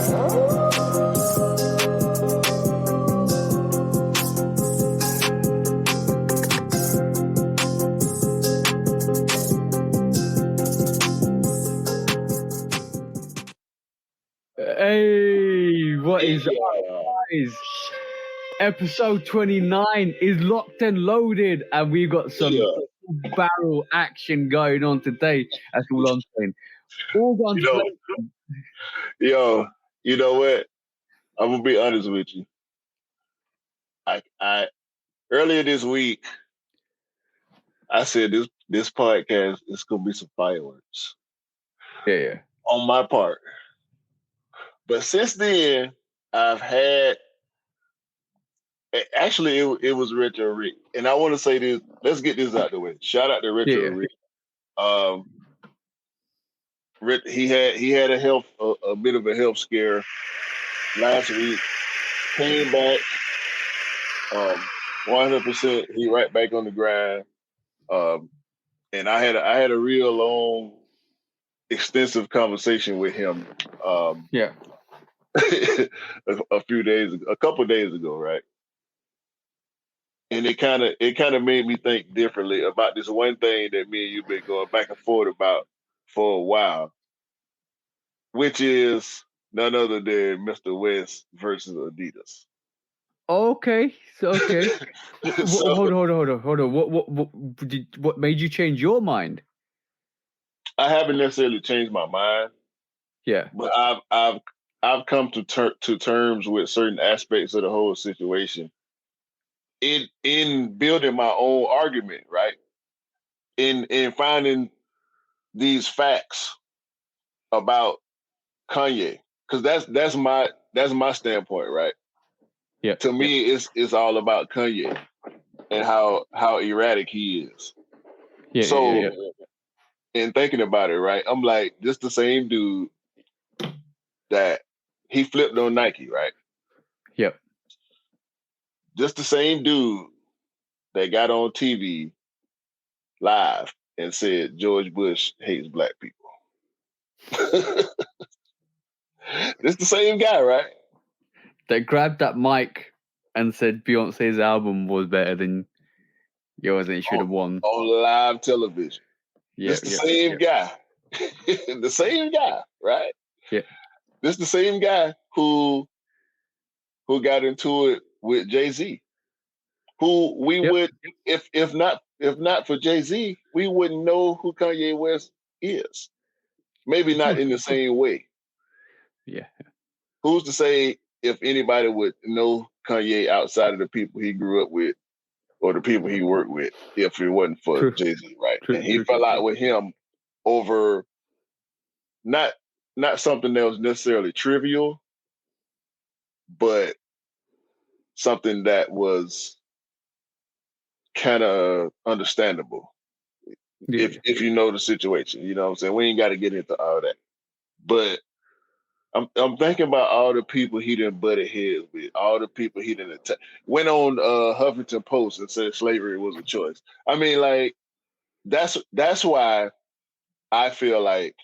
Hey, what is up, guys? Episode 29 is locked and loaded, and we've got some barrel action going on today. That's all I'm saying. All guns blazing. You know what? I'm gonna be honest with you. I earlier this week, I said this podcast is gonna be some fireworks. Yeah. On my part. But since then, I've had actually it was Retro Rick. And I want to say this, let's get this out of the way. Shout out to Retro Rick. He had a bit of a health scare last week. Came back 100%. He right back on the grind. And I had a real long, extensive conversation with him. a couple of days ago, right? And it kind of made me think differently about this one thing that me and you've been going back and forth about for a while, which is none other than Mr. West versus Adidas. Okay. So, hold on. What made you change your mind? I haven't necessarily changed my mind. Yeah. But I've come to terms with certain aspects of the whole situation in building my own argument, right? In finding these facts about Kanye, because that's my standpoint, right? Yeah. To me, it's all about Kanye and how erratic he is. Yeah. So, in thinking about it, right, I'm like, this the same dude that he flipped on Nike, right? Yep. Just the same dude that got on TV live and said George Bush hates black people. It's the same guy, right? That grabbed that mic and said Beyonce's album was better than yours and it should have won. On live television. Yeah, it's the same guy. The same guy, right? Yeah. This the same guy who got into it with Jay-Z. Who we would, if not for Jay-Z, we wouldn't know who Kanye West is. Maybe not in the same way. Yeah. Who's to say if anybody would know Kanye outside of the people he grew up with or the people he worked with if it wasn't for Jay-Z, right? And he fell out with him over not something that was necessarily trivial, but something that was kind of understandable. Yeah. If you know the situation, you know what I'm saying? We ain't got to get into all that. But I'm thinking about all the people he done butted heads with, all the people he done went on Huffington Post and said slavery was a choice. I mean, like, that's why I feel like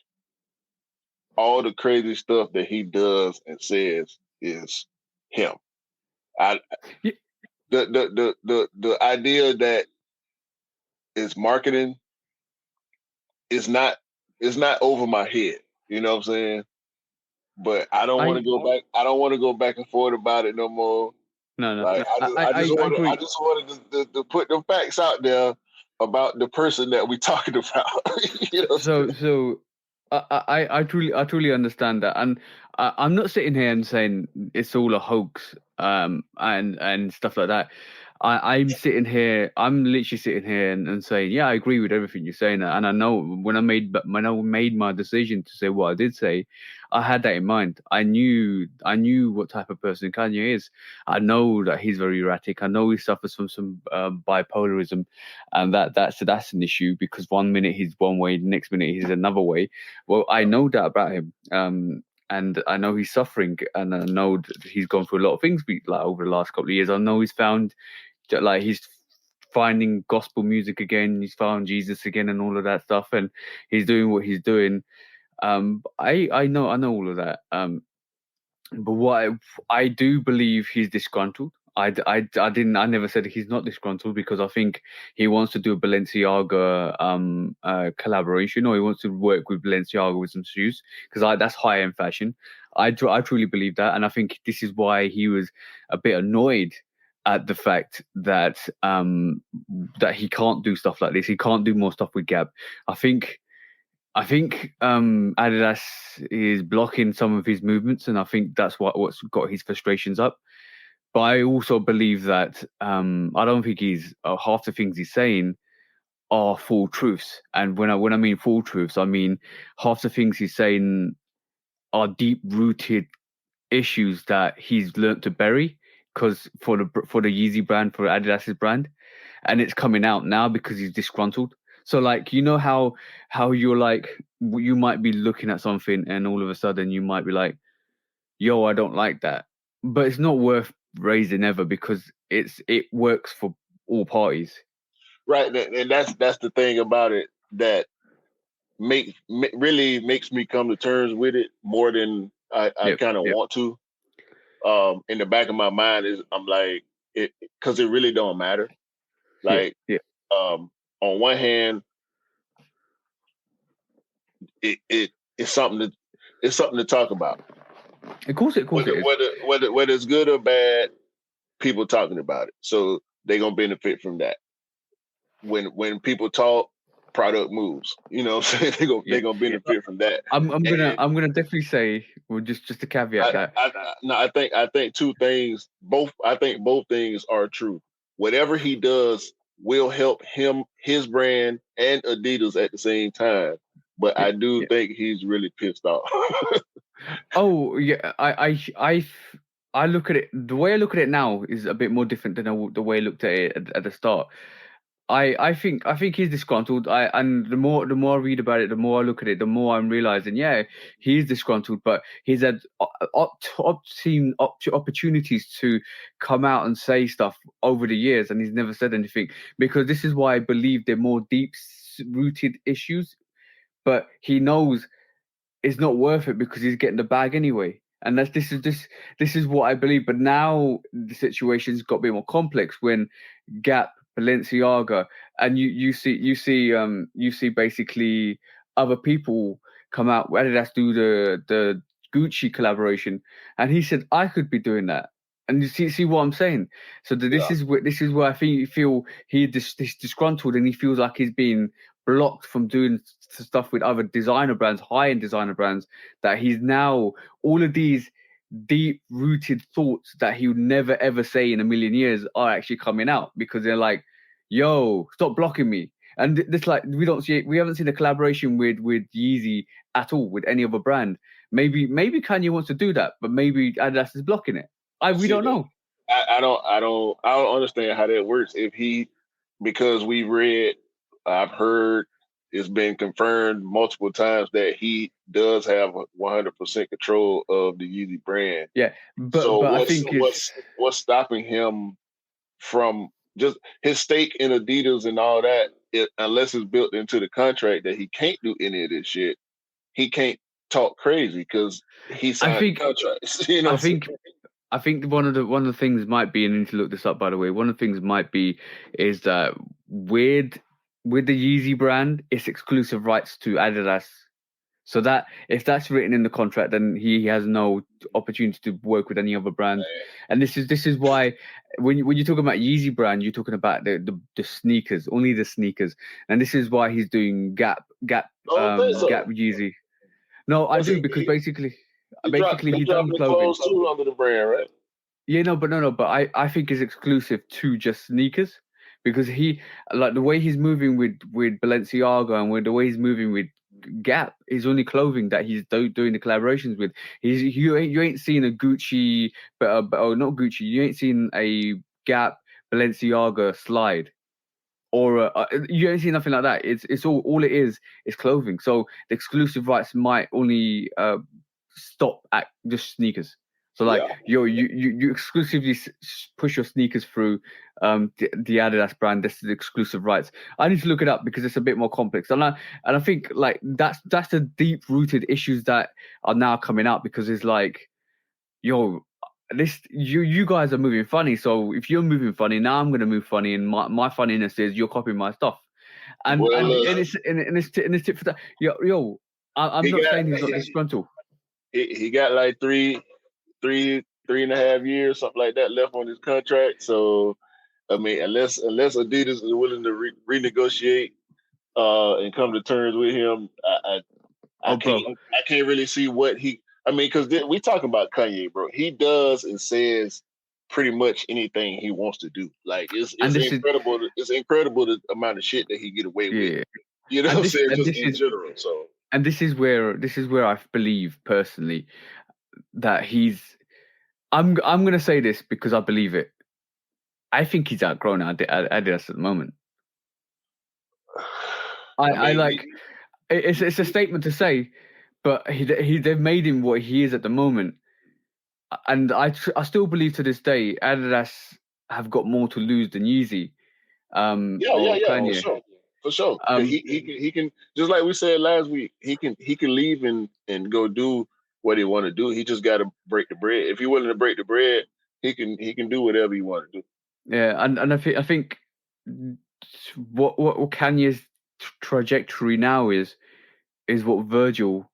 all the crazy stuff that he does and says is him. The idea that it's marketing is not over my head. You know what I'm saying? But I don't want to go back. I don't want to go back and forth about it no more. No. Like, I just wanted to put the facts out there about the person that we're talking about. You know. So I truly understand that, and I'm not sitting here and saying it's all a hoax, and stuff like that. I'm literally sitting here and saying, yeah, I agree with everything you're saying, and I know when I made my decision to say what I did say, I had that in mind. I knew what type of person Kanye is. I know that he's very erratic. I know he suffers from some bipolarism, and that's an issue because 1 minute he's one way, the next minute he's another way. Well, I know that about him. And I know he's suffering, and I know that he's gone through a lot of things like over the last couple of years. I know he's found that, like, he's finding gospel music again. He's found Jesus again and all of that stuff, and he's doing what he's doing. I know all of that. But what I do believe he's disgruntled. I never said he's not disgruntled, because I think he wants to do a Balenciaga collaboration, or he wants to work with Balenciaga with some shoes, because that's high end fashion. I truly believe that, and I think this is why he was a bit annoyed at the fact that that he can't do stuff like this. He can't do more stuff with Gap. I think Adidas is blocking some of his movements, and I think that's what's got his frustrations up. But I also believe that I don't think he's half the things he's saying are full truths. And when I mean full truths, I mean half the things he's saying are deep rooted issues that he's learnt to bury, because for the Yeezy brand, for Adidas's brand, and it's coming out now because he's disgruntled. So like, you know how you're like, you might be looking at something and all of a sudden you might be like, yo, I don't like that, but it's not worth raising ever, because it works for all parties. Right, and that's the thing about it that really makes me come to terms with it more than I kind of want to. In the back of my mind is I'm like, it, because it really don't matter. Like, on one hand, it's something to talk about. Of course it is. Whether it's good or bad, people talking about it, so they're gonna benefit from that. When people talk, product moves. You know what I'm saying? They're gonna benefit from that. I'm gonna definitely say, well, just to caveat that. I think two things. I think both things are true. Whatever he does will help him, his brand, and Adidas at the same time. But I do think he's really pissed off. Oh yeah, I look at it, the way I look at it now is a bit more different than the way I looked at it at the start. I think he's disgruntled. And the more I read about it, the more I look at it, the more I'm realizing, yeah, he's disgruntled, but he's had opportunities to come out and say stuff over the years, and he's never said anything, because this is why I believe they're more deep rooted issues. But he knows it's not worth it because he's getting the bag anyway. And this is what I believe. But now the situation's got a bit more complex when Gap, Balenciaga, and you see basically other people come out. Adidas do the Gucci collaboration, and he said I could be doing that. And you see what I'm saying. So this is where I feel he's disgruntled, and he feels like he's being blocked from doing stuff with other designer brands, high-end designer brands, that he's now all of these deep-rooted thoughts that he would never ever say in a million years are actually coming out, because they're like, yo, stop blocking me. And this, like, we haven't seen a collaboration with Yeezy at all with any other brand. Maybe Kanye wants to do that, but maybe Adidas is blocking it. We don't know. I don't understand how that works. Because we've read, I've heard, it's been confirmed multiple times that he does have 100% control of the Yeezy brand. Yeah, but I think what's stopping him from just his stake in Adidas and all that? Unless it's built into the contract that he can't do any of this shit, he can't talk crazy because he signed contracts. You know, I think one of the things might be, and I need to look this up, by the way, one of the things might be is that with the Yeezy brand, it's exclusive rights to Adidas. So that if that's written in the contract, then he has no opportunity to work with any other brand. And this is why when you talk about Yeezy brand, you're talking about the sneakers, only the sneakers. And this is why he's doing Gap Yeezy. No, I do, because basically he's done clothing too under the brand, right? Yeah, but I think it's exclusive to just sneakers, because he, like, the way he's moving with Balenciaga and with the way he's moving with Gap is only clothing that he's doing the collaborations with. You ain't seen a Gucci, but not Gucci. You ain't seen a Gap Balenciaga slide, or you ain't seen nothing like that. It's all it is clothing. So the exclusive rights might only stop at just sneakers. So like you exclusively push your sneakers through the Adidas brand. This is exclusive rights. I need to look it up because it's a bit more complex. And I think like that's the deep rooted issues that are now coming out, because it's like, yo, you guys are moving funny. So if you're moving funny, now I'm gonna move funny, and my funniness is you're copying my stuff. And it's tip for that. I'm not saying he's not disgruntled. He got like three and a half years, something like that, left on his contract. So I mean, unless Adidas is willing to renegotiate and come to terms with him, I can't really see what he. I mean, because we talking about Kanye, bro. He does and says pretty much anything he wants to do. Like it's incredible. It's incredible the amount of shit that he get away with. You know what I'm saying? Just in general. So. And this is where I believe personally that he's. I'm gonna say this because I believe it. I think he's outgrown Adidas at the moment. It's a statement to say, but they've made him what he is at the moment, and I still believe to this day Adidas have got more to lose than Yeezy. Kanye. For sure. He can just like we said last week. He can leave and go do what he want to do. He just got to break the bread. If he's willing to break the bread, he can do whatever he want to do. Yeah, and I think what Kanye's trajectory now is what Virgil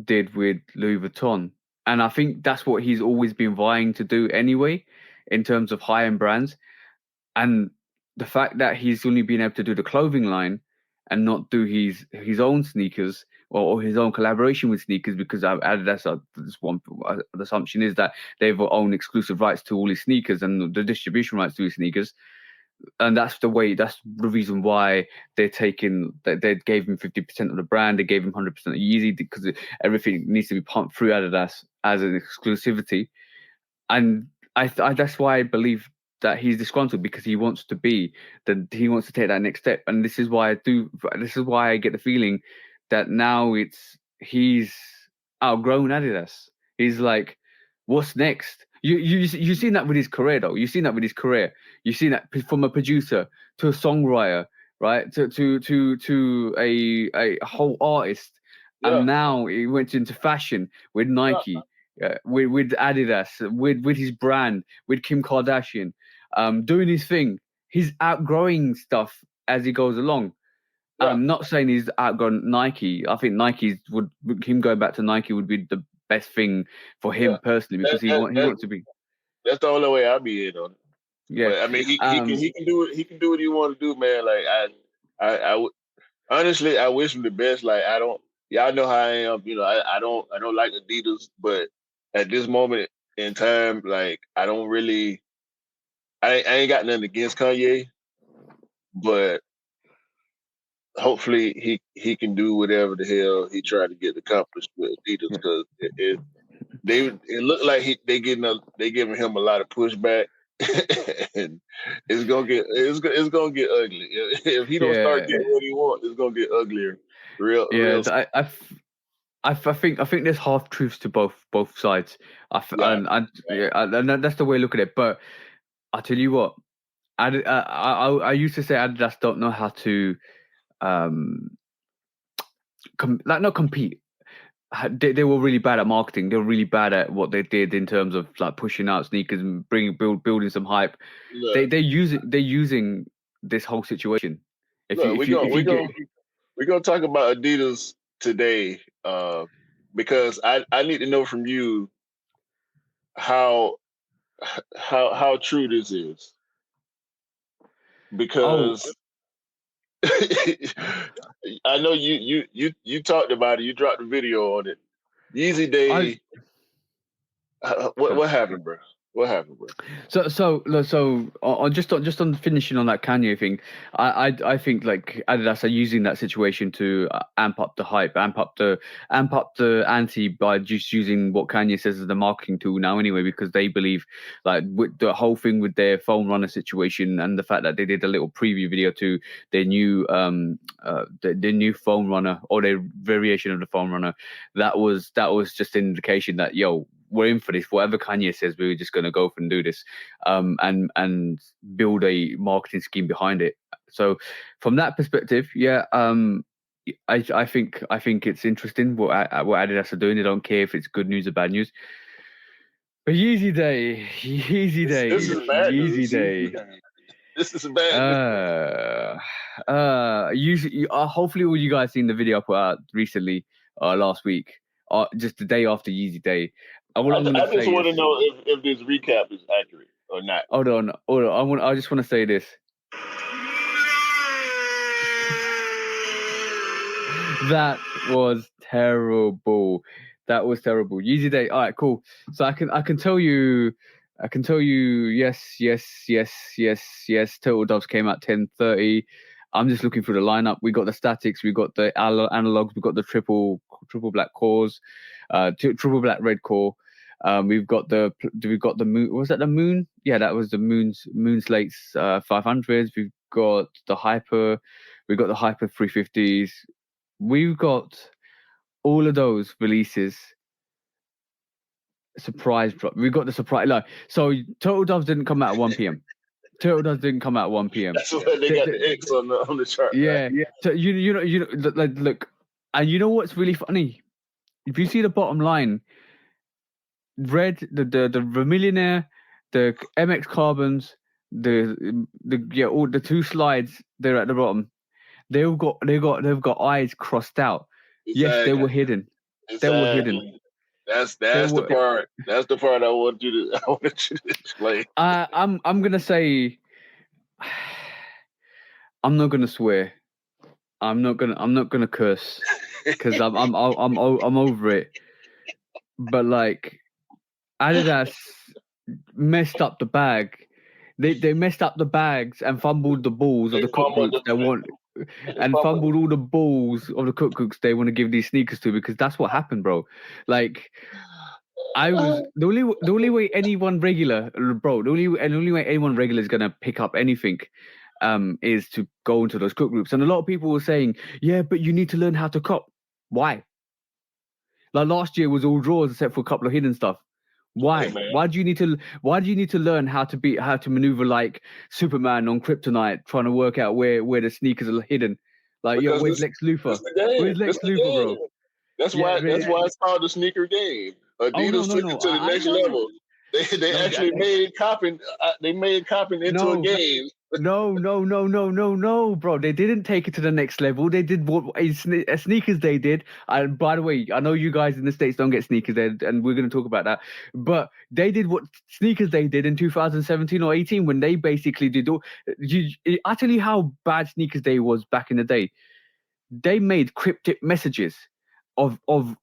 did with Louis Vuitton, and I think that's what he's always been vying to do anyway, in terms of high-end brands. And the fact that he's only been able to do the clothing line and not do his own sneakers or his own collaboration with sneakers, because Adidas, the assumption is that they have own exclusive rights to all his sneakers and the distribution rights to his sneakers. And that's the reason why they gave him 50% of the brand. They gave him 100% of Yeezy, because everything needs to be pumped through Adidas as an exclusivity. And that's why I believe that he's disgruntled, because he wants to take that next step. And this is why I get the feeling that now he's outgrown Adidas. He's like, what's next? You've seen that with his career, though. You've seen that with his career. You've seen that from a producer to a songwriter, right? To a whole artist. Yeah. And now he went into fashion with Nike, with Adidas, with his brand, with Kim Kardashian, doing his thing. He's outgrowing stuff as he goes along. Yeah. I'm not saying he's outgrown Nike. I think him going back to Nike would be the best thing for him personally, because he wants to be. That's the only way I'll be in on it. Yeah, but, I mean, he can do it. He can do what he want to do, man. Like I honestly, I wish him the best. Like y'all know how I am. You know, I don't like Adidas, but at this moment in time, like I ain't got nothing against Kanye, but hopefully he can do whatever the hell he tried to get accomplished with Adidas, because it looked like they giving him a lot of pushback, and it's gonna get ugly if he don't start getting what he wants. It's gonna get uglier. I think there's half truths to both sides. And that's the way I look at it. But I tell you what, I used to say Adidas don't know how to not compete. They were really bad at marketing. They were really bad at what they did in terms of like pushing out sneakers and building some hype. Yeah. They're using this whole situation. We're gonna talk about Adidas today, because I need to know from you how true this is, because I know you talked about it. You dropped a video on it. Yeezy Day. What happened, bro? What happened, bro? So just on finishing on that Kanye thing, I think like Adidas are using that situation to amp up the hype, amp up the ante by just using what Kanye says as the marketing tool now anyway, because they believe like with the whole thing with their phone runner situation and the fact that they did a little preview video to their new their new phone runner, or their variation of the phone runner, that was just an indication that we're in for this. Whatever Kanye says, we're just going to go for and do this, and build a marketing scheme behind it. So, from that perspective, I think it's interesting what Adidas are doing. They don't care if it's good news or bad news. Yeezy Day. This is bad news. Yeezy Day. This is bad news. Hopefully all you guys seen the video I put out recently, last week, just the day after Yeezy Day. I just want to know if this recap is accurate or not. Hold on. I just want to say this. That was terrible. Yeezy Day. All right, cool. So I can tell you. Yes. Total Doves came out 10:30. I'm just looking through the lineup. We got the statics. We got the analogs. We got the triple black cores, triple black red core. We've got the moon. Was that the moon? Yeah, that was the moon slates 500s. We've got the hyper. We've got the hyper 350s. We've got all of those releases. Surprise drop. We've got the surprise. So Total Doves didn't come out at 1 p.m. Total Doves didn't come out at 1 p.m. That's why they got the X on the chart. Yeah. Right? Yeah. So you know, look, and you know what's really funny? If you see the bottom line, red, the Vermillionaire, the MX Carbons, all the two slides, they're at the bottom. They've got eyes crossed out. Exactly. Yes, they were hidden. They were hidden. That's the part. That's the part I want you to explain. I'm gonna say, I'm not gonna swear. I'm not gonna curse because I'm over it. But like, Adidas messed up the bag. They messed up the bags and fumbled the balls of the cook groups they want, and fumbled all the balls of the cook groups they want to give these sneakers to, because that's what happened, bro. Like, I was the only way anyone regular, bro. The only way anyone regular is gonna pick up anything, is to go into those cook groups. And a lot of people were saying, yeah, but you need to learn how to cop. Why? Like last year was all draws except for a couple of hidden stuff. Why? Hey, why do you need to learn how to maneuver like Superman on Kryptonite, trying to work out where the sneakers are hidden? Like, yo, where's Lex Luthor? Where's Lex Luthor, bro? That's why it's called the sneaker game. Adidas took it to the next level. They actually made copying. They made copying into a game. No, bro. They didn't take it to the next level. They did what sneakers they did. And by the way, I know you guys in the States don't get sneakers there, and we're going to talk about that. But they did what sneakers they did in 2017 or 18 when they basically did all. I tell you how bad Sneakers Day was back in the day. They made cryptic messages of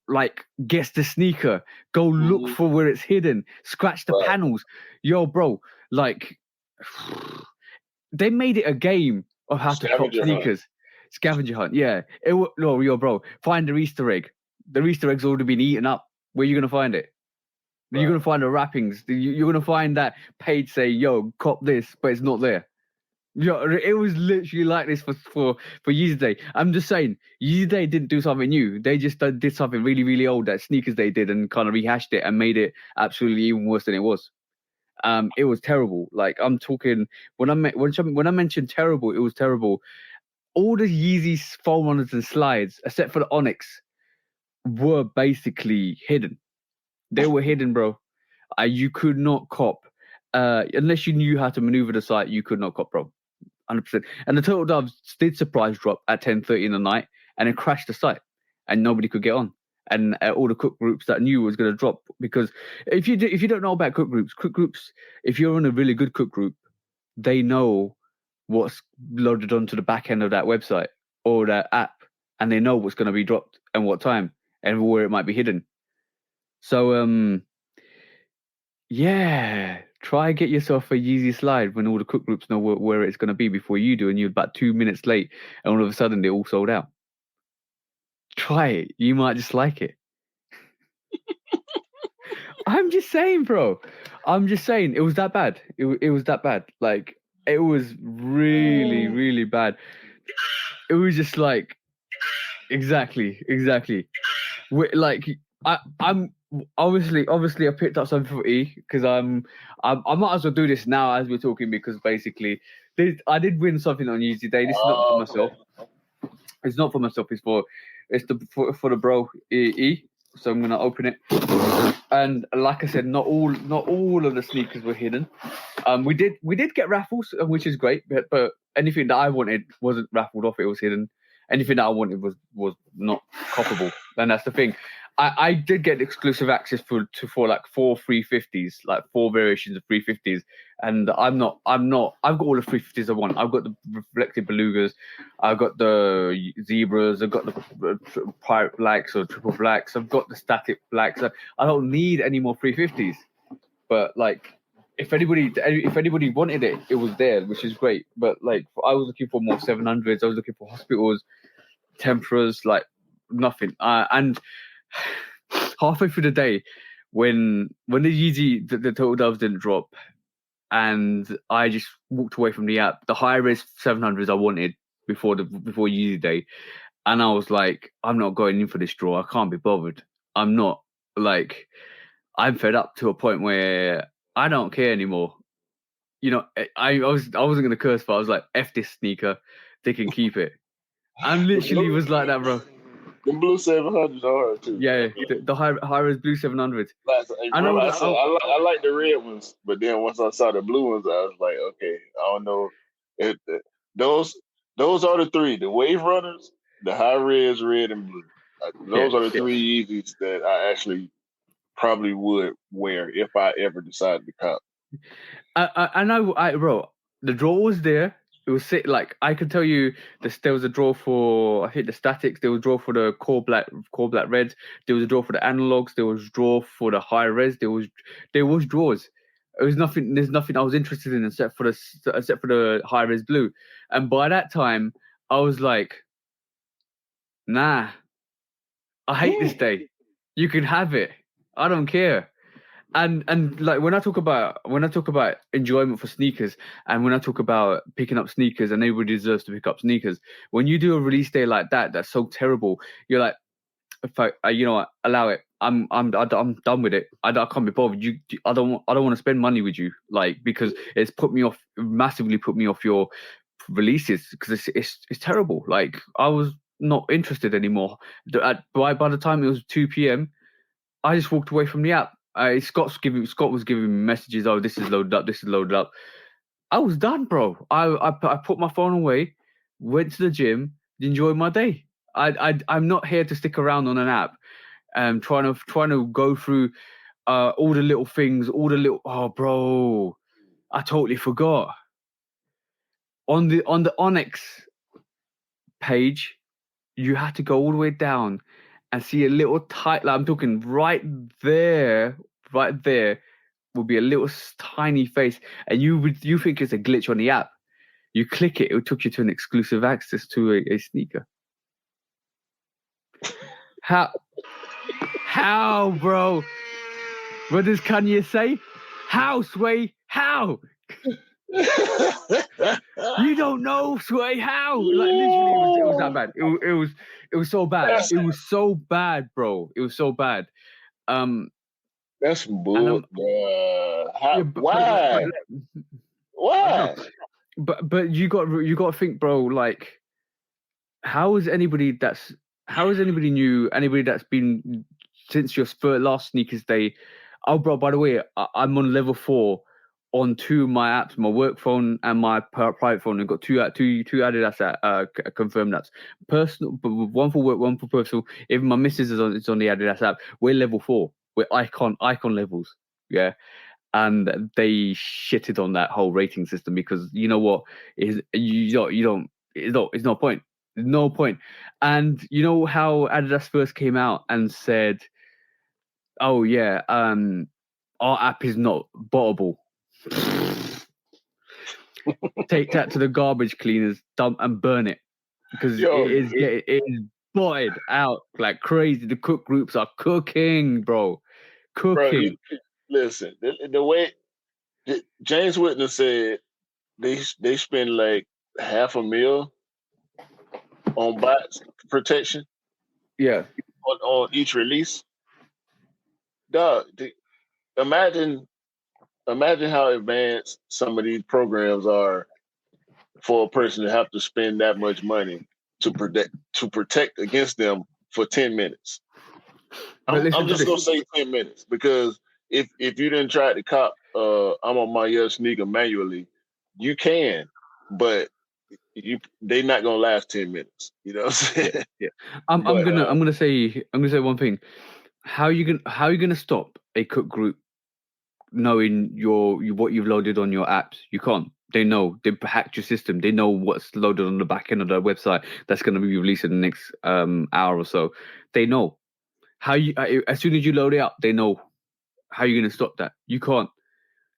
like, guess the sneaker, go look for where it's hidden, scratch the panels. Yo, bro, like. They made it a game of how to cop sneakers. Scavenger hunt, yeah. Yo, bro, find the Easter egg. The Easter egg's already been eaten up. Where are you going to find it? Right. You're going to find the wrappings. You're going to find that page say, yo, cop this, but it's not there. Yo, it was literally like this for Yeezy Day. I'm just saying, Yeezy Day didn't do something new. They just did something really, really old that Sneakers Day did and kind of rehashed it and made it absolutely even worse than it was. It was terrible. Like, I'm talking, when I mentioned terrible, it was terrible. All the Yeezy foam runners and slides, except for the Onyx, were basically hidden. They were hidden, bro. You could not cop, unless you knew how to maneuver the site. You could not cop, bro. 100%. And the Total Doves did surprise drop at 10:30 in the night, and it crashed the site, and nobody could get on. And all the cook groups that knew was going to drop, because if you don't know about cook groups, if you're in a really good cook group, they know what's loaded onto the back end of that website or that app, and they know what's going to be dropped and what time and where it might be hidden. So yeah, try get yourself a Yeezy slide when all the cook groups know where it's going to be before you do, and you're about 2 minutes late, and all of a sudden they're all sold out. Try it. You might just like it. I'm just saying, bro. I'm just saying. It was that bad. It was that bad. Like, it was really, really bad. It was just like, exactly. Like, I'm obviously I picked up something for E, because I might as well do this now as we're talking, because basically I did win something on Yeezy Day. This is not for myself. It's not for myself. It's for the bro E. so I'm gonna open it. And like I said, not all of the sneakers were hidden. We did get raffles, which is great, but anything that I wanted wasn't raffled off; it was hidden. Anything that I wanted was not coppable, and that's the thing. I did get exclusive access for like 4 350s, like 4 variations of 350s, and I've got all the 350s I want. I've got the reflective belugas, I've got the zebras, I've got the pirate blacks or triple blacks, I've got the static blacks. I don't need any more 350s, but like. If anybody wanted it, it was there, which is great. But like, I was looking for more 700s. I was looking for hospitals, temperas, like nothing. And halfway through the day, when the Yeezy the Total Doves didn't drop, and I just walked away from the app. The high res 700s I wanted before Yeezy Day, and I was like, I'm not going in for this draw. I can't be bothered. I'm not like. I'm fed up to a point where I don't care anymore. You know, I wasn't gonna curse, but I was like, "F this sneaker, they can keep it." I literally was like that, bro. The blue 700s are hard too. Yeah, the high res blue 700s. I like the red ones, but then once I saw the blue ones, I was like, okay, I don't know. Those are the three: the Wave Runners, the high res, red and blue. Those are the three Yeezys that I actually probably would wear if I ever decided to cop. I bro, the draw was there. It was like I could tell you there was a draw for I think the statics. There was a draw for the core black reds. There was a draw for the analogs. There was a draw for the high res. There was draws. There's nothing I was interested in except for the high res blue. And by that time, I was like, nah, I hate this day. You can have it. I don't care. And like when I talk about enjoyment for sneakers, and when I talk about picking up sneakers, and everybody deserves to pick up sneakers. When you do a release day like that, that's so terrible. You're like, if I, you know what, allow it. I'm done with it. I can't be bothered. I don't want to spend money with you, like, because it's massively put me off your releases, because it's terrible. Like, I was not interested anymore. By the time it was 2 p.m. I just walked away from the app. Scott was giving me messages. Oh, this is loaded up. This is loaded up. I was done, bro. I put my phone away, went to the gym, enjoyed my day. I'm not here to stick around on an app, trying to go through all the little things, Oh, bro, I totally forgot. On the Onyx page, you had to go all the way down and see a little tight, like I'm talking right there will be a little tiny face, and you think it's a glitch on the app. You click it, it took you to an exclusive access to a sneaker. How, bro? What does Kanye say? How, Sway? How? You don't know, Sway? How? Like, literally, it was that bad. It was so bad. It was so bad, bro. It was so bad. That's some bull. Why? Why? But you got to think, bro. Like, how is anybody new? Anybody that's been since your last sneakers day? Oh, bro. By the way, I'm on level 4 on 2 of my apps, my work phone and my private phone. I've got two Adidas confirmed apps. Personal, but one for work, one for personal. Even my missus is on the Adidas app. We're level 4. We're icon levels. Yeah. And they shitted on that whole rating system, because you know what? It's no point. There's no point. And you know how Adidas first came out and said, oh yeah, our app is not bottable. Take that to the garbage cleaners, dump and burn it, because it is botted out like crazy. The cook groups are cooking, bro. Cooking. Bro, listen, the way James Witness said, they spend like $500,000 on box protection. Yeah. On each release. Dog, imagine how advanced some of these programs are for a person to have to spend that much money to protect against them for 10 minutes. I'm just gonna say 10 minutes because if you didn't try to cop I'm on my Yellow sneaker manually, you can, but they not gonna last 10 minutes. You know what I'm saying? Yeah. I'm gonna say one thing. How you gonna stop a cook group knowing what you've loaded on your apps? You can't. They know. They hacked your system. They know what's loaded on the back end of the website that's going to be released in the next hour or so. They know. As soon as you load it up, they know. How are you going to stop that? You can't.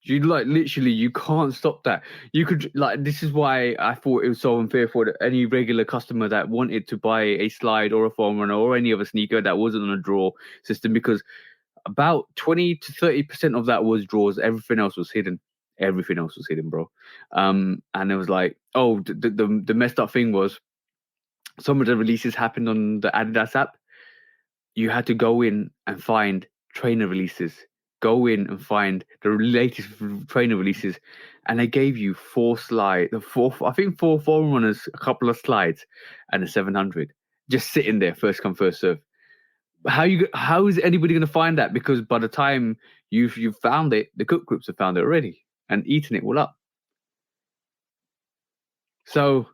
Literally, you can't stop that. You could this is why I thought it was so unfair for any regular customer that wanted to buy a slide or a foam runner or any other sneaker that wasn't on a draw system, because about 20 to 30% of that was draws. Everything else was hidden. Bro. And it was like, the messed up thing was some of the releases happened on the Adidas app. You had to go in and find trainer releases. Go in and find the latest trainer releases, and they gave you four foam runners, a couple of slides, and a 700 just sitting there, first come first serve. How is anybody going to find that? Because by the time you've found it, the cook groups have found it already and eaten it all up. So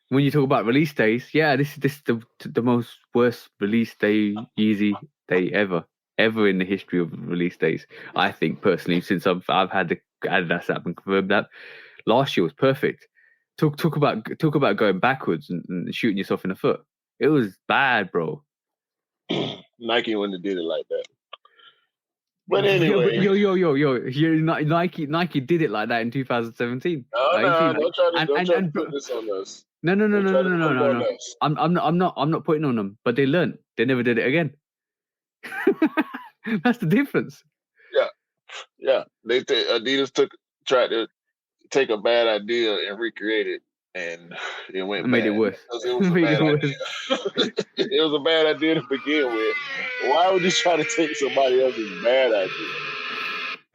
when you talk about release days, this is the most worst release day Yeezy day ever in the history of release days. I think personally, since I've had the Adidas app and confirmed that, last year was perfect. Talk about going backwards and shooting yourself in the foot. It was bad, bro. Nike wouldn't have did it like that. But anyway, Nike did it like that in 2017. Don't try to put this on us. No. I'm not putting on them, but they learned. They never did it again. That's the difference. Yeah. Adidas tried to take a bad idea and recreate it, and it went bad. Made it worse. It was a bad idea. It was a bad idea to begin with. Why would you try to take somebody else's bad idea?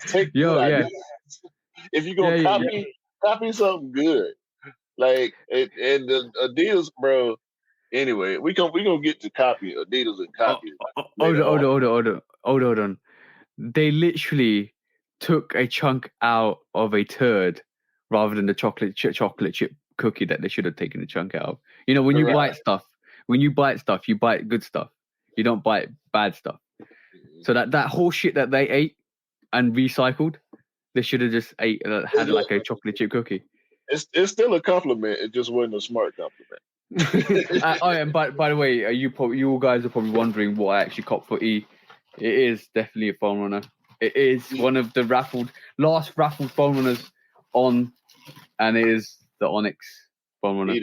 Take good ideas. If you're gonna copy something good, and the Adidas, bro. Anyway, we gonna get to copy Adidas and copy. Hold on. They literally took a chunk out of a turd rather than the chocolate chip cookie that they should have taken the chunk out of. You know, when you bite stuff, you bite good stuff. You don't bite bad stuff. Mm-hmm. So that whole shit that they ate and recycled, they should have just had like a chocolate chip cookie. It's still a compliment. It just wasn't a smart compliment. And by the way, you guys are probably wondering what I actually copped for E. It is definitely a foam runner. It is one of the last raffled foam runners on, and it is the Onyx foam runner. He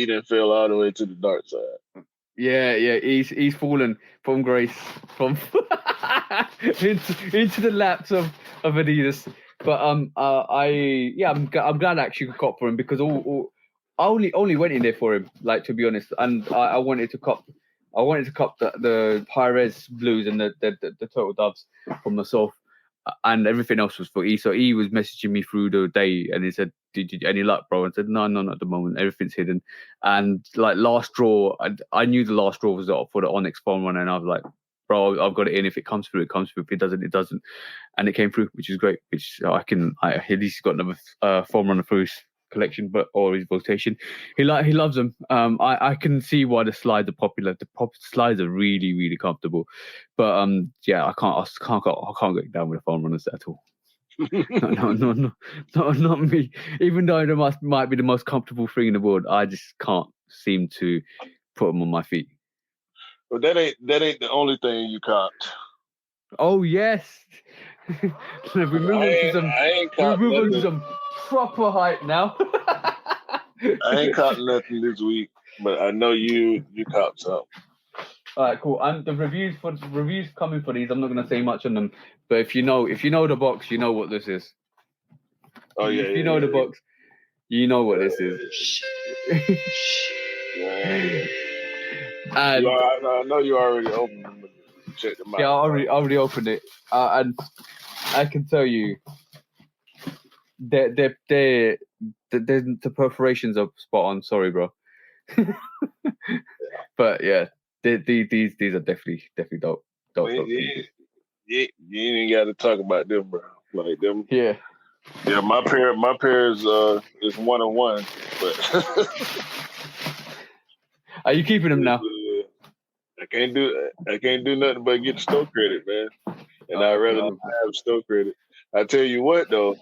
didn't fell all the way to the dark side. Yeah. He's fallen from grace into the laps of Adidas. But I'm glad I actually cop for him, because I only went in there for him, like, to be honest, and I wanted to cop the high-res blues and the Total Doves for myself, and everything else was for E. So E was messaging me through the day, and he said, "Did you any luck, bro?" And I said, "No, not at the moment. Everything's hidden." And like last draw, I knew the last draw was for the Onyx foam runner, and I was like, "Bro, I've got it in. If it comes through, it comes through. If it doesn't, it doesn't." And it came through, which is great. Which I at least got another foam runner through his collection, or his rotation. He loves them. I can see why the slides are popular. The slides are really, really comfortable. But I can't get down with the foam runners at all. No, not me. Even though they might be the most comfortable thing in the world, I just can't seem to put them on my feet. Well, that ain't the only thing you caught. Oh yes. We move on to some proper hype now. I ain't caught nothing this week, but I know you caught some. All right, cool. And the reviews coming for these, I'm not going to say much on them, but if you know the box, you know what this is. Oh yeah. If you know the box, you know what this is. And I know you already opened them. Check them out. Yeah, I already opened it, and I can tell you, the perforations are spot on. Sorry, bro. But yeah, these are definitely dope. Dope you sneakers. ain't got to talk about them, bro. Like them. Yeah. Yeah, my pair is 1-on-1, but Are you keeping them now? I can't do nothing but get store credit, man. And I'd rather not have store credit. I tell you what though,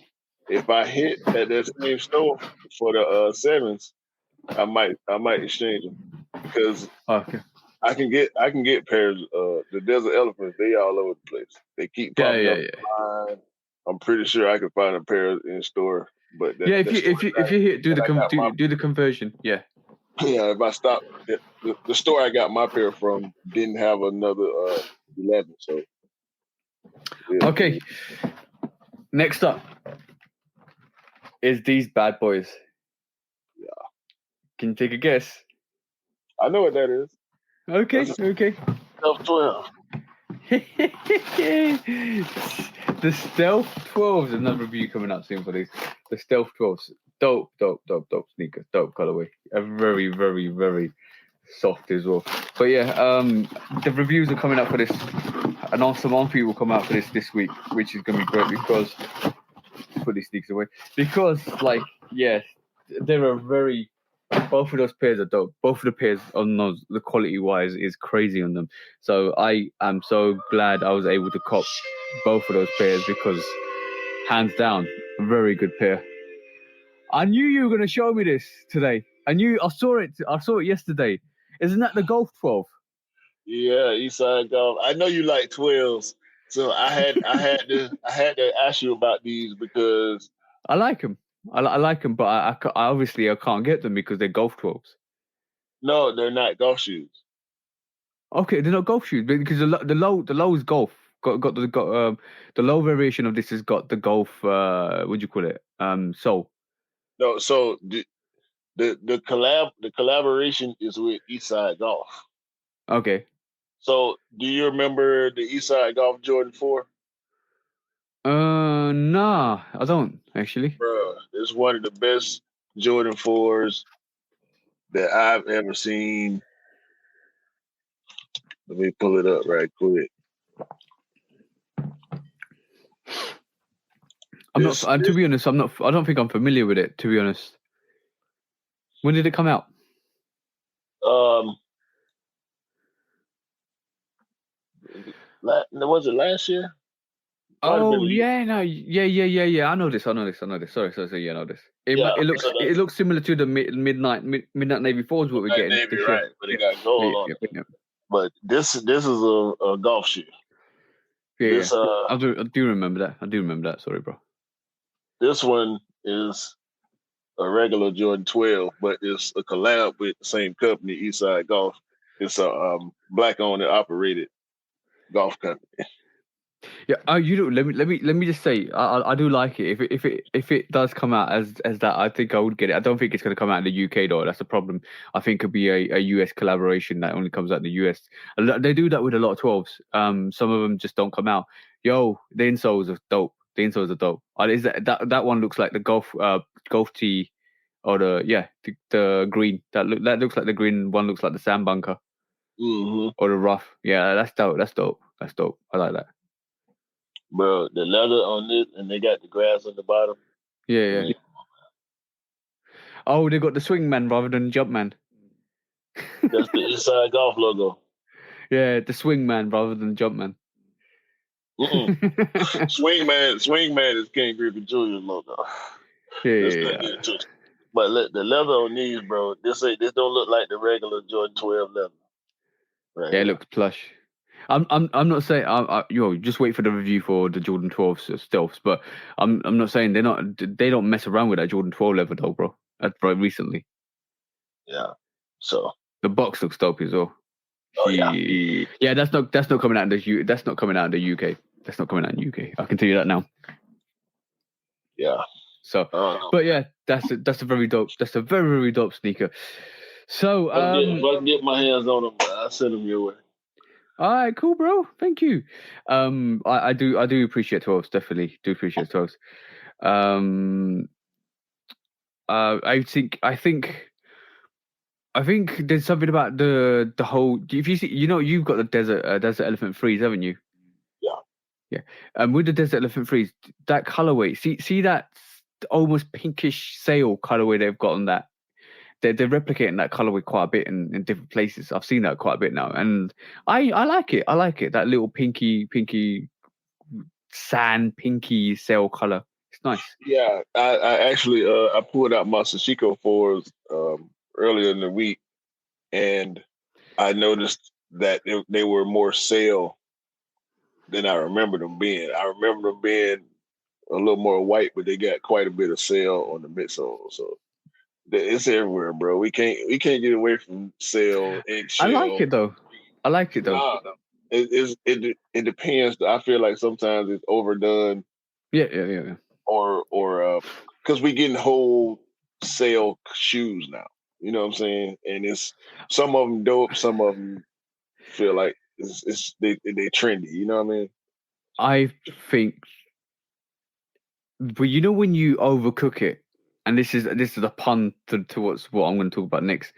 if I hit at that same store for the sevens, I might exchange them because I can get pairs. The Desert Elephants, they all over the place. They keep popping up online. I'm pretty sure I can find a pair in store. But if you hit do the conversion, yeah. Yeah, if I stop, the store I got my pair from didn't have another 11. So yeah. Okay. Next up is these bad boys. Yeah. Can you take a guess? I know what that is. Okay. Stealth 12. The Stealth 12s. Another review coming up soon for these. The Stealth 12s. Dope sneakers. Dope colorway. A very, very, very soft as well. But yeah, the reviews are coming up for this. And also more people will come out for this week, which is going to be great because put these sneakers away. Because they're a very. Both of those pairs are dope. Both of the pairs on those, the quality wise, is crazy on them. So I am so glad I was able to cop both of those pairs because, hands down, a very good pair. I knew you were going to show me this today. I saw it yesterday. Isn't that the Golf 12? Yeah, Eastside Golf. I know you like 12s, so I had to ask you about these because I like them. I like them, but I obviously I can't get them because they're Golf 12s. No, they're not golf shoes. Okay, they're not golf shoes because the low is golf. Got the low variation of this has got the golf. What do you call it? Sole. No, so the collaboration is with Eastside Golf. Okay. So do you remember the Eastside Golf Jordan 4? Nah, I don't actually. Bro, it's one of the best Jordan 4s that I've ever seen. Let me pull it up right quick. To be honest, I don't think I'm familiar with it, to be honest. When did it come out? Was it last year? Oh yeah, no, yeah. I know this. Sorry. Yeah, I know this. It looks similar to the midnight navy 4s what we're getting. Navy, right? But it got gold on it. Yeah. But this is a golf shoe. Yeah, I do remember that. Sorry, bro. This one is a regular Jordan 12, but it's a collab with the same company, Eastside Golf. It's a black-owned and operated golf company. Yeah, let me just say, I do like it. If it does come out as that, I think I would get it. I don't think it's going to come out in the UK though. That's the problem. I think it'd be a US collaboration that only comes out in the US. They do that with a lot of 12s. Some of them just don't come out. Yo, the insoles are dope. Is that one looks like the golf tee, or the green. That looks like the green one. Looks like the sand bunker, or the rough. Yeah, that's dope. I like that. Bro, the leather on this, and they got the grass on the bottom. Yeah. Oh, they got the swingman rather than Jumpman. That's the Eastside Golf logo. Yeah, the swingman rather than Jumpman. Swingman is King Griffey Jr.'s logo. Yeah. But look, the leather on these, bro, this don't look like the regular Jordan 12 leather. Right, yeah, it looks plush. I'm not saying just wait for the review for the Jordan 12 stealths, but I'm not saying they don't mess around with that Jordan 12 leather though, bro. That's recently. Yeah. So the box looks dope as well. Oh yeah. That's not coming out in the That's not coming out in the UK. That's not coming out in the UK. I can tell you that now. Yeah. So, but yeah, that's a very dope. That's a very, very dope sneaker. So, if I can get my hands on them, I'll send them your way. All right, cool, bro. Thank you. I do appreciate 12s. Definitely do appreciate 12s. I think I think there's something about the whole. If you see, you've got the desert elephant freeze, haven't you? Yeah. Yeah. With the desert elephant freeze, that colorway. See that almost pinkish sail colorway they've got on that. They're replicating that colorway quite a bit in different places. I've seen that quite a bit now, and I like it. I like it. That little pinky sand pinky sail color. It's nice. Yeah, I actually I pulled out my Sashiko fours earlier in the week, and I noticed that they were more sail than I remember them being. I remember them being a little more white, but they got quite a bit of sail on the midsole. So it's everywhere, bro. We can't get away from sail, I like eggshell. it though. I like it though. No. It depends. I feel like sometimes it's overdone. Yeah. Or because we getting whole sale shoes now. You know what I'm saying? And it's some of them dope, some of them feel like they trendy. You know what I mean? I think, but when you overcook it, and this is a pun to what I'm going to talk about next.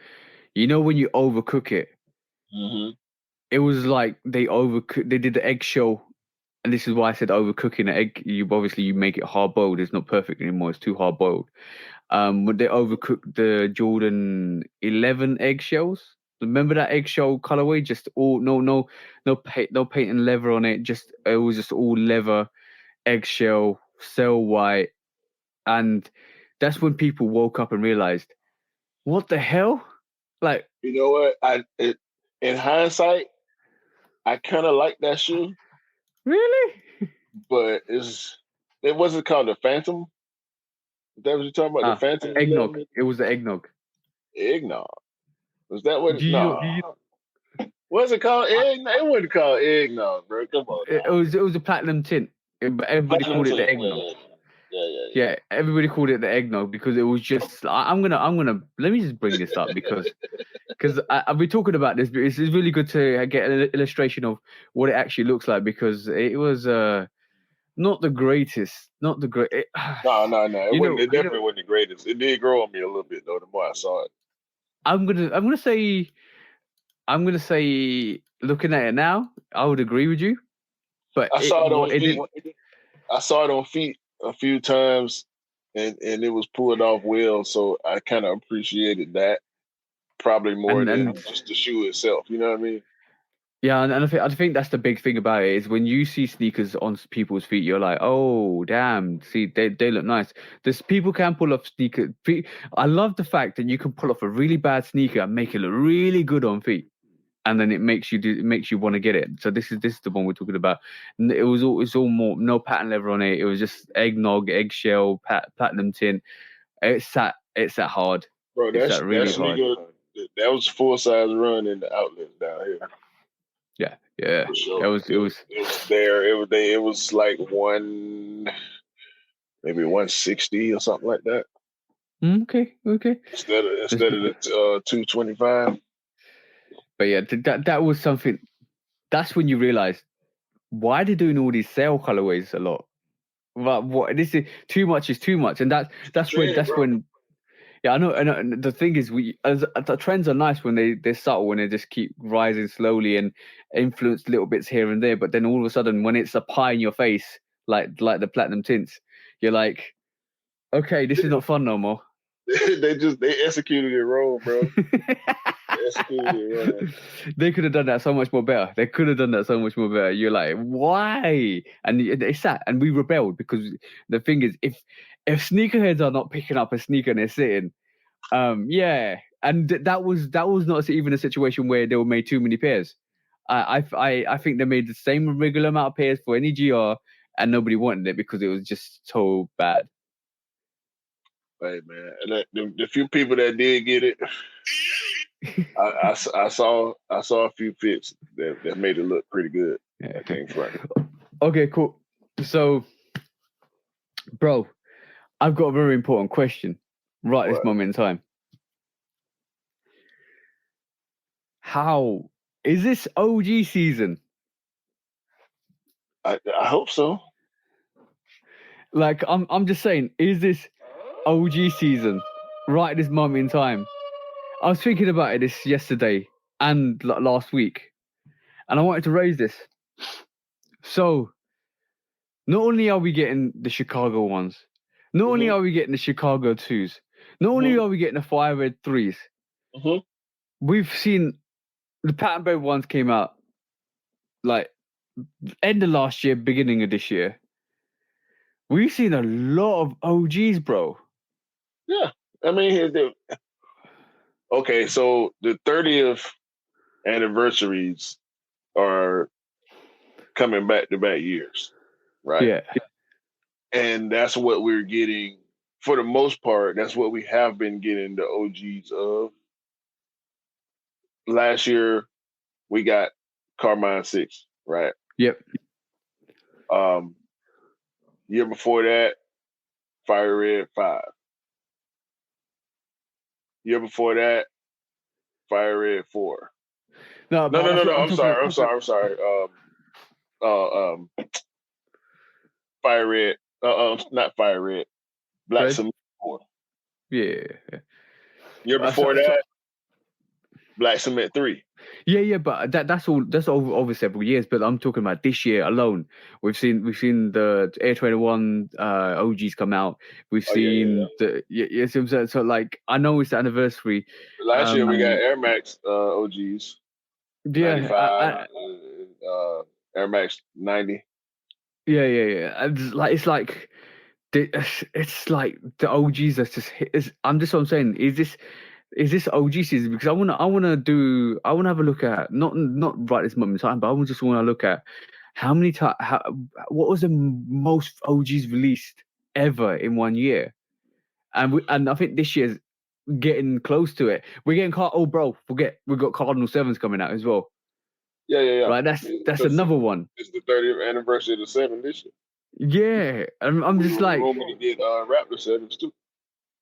When you overcook it, it was like they did the eggshell, and this is why I said overcooking an egg. You make it hard boiled. It's not perfect anymore. It's too hard boiled. When they overcooked the Jordan 11 eggshells. Remember that eggshell colorway? Just all no paint and leather on it. It was just all leather, eggshell, cell white, and that's when people woke up and realized, what the hell? Like, you know what? In hindsight, I kind of like that shoe. Really? But it wasn't called the Phantom. Is that what you're talking about? The Phantom eggnog. 11? It was the eggnog. Eggnog. Was that what? No. What's it called? Eggnog? It wasn't called eggnog, bro. Come on. It was a platinum tint. Everybody called it the eggnog. Yeah, everybody called it the eggnog because it was just. I'm gonna let me just bring this up because I've been talking about this. But it's really good to get an illustration of what it actually looks like because it was not the greatest, not the great. No. It definitely wasn't the greatest. It did grow on me a little bit though. The more I saw it, I'm gonna say, looking at it now, I would agree with you. But I saw it on feet. I saw it on feet a few times, and it was pulled off well. So I kind of appreciated that probably more than just the shoe itself. You know what I mean? Yeah, and I think that's the big thing about it is when you see sneakers on people's feet, you're like, oh, damn, see, they look nice. People can pull off sneaker. I love the fact that you can pull off a really bad sneaker and make it look really good on feet, and then it makes you want to get it. So this is the one we're talking about. It's all more no pattern leather on it. It was just eggnog, eggshell, platinum tint. It sat hard. Bro, that's really hard. That was full size run in the outlets down here. Yeah. Sure. It was there. It was like maybe 160 or something like that. Okay. Instead of the 225. But yeah, that was something. That's when you realize why they're doing all these sale colorways a lot. But what this is too much is too much, and that's when. Yeah, I know. And the thing is, the trends are nice when they're subtle, when they just keep rising slowly and influence little bits here and there. But then all of a sudden, when it's a pie in your face, like the platinum tints, you're like, okay, this is not fun no more. they executed it wrong, bro. They could have done that so much more better. You're like, why? And they sat and we rebelled because the thing is, if sneakerheads are not picking up a sneaker and they're sitting, yeah, and that was not even a situation where they were made too many pairs. I think they made the same regular amount of pairs for any GR, and nobody wanted it because it was just so bad. Hey man, the few people that did get it, I saw a few fits that made it look pretty good. Yeah. Okay, cool. So, bro, I've got a very important question right this moment in time. How is this OG season? I hope so. Like I'm just saying, is this OG season right at this moment in time? I was thinking about it this yesterday and last week, and I wanted to raise this. So, not only are we getting the Chicago ones, not only are we getting the Chicago 2s, not only are we getting the Fire Red 3s, we've seen the Pattern Bed ones came out like end of last year, beginning of this year. We've seen a lot of OGs, bro. Yeah, I mean, okay, so the 30th anniversaries are coming back to back years, right? Yeah. And that's what we're getting for the most part. That's what we have been getting the OGs of. Last year, we got Carmine 6, right? Yep. Year before that, Fire Red 5. Year before that, Fire Red 4. No. I'm sorry. Fire Red. Not Fire Red. Black Cement 4. Yeah. Year before that, Black Cement 3. Yeah, but that's over several years. But I'm talking about this year alone. We've seen the Air 21 OGs come out. We've seen so like I know it's the anniversary. Last year we got Air Max OGs. Yeah, 95, Air Max 90. Yeah. It's like the OGs that's just hit. I'm just what I'm saying. Is this OG season? Because I wanna have a look at not right this moment in time, but I just wanna look at how many times what was the most OGs released ever in 1 year, and I think this year's getting close to it. We're getting forget we've got Cardinal 7s coming out as well. Yeah. Right, that's another one. It's the 30th anniversary of the 7 this year. Yeah, I'm just like. We did Raptor 7s too.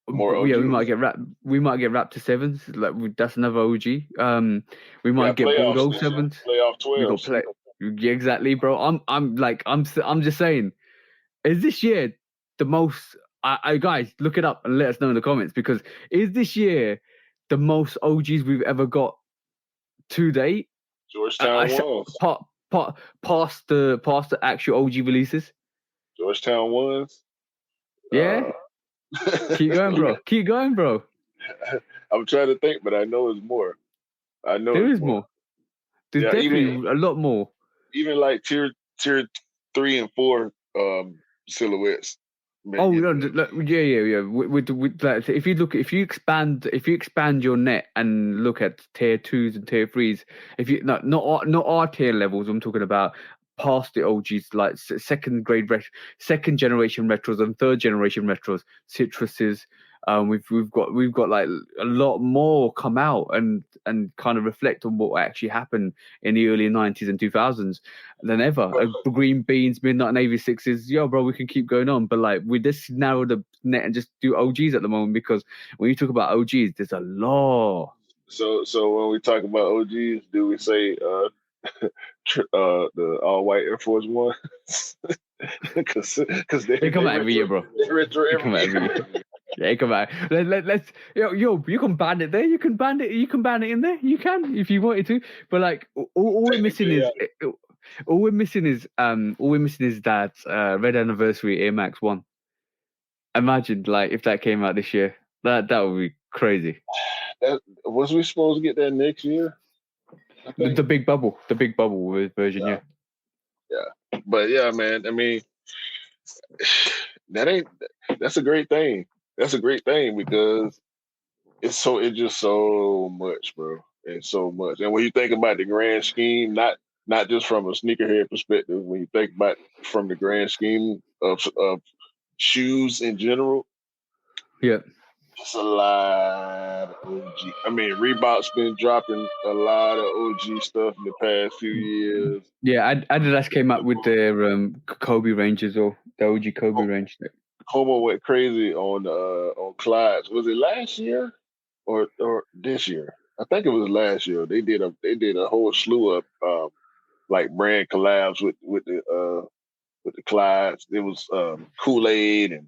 More OG. Yeah, we might get Raptor 7s. Like that's another OG. We might get Bordeaux 7s. Playoff 12s. Yeah, exactly, bro. I'm just saying. Is this year the most? I guys, look it up and let us know in the comments, because is this year the most OGs we've ever got to date? Georgetown ones. Past the actual OG releases. Georgetown ones. Yeah. Keep going, bro. I'm trying to think, but I know it's more. I know there is more. There's definitely a lot more. Even like tier 3 and 4 silhouettes. Oh no, yeah. With like, if you expand your net and look at tier 2s and tier 3s, if you not our tier levels, I'm talking about past the OGs, like second generation retros and third generation retros, citruses. We've got like a lot more come out and kind of reflect on what actually happened in the early 90s and 2000s than ever. Green Beans, Midnight Navy 6s, bro, we can keep going on, but like we just narrow the net and just do OGs at the moment, because when you talk about OGs, there's a lot. So when we talk about OGs, do we say the all white Air Force One? Because they come out every year, bro. They retro every year. Yeah, come on. Let's you can ban it there. You can ban it in there. You can if you wanted to. But like all we're missing is that red anniversary Air Max 1. Imagine like if that came out this year. That would be crazy. Was we supposed to get that next year? The big bubble with version, yeah. Yeah. But yeah, man, I mean, that's a great thing. That's a great thing, because it's just so much, bro. It's so much. And when you think about the grand scheme, not just from a sneakerhead perspective, when you think about from the grand scheme of shoes in general, yeah, it's a lot of OG. I mean, Reebok's been dropping a lot of OG stuff in the past few years. Yeah, Adidas came up with their Kobe ranges, or the OG Kobe range. Homo went crazy on Clyde's. Was it last year or this year? I think it was last year. They did a whole slew of like brand collabs with the Clydes. It was Kool-Aid and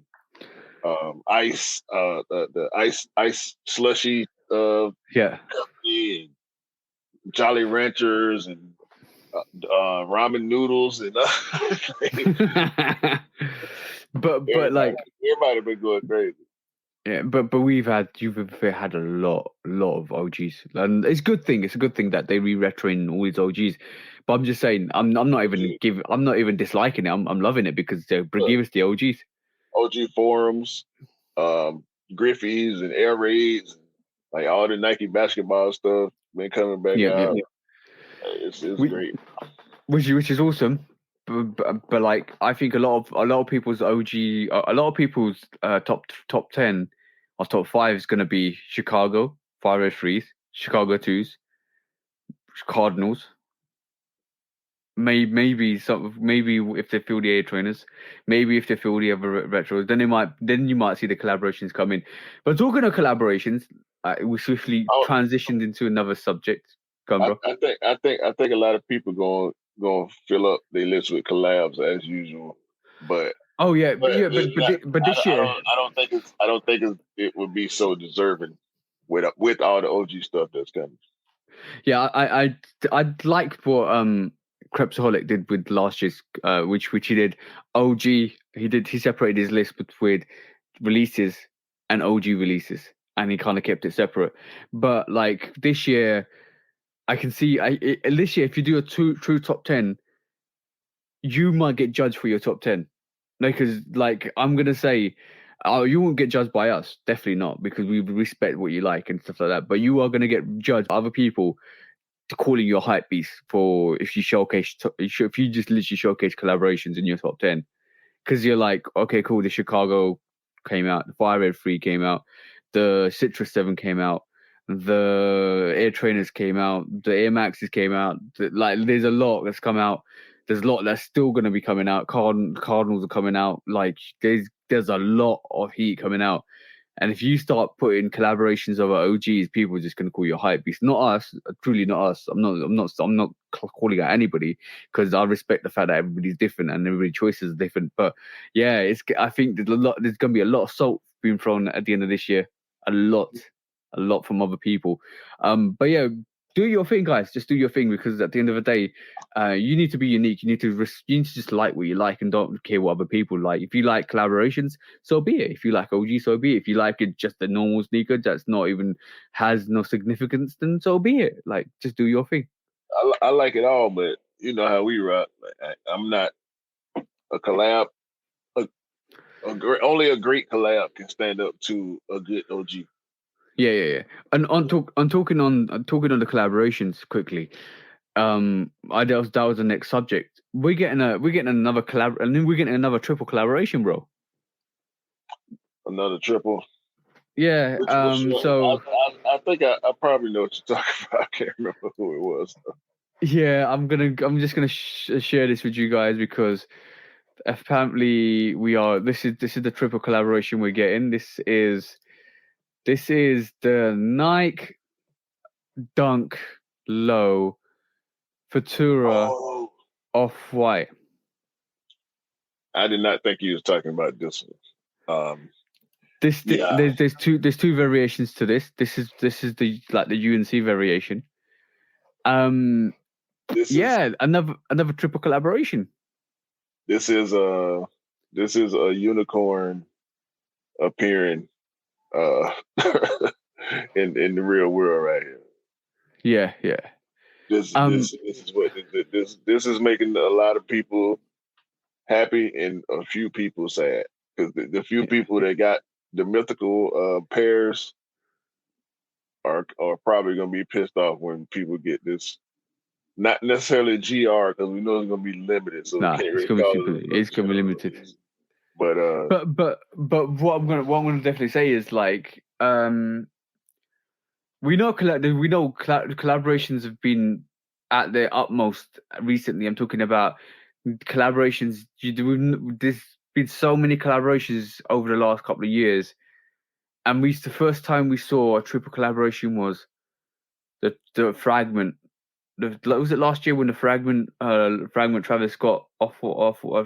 ice, the ice slushy Yeah. and Jolly Ranchers and ramen noodles and but like everybody been going crazy. Yeah, but you've had a lot of OGs, and it's a good thing. It's a good thing that they re-retroing all these OGs. But I'm just saying, I'm not even disliking it. I'm loving it because they give us the OGs. OG forums, Griffey's and Air Raids, like all the Nike basketball stuff been coming back out. Yeah. It's great, which is awesome. But like, I think a lot of people's OG, a lot of people's top 10 or top 5 is going to be Chicago 503s, Chicago 2s, Cardinals. Maybe if they feel the A trainers, maybe if they feel the other retros, then you might see the collaborations come in. But talking of collaborations, we swiftly transitioned into another subject. Come, bro. I think a lot of people going to fill up their list with collabs as usual, but but this year I don't think it would be so deserving with all the OG stuff that's coming. Yeah, I liked what Crepsaholic did with last year's, which he did. OG, he separated his list with releases and OG releases, and he kind of kept it separate. But like this year, I can see this year if you do a true top 10, you might get judged for your top 10. Because like I'm gonna say, you won't get judged by us, definitely not, because we respect what you like and stuff like that. But you are gonna get judged by other people calling you a hype beast for if you if you just literally showcase collaborations in your top 10, because you're like, okay, cool, the Chicago came out, the Fire Red 3 came out, the Citrus 7 came out, the Air Trainers came out, the Air Maxes came out. Like, there's a lot that's come out. There's a lot that's still going to be coming out. Cardinals are coming out. Like, there's a lot of heat coming out. And if you start putting collaborations over OGs, people are just going to call you a hype beast. Not us, truly not us. I'm not calling out anybody, because I respect the fact that everybody's different and everybody's choices are different. But yeah, I think there's going to be a lot of salt being thrown at the end of this year. A lot from other people. But yeah, do your thing, guys. Just do your thing, because at the end of the day, you need to be unique. You need to just like what you like and don't care what other people like. If you like collaborations, so be it. If you like OG, so be it. If you like it just a normal sneaker that's not even has no significance, then so be it. Like, just do your thing. I like it all, but you know how we rock. I'm not a collab. Only a great collab can stand up to a good OG. Yeah. And talking on the collaborations quickly. That was the next subject. We're getting another collab, and then we're getting another triple collaboration, bro. Another triple. Yeah. So I think I probably know what you're talking about. I can't remember who it was, though. Yeah, I'm just gonna share this with you guys, because apparently this is the triple collaboration we're getting. This is the Nike Dunk Low Futura Off-White. I did not think you was talking about this one. There's two variations to this. This is the UNC variation. Another triple collaboration. This is a unicorn appearing in the real world right here. Yeah. This is what this is making a lot of people happy and a few people sad, because the few people that got the mythical pairs are probably going to be pissed off when people get this. Not necessarily GR, because we know it's going to be limited, so it's going to be limited. But what I'm gonna definitely say is, like, we know collaborations have been at their utmost recently. I'm talking about collaborations. There's been so many collaborations over the last couple of years, and the first time we saw a triple collaboration was the Fragment. Was it last year when the Fragment Travis Scott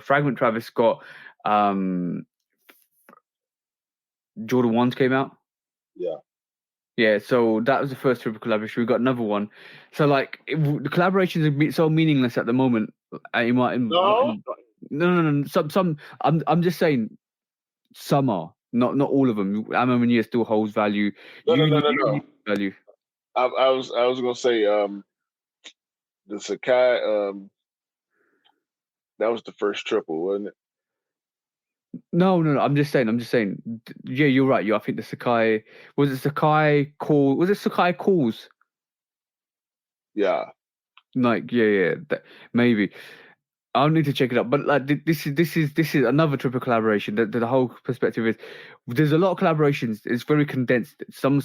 Fragment Travis Scott Jordan 1s came out? Yeah. Yeah, so that was the first triple collaboration. We got another one. So like the collaborations are so meaningless at the moment. No, No. Some. I'm just saying some are not all of them. Ammo still holds value. no. Value. I was gonna say the Sakai that was the first triple, wasn't it? No. I'm just saying. Yeah, you're right. I think the Sakai was it Sakai call. Was it Sakai calls? Yeah. Like yeah. Maybe. I'll need to check it out. But like this is another triple collaboration. The whole perspective is there's a lot of collaborations. It's very condensed. Some of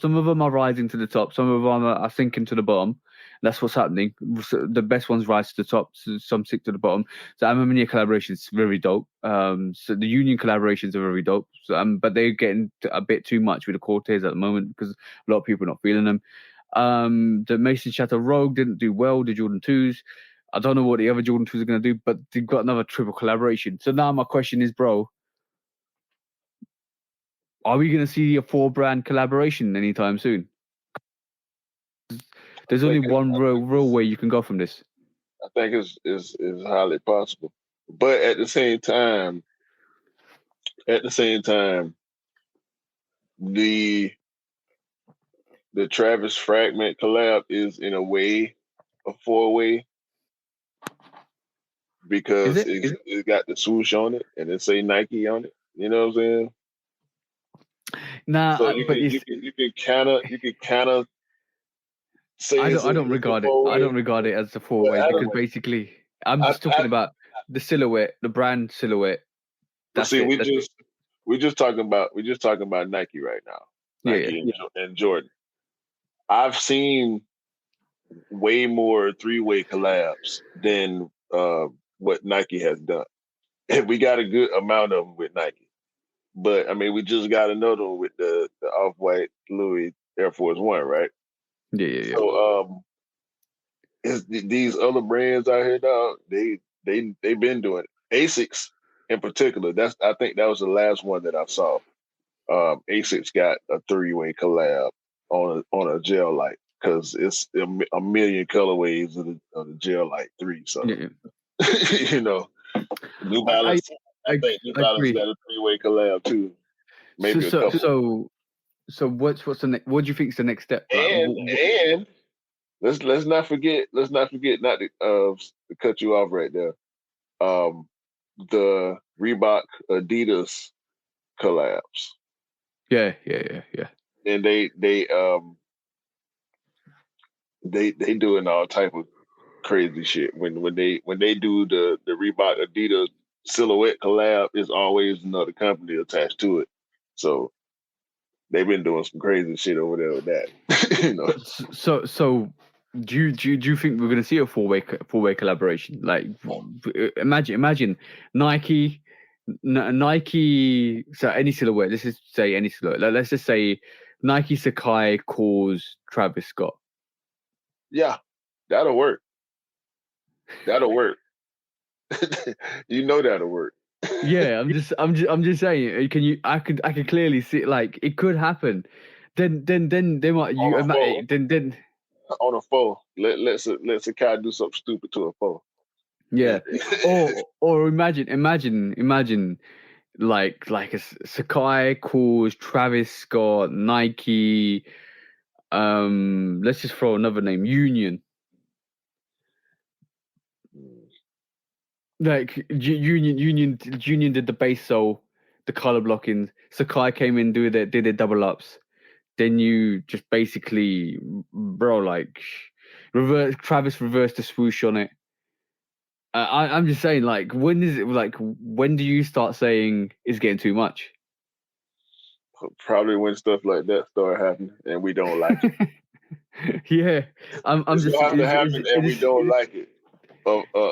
them are rising to the top. Some of them are sinking to the bottom. That's what's happening. So the best ones rise to the top. So some sink to the bottom. So Ammonia collaboration is very dope. So the Union collaborations are very dope. So, but they're getting a bit too much with the Cortez at the moment because a lot of people are not feeling them. The Mason Shatter Rogue didn't do well. The Jordan 2s. I don't know what the other Jordan 2s are going to do, but they've got another triple collaboration. So now my question is, bro, are we going to see a 4-brand collaboration anytime soon? There's only one real way you can go from this. I think is highly possible, but at the same time, the Travis Fragment collab is in a way a 4-way because it got the swoosh on it and it say Nike on it. You know what I'm saying? Nah, so you can kind of say I don't regard it. I don't regard it as a 4-way because basically I'm just talking about the silhouette, the brand silhouette. That's see, we're just talking about Nike right now. Nike and Jordan. I've seen way more 3-way collabs than what Nike has done. And we got a good amount of them with Nike. But I mean, we just got another one with the Off-White Louis Air Force One, right? Yeah. So these other brands out here now, they've been doing it. Asics in particular. I think that was the last one that I saw. Asics got a 3-way collab on a gel light because it's a million colorways of the gel light 3. So you know, New Balance. I think New Balance got a 3-way collab too. Maybe a couple. So what's the next? What do you think is the next step? And let's not forget not to cut you off right there. The Reebok Adidas collabs. Yeah. And they doing all type of crazy shit. When they do the Reebok Adidas silhouette collab, it's always another company attached to it. So they've been doing some crazy shit over there with that. You know. So do you think we're going to see a 4-way collaboration? Like imagine Nike. So any silhouette. Let's just say any silhouette. Let's just say Nike Sakai calls Travis Scott. Yeah, that'll work. You know that'll work. Yeah, I'm just saying. I could clearly see like it could happen. Then they might then on a 4. Let Sakai do something stupid to a 4. Yeah, or imagine like a Sakai calls Travis Scott, Nike. Let's just throw another name, Union. Like Union did the base sole, the color blocking. Sakai came in, did their double ups. Then you just basically, bro, like Travis reversed the swoosh on it. I'm just saying, like, when do you start saying it's getting too much? Probably when stuff like that start happening and we don't like it. Yeah, I'm just have to happen and we don't like it.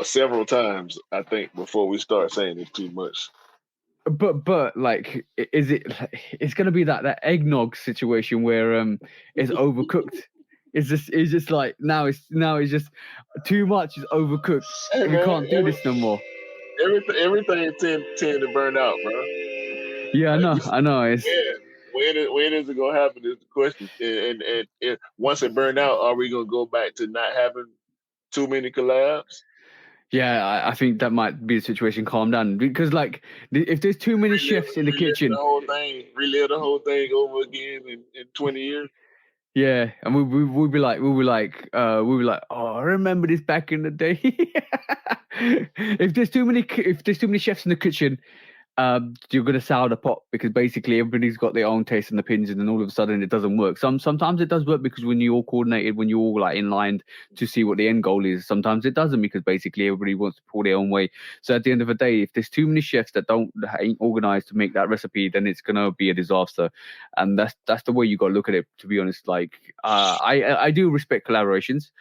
Several times, I think, before we start saying it's too much. But like, is it? It's gonna be that eggnog situation where it's overcooked. It's just like now it's just too much is overcooked. Hey, we can't do this no more. Everything tend to burn out, bro. Yeah, I know. It's when is it gonna happen? Is the question. And once it burned out, are we gonna go back to not having too many collabs? Yeah, I think that might be the situation. Calm down, because like if there's too many chefs in the kitchen, relive the whole thing over again in 20 years. Yeah, and we'll be like, oh, I remember this back in the day. If there's too many chefs in the kitchen, you're gonna sour the pot, because basically everybody's got their own taste and opinions, and then all of a sudden it doesn't work. Sometimes it does work, because when you're all coordinated, when you're all like in line to see what the end goal is, sometimes it doesn't, because basically everybody wants to pull their own way. So at the end of the day, if there's too many chefs that ain't organized to make that recipe, then it's gonna be a disaster. And that's the way you got to look at it, to be honest. Like I do respect collaborations.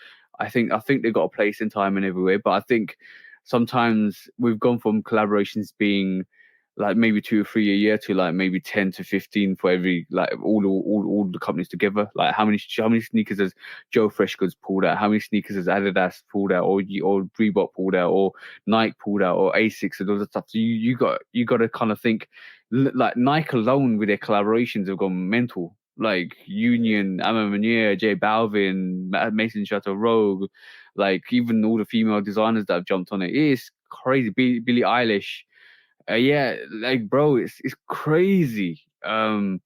I think they've got a place in time and everywhere, but I think sometimes we've gone from collaborations being like maybe 2 or 3 a year to like maybe 10 to 15 for every, like all the companies together. Like how many sneakers has Joe Freshgoods pulled out? How many sneakers has Adidas pulled out, or Reebok pulled out, or Nike pulled out, or Asics and all that stuff? So you got to kind of think, like Nike alone with their collaborations have gone mental. Like Union, Amma Manier, J Balvin, Mason Chateau Rogue, like even all the female designers that have jumped on it. It's crazy. Billie Eilish. Yeah, like bro, it's crazy. The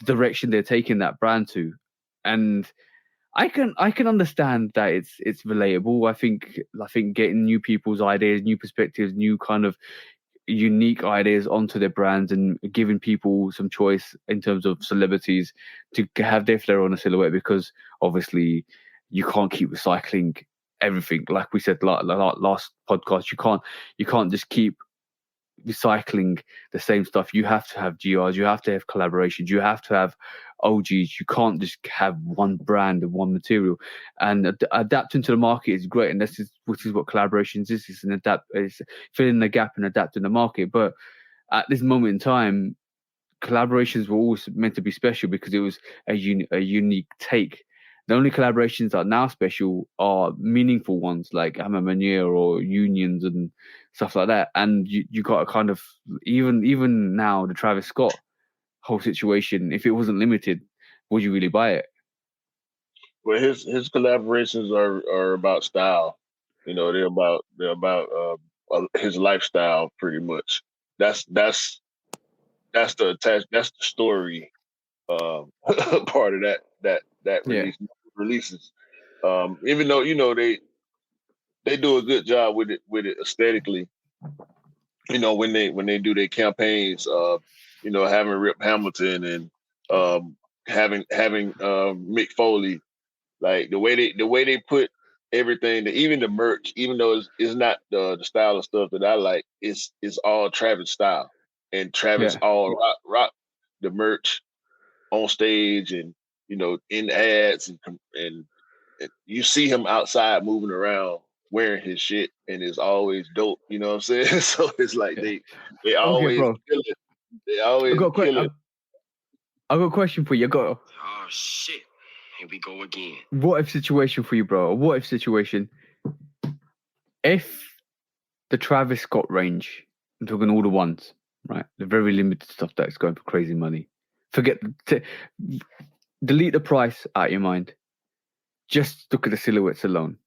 direction they're taking that brand to, and I can understand that it's relatable. I think getting new people's ideas, new perspectives, new kind of unique ideas onto their brands, and giving people some choice in terms of celebrities to have their flair on a silhouette, because obviously you can't keep recycling everything. Like we said last podcast, you can't just keep recycling the same stuff. You have to have GRs, you have to have collaborations, you have to have OGs. You can't just have one brand and one material. And adapting to the market is great, and which is what collaborations is. It's filling the gap and adapting the market. But at this moment in time, collaborations were always meant to be special, because it was a unique take. The only collaborations that are now special are meaningful ones, like Hammer Manier or Unions and stuff like that. And you got to kind of, even now, the Travis Scott whole situation, if it wasn't limited, would you really buy it? Well, his collaborations are about style. You know, they're about his lifestyle, pretty much. That's the story part of that releases. Even though they do a good job with it aesthetically. You know, when they do their campaigns, having Rip Hamilton and having Mick Foley, like the way they put everything, even the merch, even though it's not the style of stuff that I like, it's all Travis style, and Travis all rock the merch on stage, and in ads, and you see him outside moving around wearing his shit, and it's always dope. You know what I'm saying? So it's like they always kill it. They always kill it. I got a question for you. Oh shit! Here we go again. What if situation for you, bro? What if situation? If the Travis Scott range, I'm talking all the ones, right? The very limited stuff that's going for crazy money. Delete the price out of your mind. Just look at the silhouettes alone.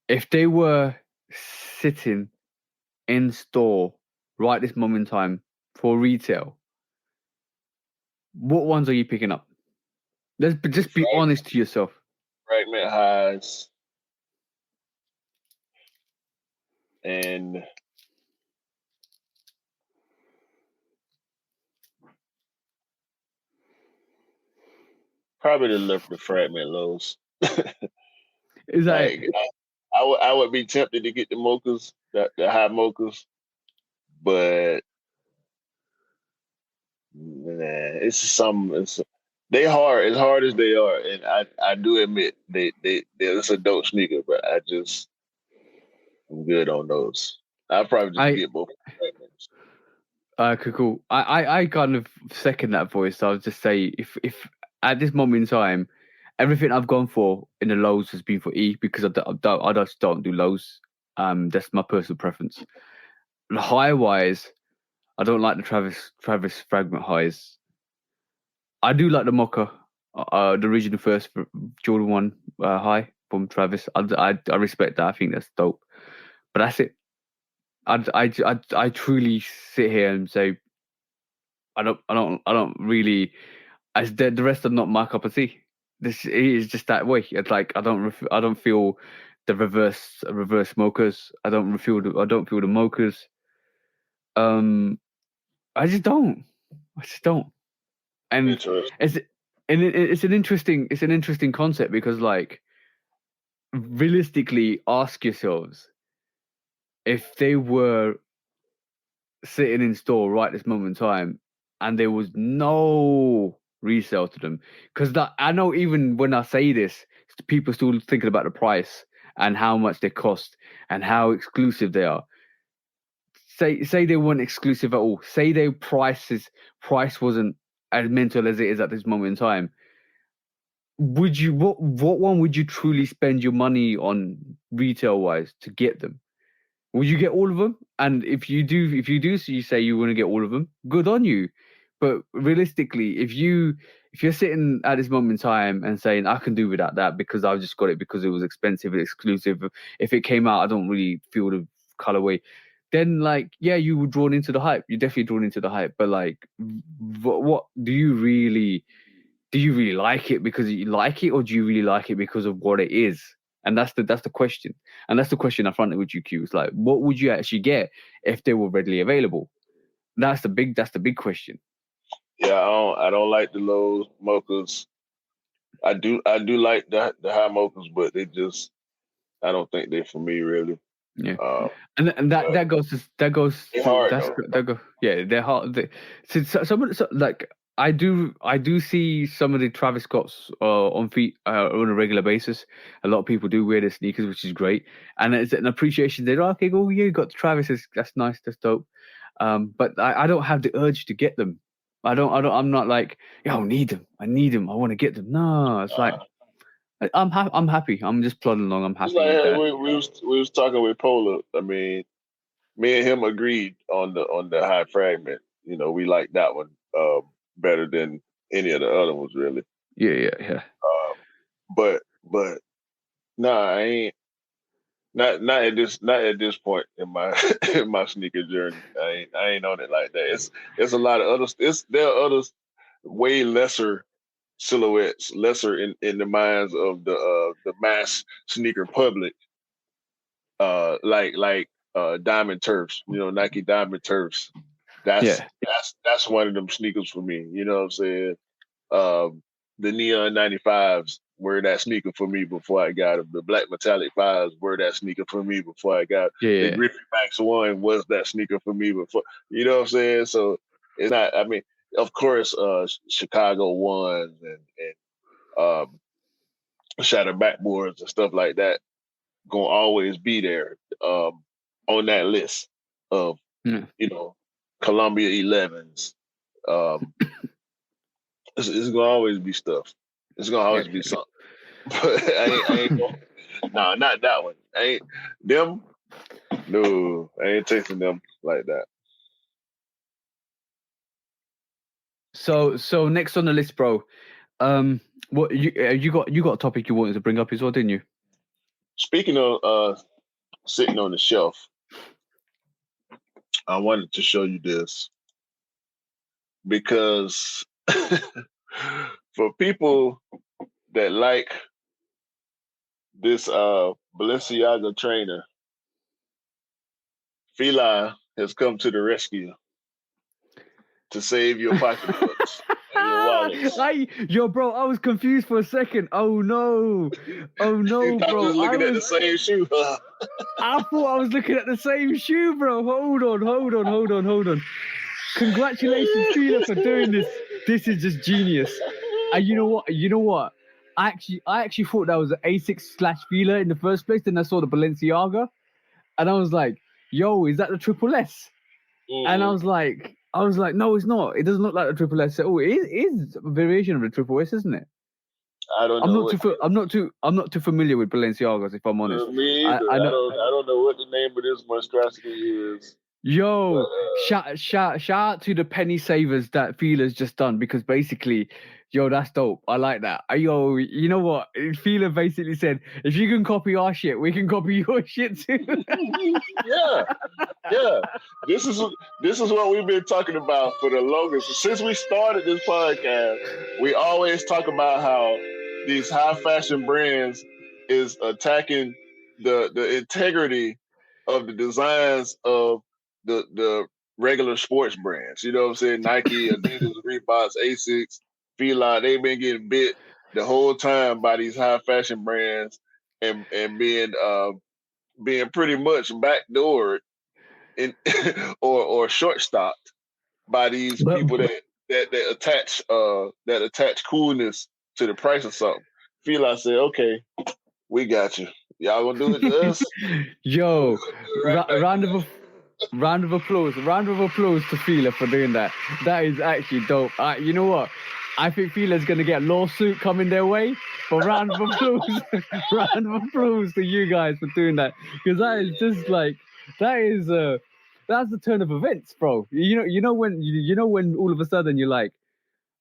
If they were sitting in store right this moment in time for retail, what ones are you picking up? Let's just be honest to yourself. Fragment highs and probably the fragment lows. Is that like, I would be tempted to get the mochas, the high mochas, but it's some. They hard as they are, and I do admit it's a dope sneaker, but I'm good on those. I'll probably just get both fragments. Cool. I kind of second that voice. I'll just say, if at this moment in time, everything I've gone for in the lows has been for E, because I just don't do lows. That's my personal preference. The high wise, I don't like the Travis fragment highs. I do like the Mocha, the original first Jordan 1 high from Travis. I respect that. I think that's dope. But that's it. I truly sit here and say I don't really. As the rest are not my cup of tea. This is just that way. It's like I don't feel the reverse mochas. I don't feel the mochas. I just don't. And it's an interesting concept because like realistically ask yourselves if they were sitting in store right this moment in time and there was no resale to them, because that I know even when I say this, people still thinking about the price and how much they cost and how exclusive they are. Say they weren't exclusive at all. Say their price wasn't as mental as it is at this moment in time. Would you what one would you truly spend your money on retail wise to get them? Will you get all of them? And if you do, so you say you want to get all of them, good on you. But realistically, if you're sitting at this moment in time and saying I can do without that because I've just got it because it was expensive and exclusive, if it came out, I don't really feel the colorway. Then like, yeah, you were drawn into the hype. You're definitely drawn into the hype. But like, what do you really like it because you like it, or do you really like it because of what it is? And that's the question. And that's the question I fronted with you, Q. It's like, what would you actually get if they were readily available? That's the big question. Yeah, I don't like the low mochas. I do like the high mochas, but they just I don't think they're for me really. Yeah, and that goes. They're hard Yeah, they're hard. Like I do see some of the Travis Scotts on feet on a regular basis. A lot of people do wear their sneakers, which is great, and it's an appreciation. They're like, okay, oh yeah, you got the Travis. That's nice. That's dope. But I don't have the urge to get them. I'm not like, yeah, I need them. I want to get them. No, it's like I'm happy. I'm just plodding along. I'm happy with that. We was talking with Polar. I mean, me and him agreed on the high fragment. You know, we like that one better than any of the other ones, really. Yeah. But nah, I ain't not at this point in my in my sneaker journey. I ain't on it like that. It's a lot of other. There are others way lesser silhouettes, lesser in the minds of the mass sneaker public, like Diamond Turfs, you know, Nike Diamond Turfs. That's one of them sneakers for me. You know what I'm saying? The Neon 95s were that sneaker for me before I got them. The Black Metallic 5s were that sneaker for me before I got them. The Griffey Max 1 was that sneaker for me before. You know what I'm saying? So it's not. I mean, of course, Chicago ones and shattered backboards and stuff like that gonna always be there on that list of you know Columbia 11s. It's gonna always be stuff. It's gonna always be something. But I ain't no, not that one. I ain't them. No, I ain't tasting them like that. So next on the list, bro. What you got a topic you wanted to bring up as well, didn't you? Speaking of sitting on the shelf, I wanted to show you this because for people that like this Balenciaga trainer, Fila has come to the rescue to save your pocketbooks and your wallets. Bro, I was confused for a second. Oh no, bro! I was looking at the same shoe. I thought I was looking at the same shoe, bro. Hold on. Congratulations, Fila, for doing this. This is just genius. And you know what? I actually thought that was an Asics/Fila in the first place. Then I saw the Balenciaga, and I was like, "Yo, is that the Triple S?" And I was like, "No, it's not. It doesn't look like the Triple S." Oh, it is a variation of the Triple S, isn't it? I don't know. I'm not too familiar with Balenciagas, if I'm honest. Me either. I don't know what the name of this monstrosity is. Yo, shout out to the penny savers that Feeler's just done, because basically, yo, that's dope. I like that. Yo, you know what? Feeler basically said, if you can copy our shit, we can copy your shit too. Yeah. This is what we've been talking about for the longest. Since we started this podcast, we always talk about how these high fashion brands is attacking the integrity of the designs of the regular sports brands. You know what I'm saying? Nike, Adidas, Reeboks, Asics, Fila, they've been getting bit the whole time by these high fashion brands and being pretty much backdoored or short-stopped by these people that attach coolness to the price of something. Fila said, okay, we got you. Y'all gonna do it to us? Yo, round of applause to Fila for doing that. That is actually dope. You know what? I think Fila's gonna get a lawsuit coming their way. But round of applause to you guys for doing that, because that is just like that's the turn of events, bro. You know when all of a sudden you're like,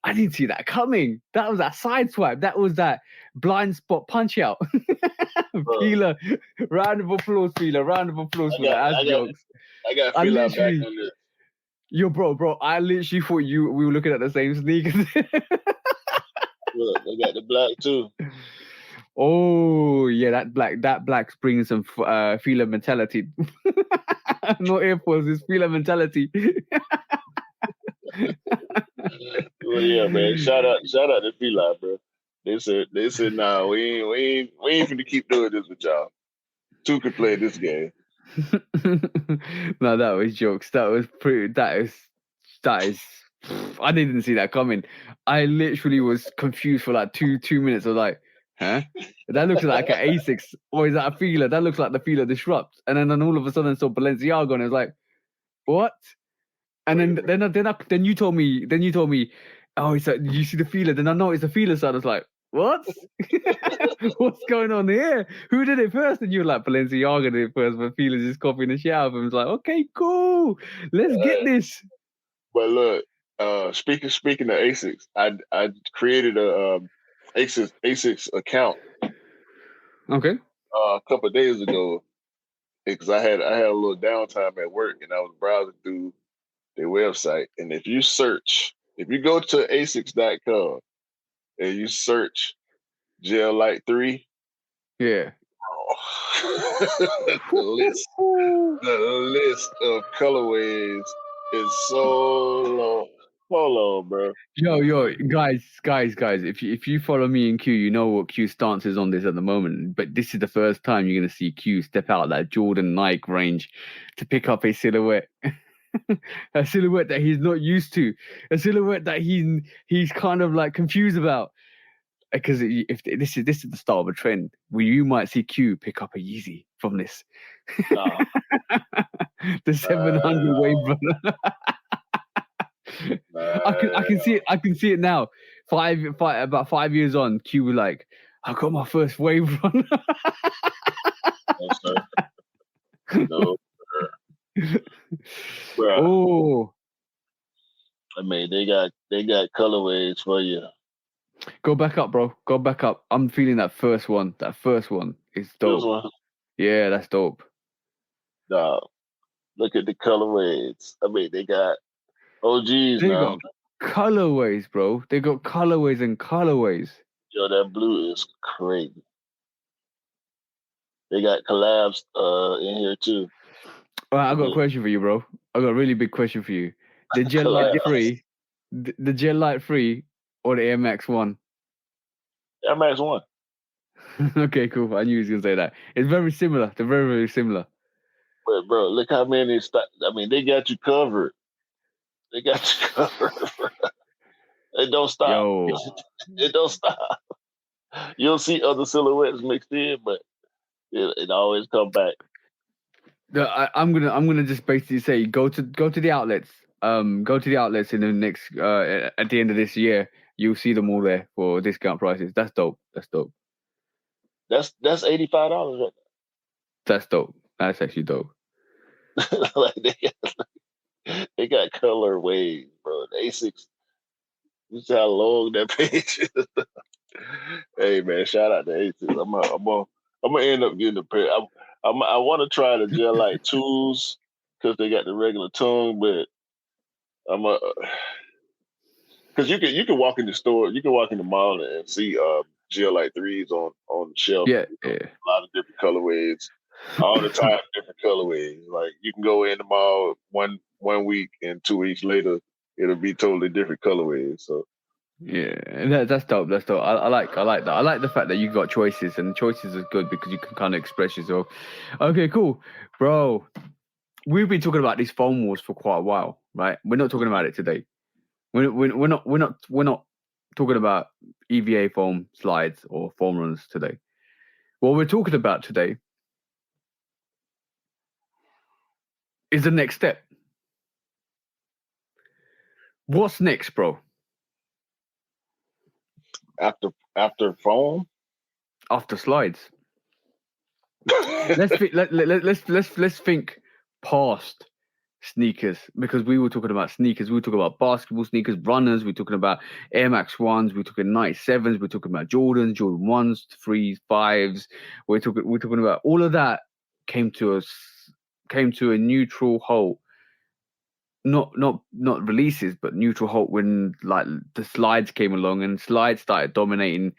I didn't see that coming. That was that side swipe. That was that blind spot punch out. Fila, round of applause, Fila. Round of applause for that. As jokes. I got Fila back on this. Yo, bro. I literally thought we were looking at the same sneakers. Look, they got the black too. Oh yeah, that black's bringing some Fila mentality. Not Air Force, it's Fila mentality. Well, yeah, man. Shout out to Fila, bro. They said, nah, we ain't finna keep doing this with y'all. Two could play this game. No, that was jokes. That is. I didn't see that coming. I literally was confused for like two minutes. I was like, huh? That looks like an Asics, or is that a Fila? That looks like the Fila Disrupt. And then all of a sudden I saw Balenciaga, and I was like, what? And then you told me, oh, it's like, you see the Fila? Then I know it's the Fila side. I was like, what? What's going on here? Who did it first? And you were like, Balenciaga did it first, but Fila's just copying the shit out of him. It's like, okay, cool. Let's get this. But look, speaking of Asics, I created a Asics account. Okay. A couple of days ago, because I had a little downtime at work, and I was browsing through their website. And if you go to asics.com and you search Gel Light 3, yeah. the list of colorways is so long. Hold on, bro. Yo, guys. If you follow me in Q, you know what Q's stance is on this at the moment. But this is the first time you're gonna see Q step out of that Jordan Nike range to pick up a silhouette. A silhouette that he's not used to. A silhouette that he's kind of like confused about. Because if this is the start of a trend, where you might see Q pick up a Yeezy from this. The 700 Wave Runner. I can see it now. About 5 years on, Q was like, I got my first Wave Runner. No, sir. No, sir. Bro. Oh, I mean, they got colorways for you. Go back up, bro. Go back up. I'm feeling that first one. That first one is dope. Yeah, that's dope. No, look at the colorways. I mean, they got OGs now. Colorways, bro. They got colorways and colorways. Yo, that blue is crazy. They got collabs in here too. All right, I got a question for you, bro. I got a really big question for you. The Gel Light 3, the Gel Light 3, or the Air Max 1? Air Max 1. Okay, cool. I knew he was gonna say that. It's very similar. They're very, very similar. But bro, look how many. I mean, they got you covered. They got you covered. It don't stop. Yo. It don't stop. You'll see other silhouettes mixed in, but it always come back. I'm gonna just basically say go to the outlets. Go to the outlets in the next at the end of this year. You'll see them all there for discount prices. That's dope. That's $85 right now. That's dope. That's actually dope. Like they got color waves, bro. The Asics, you see how long that page is. Hey man, shout out to Asics. I'm gonna end up getting a pair. I want to try the gel light tools because they got the regular tongue, but I'm a because you can walk in the store, you can walk in the mall and see gel light threes on the shelf. Yeah, A lot of different colorways, all the time, different colorways. Like you can go in the mall one week and 2 weeks later, it'll be totally different colorways. So yeah, that's dope. That's dope. I like that. I like the fact that you got choices, and choices are good because you can kind of express yourself. Okay, cool, bro. We've been talking about these foam wars for quite a while, right? We're not talking about it today. We're not talking about EVA foam slides or foam runs today. What we're talking about today is the next step. What's next, bro? After foam, after slides. let's think past sneakers, because we were talking about sneakers. We were talking about basketball sneakers, runners. We're talking about Air Max 1s. We're talking Nike 7s. We're talking about Jordans, Jordan 1s, 3s, 5s. We're talking about all of that came to a neutral halt. Not releases, but neutral halt when like the slides came along and slides started dominating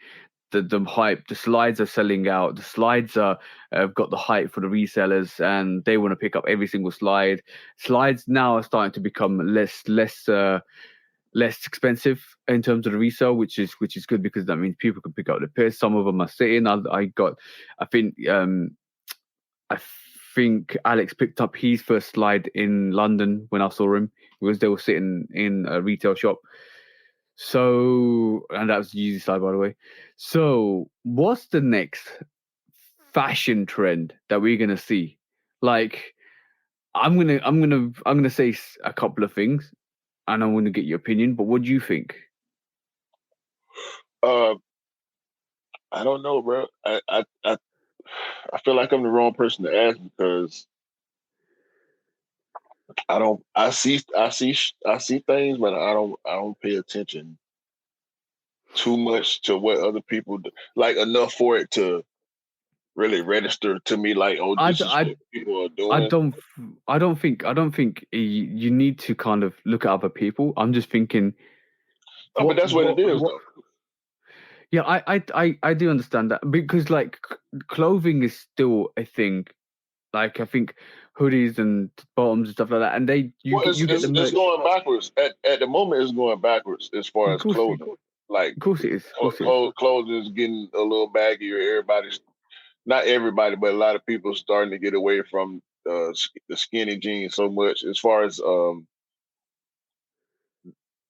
the hype. The slides are selling out. The slides have got the hype for the resellers, and they want to pick up every single slide. Slides now are starting to become less expensive in terms of the resale, which is good, because that means people can pick up the pairs. Some of them are sitting. I think Alex picked up his first slide in London when I saw him, because they were sitting in a retail shop. So, and that was the Yeezy slide, by the way. So, what's the next fashion trend that we're gonna see? Like, I'm gonna say a couple of things, and I want to get your opinion. But what do you think? I don't know, bro. I feel like I'm the wrong person to ask because I see things, but I don't pay attention too much to what other people do, like enough for it to really register to me. Like, oh, this is what people are doing. I don't think you need to kind of look at other people. I'm just thinking. But that's what it is, though. Yeah, I do understand that, because like clothing is still a thing. Like I think hoodies and bottoms and stuff like that, and it's going backwards. At the moment, it's going backwards as far as clothing. Like, of course it is. Clothing is getting a little baggier. Not everybody, but a lot of people starting to get away from the skinny jeans so much. As far as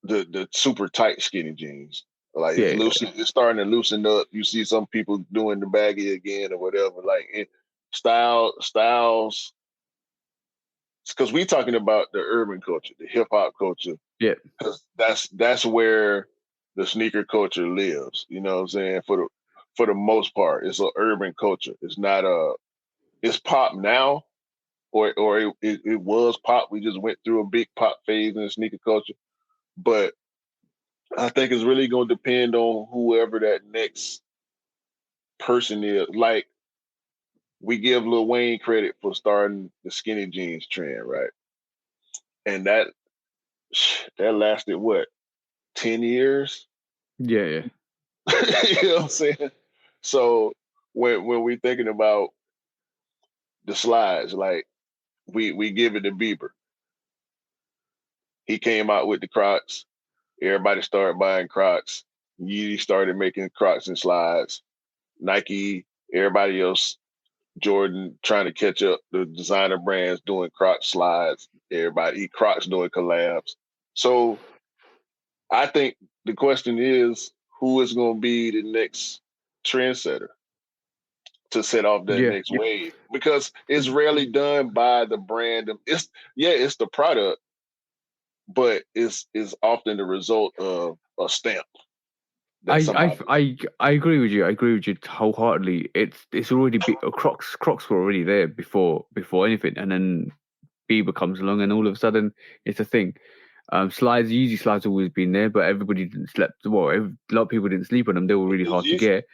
the super tight skinny jeans, like it's starting to loosen up. You see some people doing the baggy again or whatever. Like styles. Because we talking about the urban culture, the hip hop culture. Yeah. Because that's where the sneaker culture lives. You know what I'm saying? For the most part, it's an urban culture. It's not it's pop now, or it was pop. We just went through a big pop phase in the sneaker culture. But I think it's really going to depend on whoever that next person is. Like, we give Lil Wayne credit for starting the skinny jeans trend, right? And that lasted what, 10 years? Yeah. You know what I'm saying? So when we thinking about the slides, like we give it to Bieber. He came out with the Crocs. Everybody started buying Crocs. Yeezy started making Crocs and slides. Nike, everybody else, Jordan trying to catch up. The designer brands doing Crocs slides. Everybody, Crocs doing collabs. So I think the question is, who is going to be the next trendsetter to set off that next wave? Because it's rarely done by the brand. It's the product, but it's often the result of a stamp. I agree with you. I agree with you wholeheartedly. It's already Crocs were already there before anything, and then Bieber comes along, and all of a sudden it's a thing. Slides, Yeezy slides, always been there, but everybody didn't sleep. Well, a lot of people didn't sleep on them. They were really hard to get,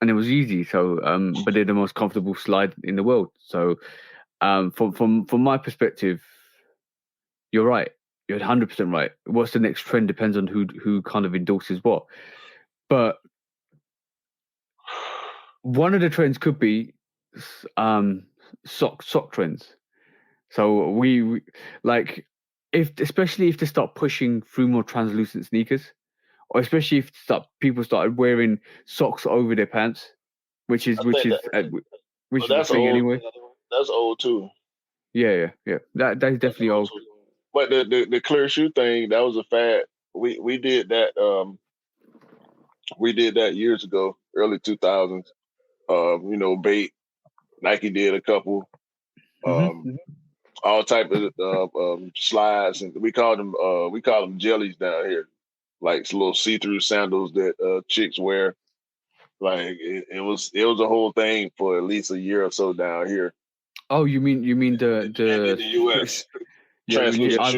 and it was easy. So, but they're the most comfortable slide in the world. So, from my perspective, you're right. You're 100% right. What's the next trend depends on who kind of endorses what. But one of the trends could be sock trends. So we like, especially if they start pushing through more translucent sneakers, or especially if people started wearing socks over their pants, which is the thing old. Anyway. That's old too. Yeah. That's definitely old. But the clear shoe thing, that was a fad. We did that. We did that years ago, early 2000s. Bait, Nike did a couple. All type of slides, and we call them jellies down here, like little see-through sandals that chicks wear. Like it was a whole thing for at least a year or so down here. Oh, you mean the in the US? Yeah, I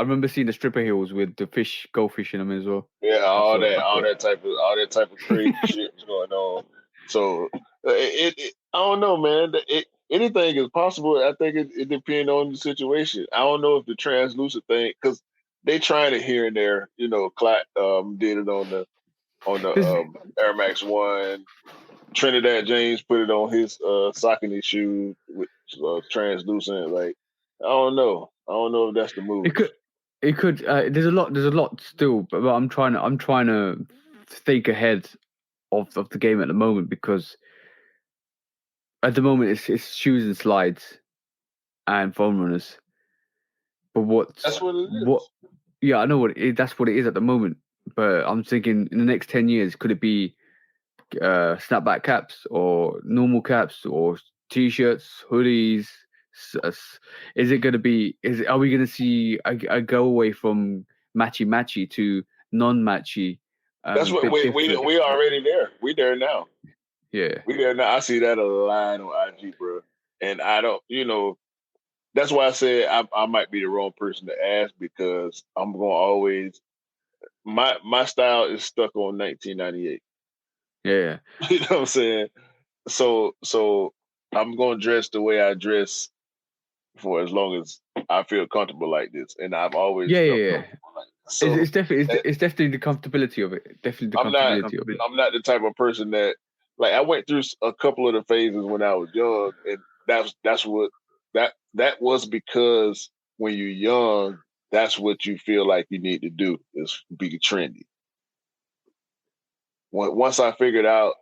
remember seeing the stripper heels with the goldfish in them as well. Yeah, all that type of crazy shit was going on. So I don't know, man. Anything is possible. I think it depends on the situation. I don't know if the translucent thing, because they trying it here and there. Clyde did it on the Air Max 1. Trinidad James put it on his Saucony shoe with translucent. Like, I don't know if that's the move. It could. There's a lot still, but I'm trying to think ahead of the game at the moment, because at the moment it's shoes and slides and foam runners. But that's what it is. Yeah, I know that's what it is at the moment. But I'm thinking, in the next 10 years, could it be snapback caps, or normal caps, or t-shirts, hoodies? Is it going to be? Are we going to see a go away from matchy to non-matchy? That's what we already there. We there now. Yeah, we there now. I see that a line on IG, bro, and I don't. That's why I said I might be the wrong person to ask, because I'm gonna always my style is stuck on 1998. Yeah. You know what I'm saying? So I'm gonna dress the way I dress for as long as I feel comfortable like this, and I've always felt comfortable like this. So it's definitely the comfortability of it. Definitely the comfortability of it. I'm not the type of person that, like, I went through a couple of the phases when I was young, and that was because when you're young, that's what you feel like you need to do, is be trendy. Once I figured out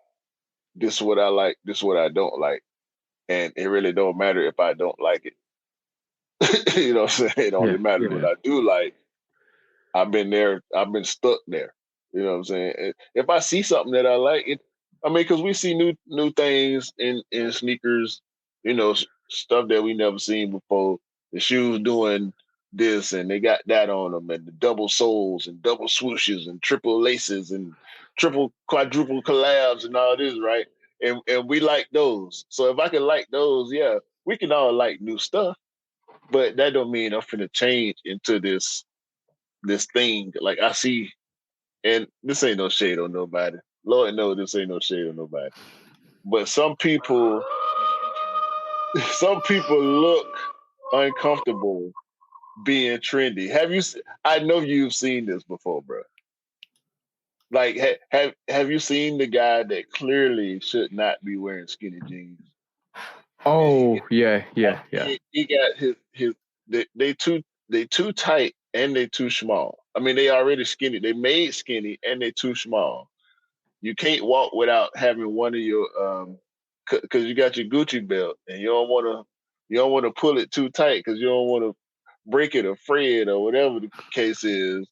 this is what I like, this is what I don't like, and it really don't matter if I don't like it. You know what I'm saying? It only matters what I do like. I've been stuck there. You know what I'm saying? If I see something that I like, because we see new things in sneakers, stuff that we never seen before. The shoes doing this, and they got that on them, and the double soles and double swooshes and triple laces and triple quadruple collabs and all this, right? And we like those. So if I can like those, yeah, we can all like new stuff. But that don't mean I'm finna change into this thing. Like, I see, and this ain't no shade on nobody. Lord knows this ain't no shade on nobody. But some people look uncomfortable being trendy. I know you've seen this before, bro. Like, have you seen the guy that clearly should not be wearing skinny jeans? Oh, yeah. He got they too tight and they too small. I mean, they already skinny. They made skinny and they too small. You can't walk without having one of your because you got your Gucci belt, and you don't want to pull it too tight, because you don't want to break it or fray it or whatever the case is.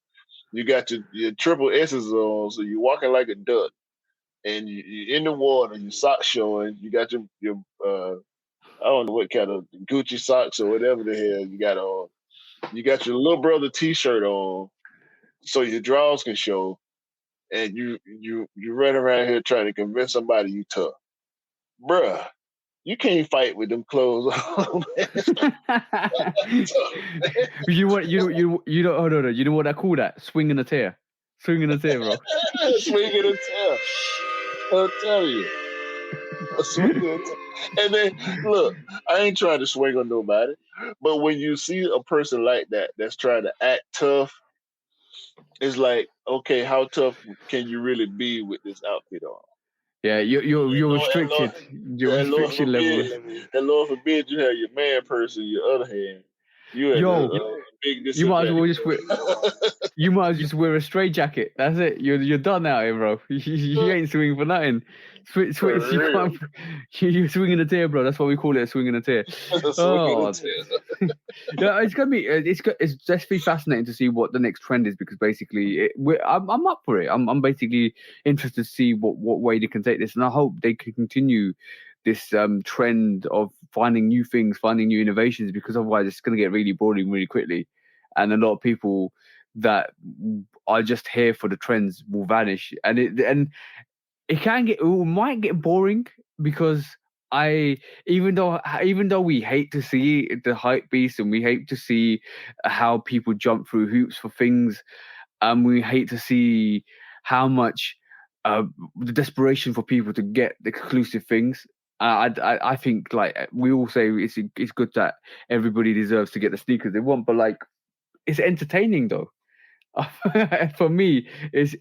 You got your triple S's on, so you're walking like a duck, and you're in the water, your socks showing. You got your I don't know what kind of Gucci socks or whatever the hell you got on. You got your little brother T-shirt on, so your drawers can show, and you run around here trying to convince somebody you tough, bruh. You can't fight with them clothes on. You know what? You know. Oh no. You know what I call that? Swinging a tear. Swinging a tear, bro. Swinging a tear. I'll tell you. And then look, I ain't trying to swing on nobody, but when you see a person like that that's trying to act tough, it's like, okay, how tough can you really be with this outfit on? Yeah, you're restricted. Your restriction level. And Lord forbid you have your man person in your other hand. You at a big disadvantage. You might as well just wear. You might as well just wear a straight jacket. That's it. You're done out here, bro. You ain't swinging for nothing. You're swinging a tear, bro. That's why we call it a swinging a tear. Yeah, it's gonna be. It's definitely fascinating to see what the next trend is, because basically, I'm up for it. I'm basically interested to see what way they can take this, and I hope they can continue this trend of finding new things, finding new innovations, because otherwise it's going to get really boring really quickly, and a lot of people that are just here for the trends will vanish, and it might get boring, because even though we hate to see the hype beast, and we hate to see how people jump through hoops for things, we hate to see how much the desperation for people to get exclusive things. I think, like we all say, it's good that everybody deserves to get the sneakers they want, but like, it's entertaining though. For me, it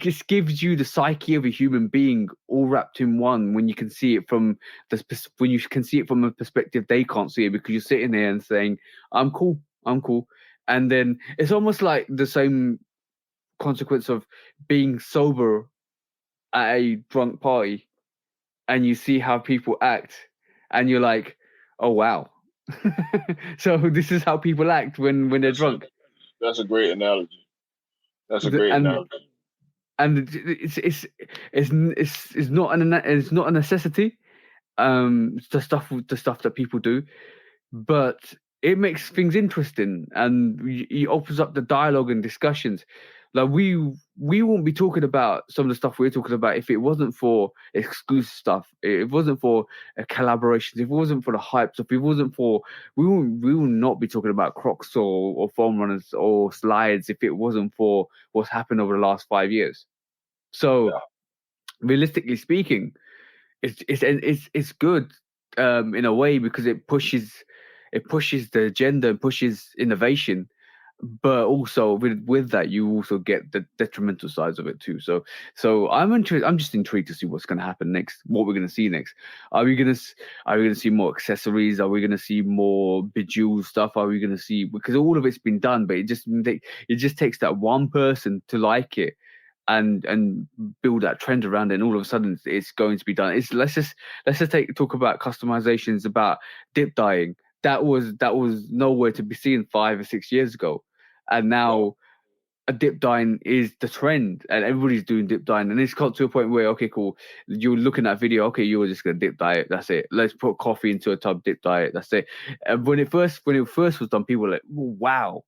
just gives you the psyche of a human being all wrapped in one, when you can see it from a perspective they can't see it, because you're sitting there and saying, I'm cool, and then it's almost like the same consequence of being sober at a drunk party, and you see how people act, and you're like, oh wow. So this is how people act when they're drunk. That's a great analogy. Analogy. And it's not a necessity. The stuff that people do, but it makes things interesting, and it opens up the dialogue and discussions. Like we won't be talking about some of the stuff we're talking about if it wasn't for exclusive stuff. If it wasn't for collaborations. If it wasn't for the hype stuff. If it wasn't for we will not be talking about Crocs or foam runners or slides if it wasn't for what's happened over the last 5 years. So, realistically speaking, it's good in a way, because it pushes the agenda and pushes innovation, but also with that you also get the detrimental sides of it too. So I'm just intrigued to see what's going to happen next, what we're going to see next. Are we going to see more accessories? Are we going to see more bejeweled stuff? Are we going to see, because all of it's been done, but it just takes that one person to like it and build that trend around it, and all of a sudden it's going to be done. Let's just talk about customizations, about dip dyeing. That was nowhere to be seen 5 or 6 years ago, and now a dip dyeing is the trend, and everybody's doing dip dyeing, and it's got to a point where, okay, cool, you're looking at video, okay, you're just gonna dip dye it, that's it. Let's put coffee into a tub, dip dye it, that's it. And when it first was done, people were like, wow.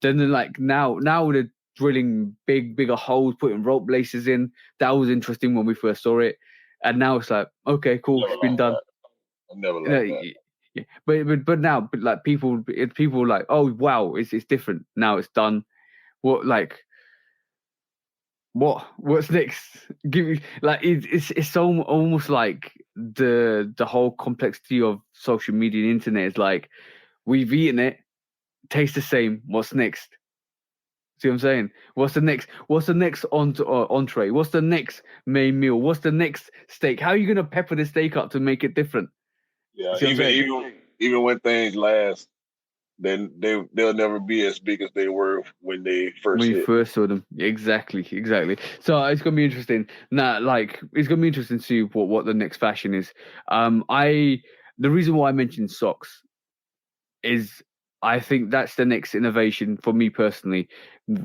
Then like now the drilling bigger holes, putting rope laces in. That was interesting when we first saw it, and now it's like, okay, cool, it's been done. I never liked that. Yeah, but now, like people like, oh wow, it's different now. It's done. What's next? Give me, like, it's so almost like the whole complexity of social media and internet is like, we've eaten it, tastes the same. What's next? See what I'm saying? What's the next entree? What's the next main meal? What's the next steak? How are you gonna pepper the steak up to make it different? Yeah, even when things last, then they'll never be as big as they were when they first saw them. Exactly. So it's gonna be interesting. Now, like, it's gonna be interesting to see what the next fashion is. The reason why I mentioned socks is, I think that's the next innovation for me personally.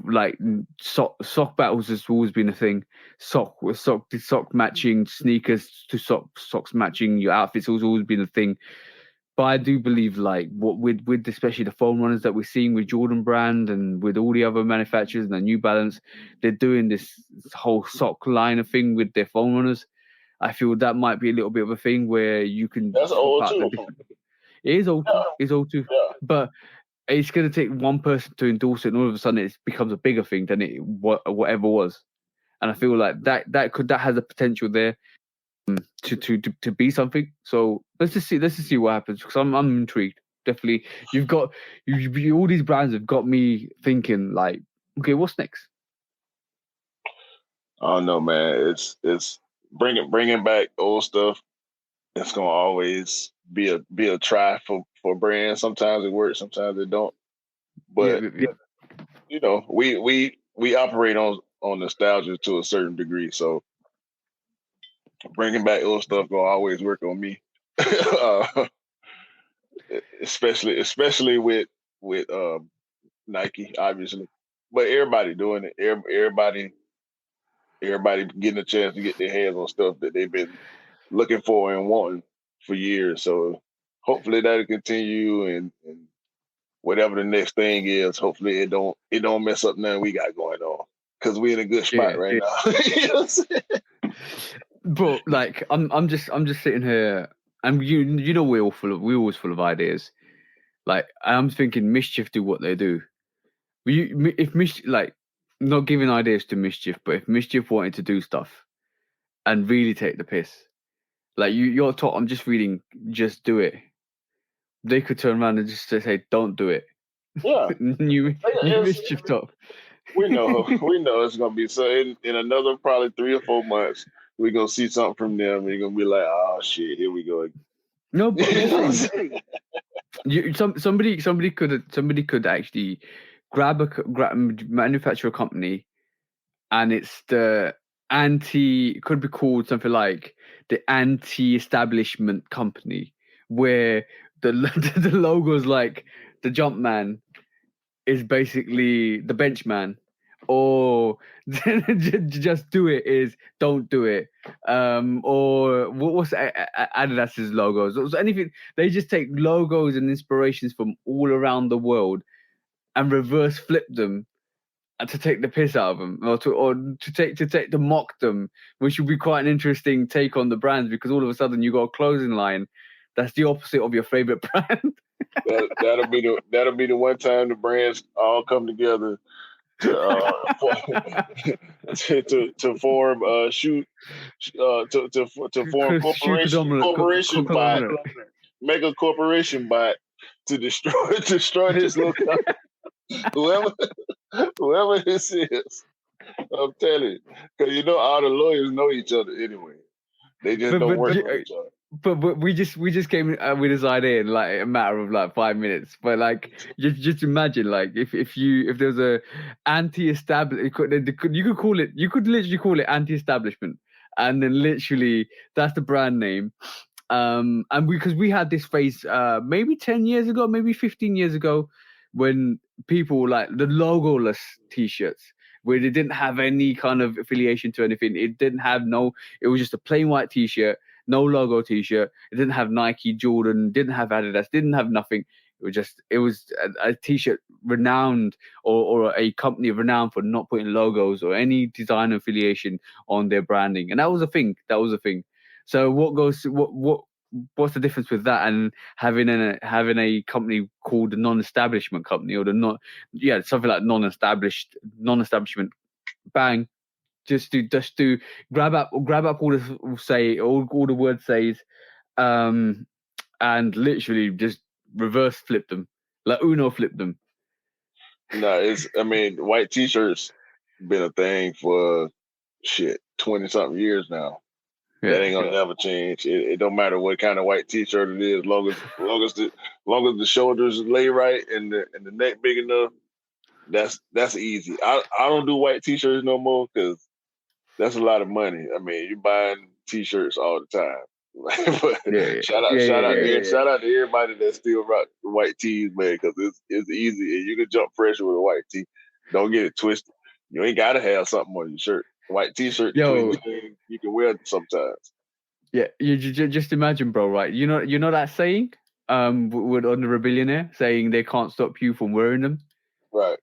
Like, sock battles has always been a thing. Sock matching sneakers to socks matching your outfits has always been a thing. But I do believe, like, what with especially the foam runners that we're seeing with Jordan Brand and with all the other manufacturers and the New Balance, they're doing this whole sock line of thing with their foam runners. I feel that might be a little bit of a thing where you can. That's old too. It is old. Yeah. It's old too. Yeah. But it's going to take one person to endorse it, and all of a sudden it becomes a bigger thing than it whatever was. And I feel like that has a potential there to be something. So let's just see what happens, because I'm intrigued. Definitely, you've got all these brands have got me thinking like, okay, what's next? I don't know, man. It's bringing back old stuff. It's gonna always be a try for brands. Sometimes it works, sometimes it don't. But you know, we operate on nostalgia to a certain degree. So bringing back old stuff gonna always work on me. Especially with Nike, obviously. But everybody doing it. Everybody getting a chance to get their hands on stuff that they've been looking for and wanting for years. So hopefully that'll continue, and whatever the next thing is, hopefully it don't mess up nothing we got going on, because we're in a good spot right now. You know what I'm saying? Bro, like I'm just sitting here, and you know we're always full of ideas. Like I'm thinking Mischief do what they do. If Mischief, like, not giving ideas to Mischief, but if Mischief wanted to do stuff and really take the piss, like you're taught, I'm just reading, just do it. They could turn around and just say, don't do it. Yeah. new Mischief top. We know it's gonna be so. In another probably 3 or 4 months, we're gonna see something from them, and you're gonna be like, "Oh shit, here we go again." No, but somebody could actually manufacture a company, and it's the it could be called something like the anti-establishment company, where the logo's like the Jumpman is basically the Benchman, or just do it is don't do it, or what's Adidas's logos, or anything. They just take logos and inspirations from all around the world and reverse flip them to take the piss out of them, or to mock them, which would be quite an interesting take on the brands, because all of a sudden you got a clothing line that's the opposite of your favorite brand. That'll be the one time the brands all come together to form corporation bot, make a corporation bot to destroy this little whoever this is. I'm telling you, because you know all the lawyers know each other anyway. They just don't work with each other. But we just came with this idea in like a matter of like 5 minutes. But like just imagine, like if there's a anti-establishment, you could literally call it anti-establishment, and then literally that's the brand name. And because we had this phase maybe 10 years ago, maybe 15 years ago, when people like the logoless t-shirts, where they didn't have any kind of affiliation to anything. It was just a plain white t-shirt, no logo t-shirt. It didn't have Nike, Jordan, didn't have Adidas, didn't have nothing. It was a t-shirt renowned, or a company renowned for not putting logos or any design affiliation on their branding. And that was a thing. So what's the difference with that and having a company called the non-establishment company, or something like non-establishment, bang, just to grab up all the word says, and literally just reverse flip them, like Uno flip them. No, white t-shirts been a thing for 20 something years now. Yeah. That ain't gonna never change. It don't matter what kind of white t-shirt it is, long as the shoulders lay right and the neck big enough. That's easy. I don't do white t-shirts no more, because that's a lot of money. You're buying t-shirts all the time. But shout out to everybody that still rock the white tees, man, because it's easy, and you can jump fresh with a white tee. Don't get it twisted. You ain't gotta have something on your shirt. White t-shirt, you can wear it sometimes. Yeah, you just imagine, bro. Right? You know that saying, with Under a Billionaire, saying they can't stop you from wearing them. Right.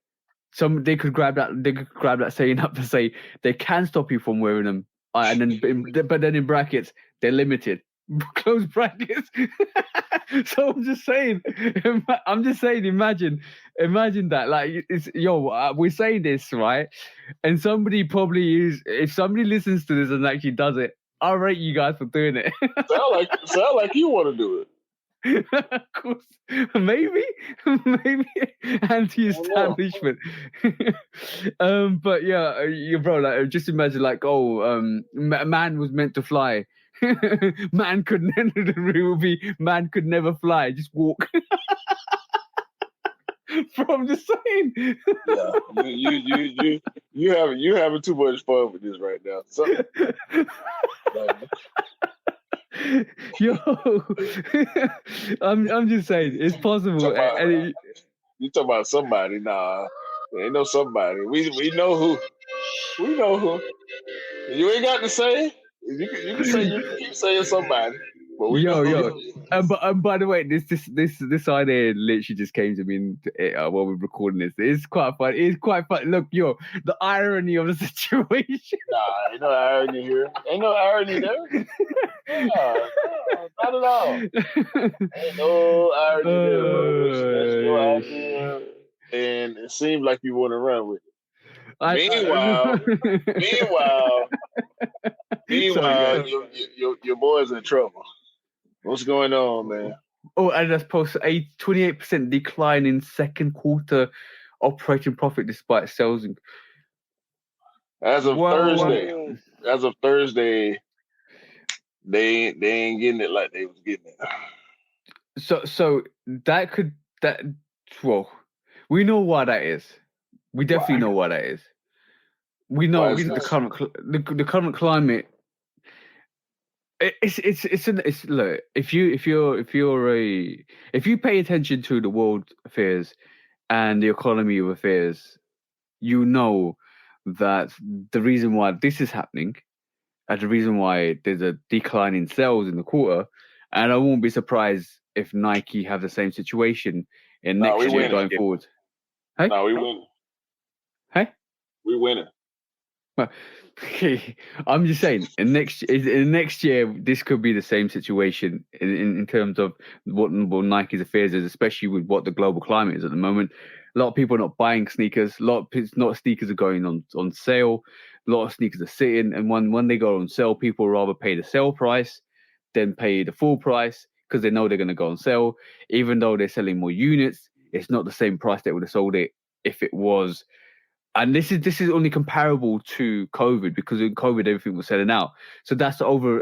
They could grab that saying up to say they can stop you from wearing them And then, but then in brackets, they're limited. Close brackets. So I'm just saying, imagine that. Like, we're saying this, right? And somebody probably if somebody listens to this and actually does it, I'll rate you guys for doing it. sound like you want to do it. Of course, maybe anti-establishment. But yeah, bro, like, just imagine, like, man was meant to fly. Man could never fly. Just walk. Bro, I'm just saying. Yeah, you having too much fun with this right now. So, yo, I'm just saying it's possible. You talk about somebody? Nah, there ain't no somebody. We know who. We know who. You ain't got to say. You can say, you can keep saying somebody. But we know. But by the way, this idea literally just came to me while we're recording this. It's quite fun. It's quite fun. Look, the irony of the situation. Nah, ain't no irony here. Ain't no irony there. No, not at all. Ain't no irony there, bro. That's your idea, and it seems like you want to run with it. Meanwhile, your boy's in trouble. What's going on, man? Oh, and that's posted a 28% decline in second quarter operating profit despite sales. As of Thursday, they ain't getting it like they was getting it. So we know why that is. We definitely know why that is. We know the current climate. Look, if you pay attention to the world affairs and the economy of affairs, you know that the reason why this is happening and the reason why there's a decline in sales in the quarter, and I won't be surprised if Nike have the same situation in next year going forward. Hey? No, we win. Hey? We winning. Well, I'm just saying, in next year, this could be the same situation in terms of what Nike's affairs is, especially with what the global climate is at the moment. A lot of people are not buying sneakers. A lot of sneakers are going on sale. A lot of sneakers are sitting, and when they go on sale, people rather pay the sale price than pay the full price because they know they're going to go on sale. Even though they're selling more units, it's not the same price they would have sold it if it was. And this is only comparable to COVID because in COVID everything was selling out. So that's over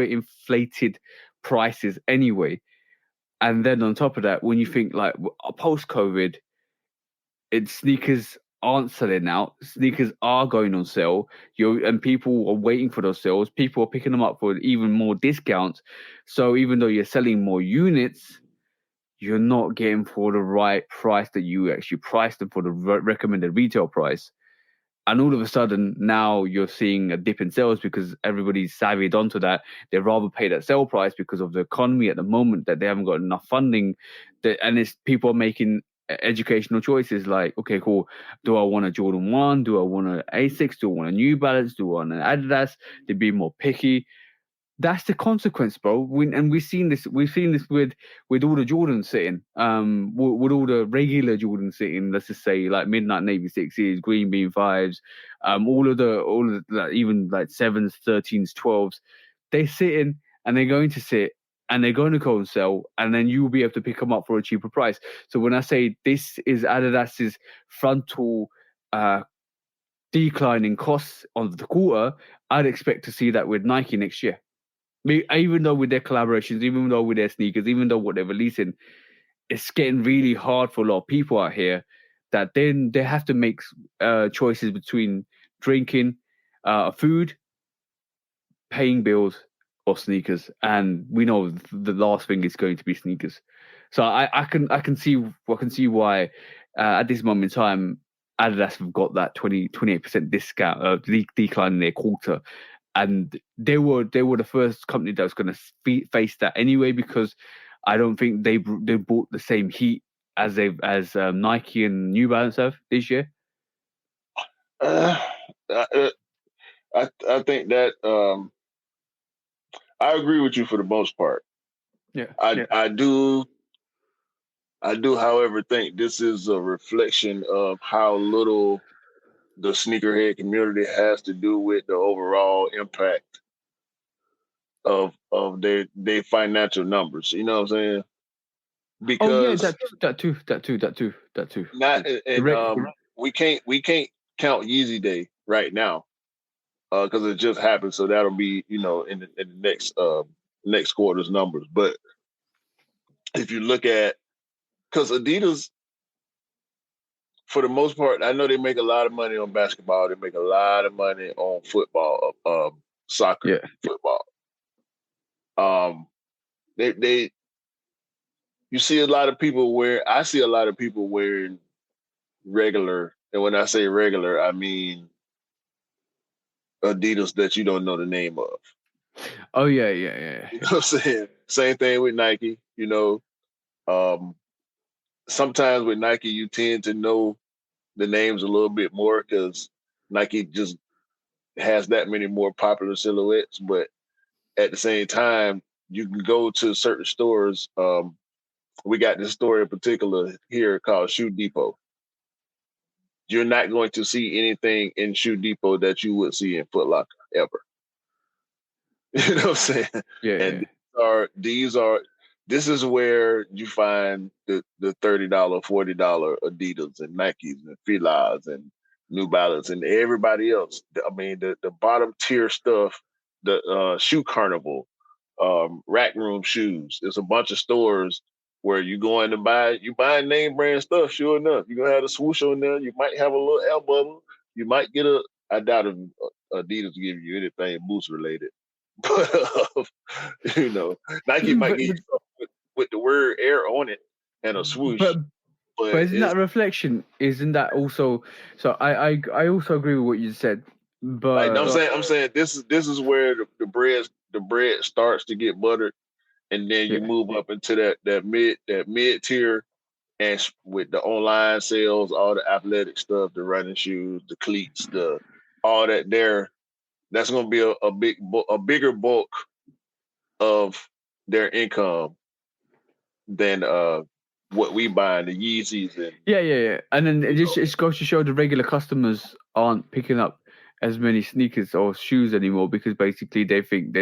inflated prices anyway. And then on top of that, when you think like post COVID, sneakers aren't selling out. Sneakers are going on sale. And people are waiting for those sales. People are picking them up for even more discounts. So even though you're selling more units, you're not getting for the right price that you actually priced them for the recommended retail price. And all of a sudden, now you're seeing a dip in sales because everybody's savvied onto that. They rather pay that sale price because of the economy at the moment that they haven't got enough funding. And it's people are making educational choices like, okay, cool. Do I want a Jordan 1? Do I want an Asics? Do I want a New Balance? Do I want an Adidas? They're being more picky. That's the consequence, bro. We've seen this with all the Jordans sitting, with all the regular Jordans sitting. Let's just say like Midnight Navy 6s, Green Bean 5s, all of the like, even like 7s, 13s, 12s. They're sitting and they're going to sit and they're going to go and sell, and then you will be able to pick them up for a cheaper price. So when I say this is Adidas's frontal decline in costs on the quarter, I'd expect to see that with Nike next year. Even though with their collaborations, even though with their sneakers, even though what they're releasing, it's getting really hard for a lot of people out here that then they have to make choices between drinking, food, paying bills, or sneakers. And we know the last thing is going to be sneakers. So I can see why at this moment in time Adidas have got that 28% discount decline in their quarter. And they were the first company that was going to face that anyway, because I don't think they brought the same heat as Nike and New Balance have this year. I think that I agree with you for the most part. Yeah. I do, however, think this is a reflection of how little the sneakerhead community has to do with the overall impact of their financial numbers. You know what I'm saying? Oh yeah, Because that too. not and Direct. we can't count Yeezy Day right now because it just happened. So that'll be in the next quarter's numbers. But if you look at because Adidas, for the most part, I know they make a lot of money on basketball. They make a lot of money on football, soccer, football. They you see a lot of people I see a lot of people wearing regular, and when I say regular, I mean Adidas that you don't know the name of. Oh yeah. You know what I'm saying? Same thing with Nike. Sometimes with Nike, you tend to know the names a little bit more because Nike just has that many more popular silhouettes. But at the same time, you can go to certain stores. We got this store in particular here called Shoe Depot. You're not going to see anything in Shoe Depot that you would see in Foot Locker ever. You know what I'm saying? Yeah. And this is where you find the $30, $40 Adidas and Nikes and Filas and New Balance and everybody else. I mean, the bottom tier stuff, the Shoe Carnival, Rack Room Shoes. There's a bunch of stores where you go in to buy name brand stuff. Sure enough, you're gonna have a swoosh on there. You might have a little air bubble. You might get I doubt if Adidas give you anything Boost related. But Nike might get you something with the word air on it and a swoosh. But isn't that a reflection? Isn't that also? So I also agree with what you said. But like, I'm saying this is where the bread starts to get buttered, and then you move up into that mid tier, and with the online sales, all the athletic stuff, the running shoes, the cleats, all that there. That's going to be a bigger bulk of their income than what we buy, the Yeezys and and then it just goes to show the regular customers aren't picking up as many sneakers or shoes anymore because basically they think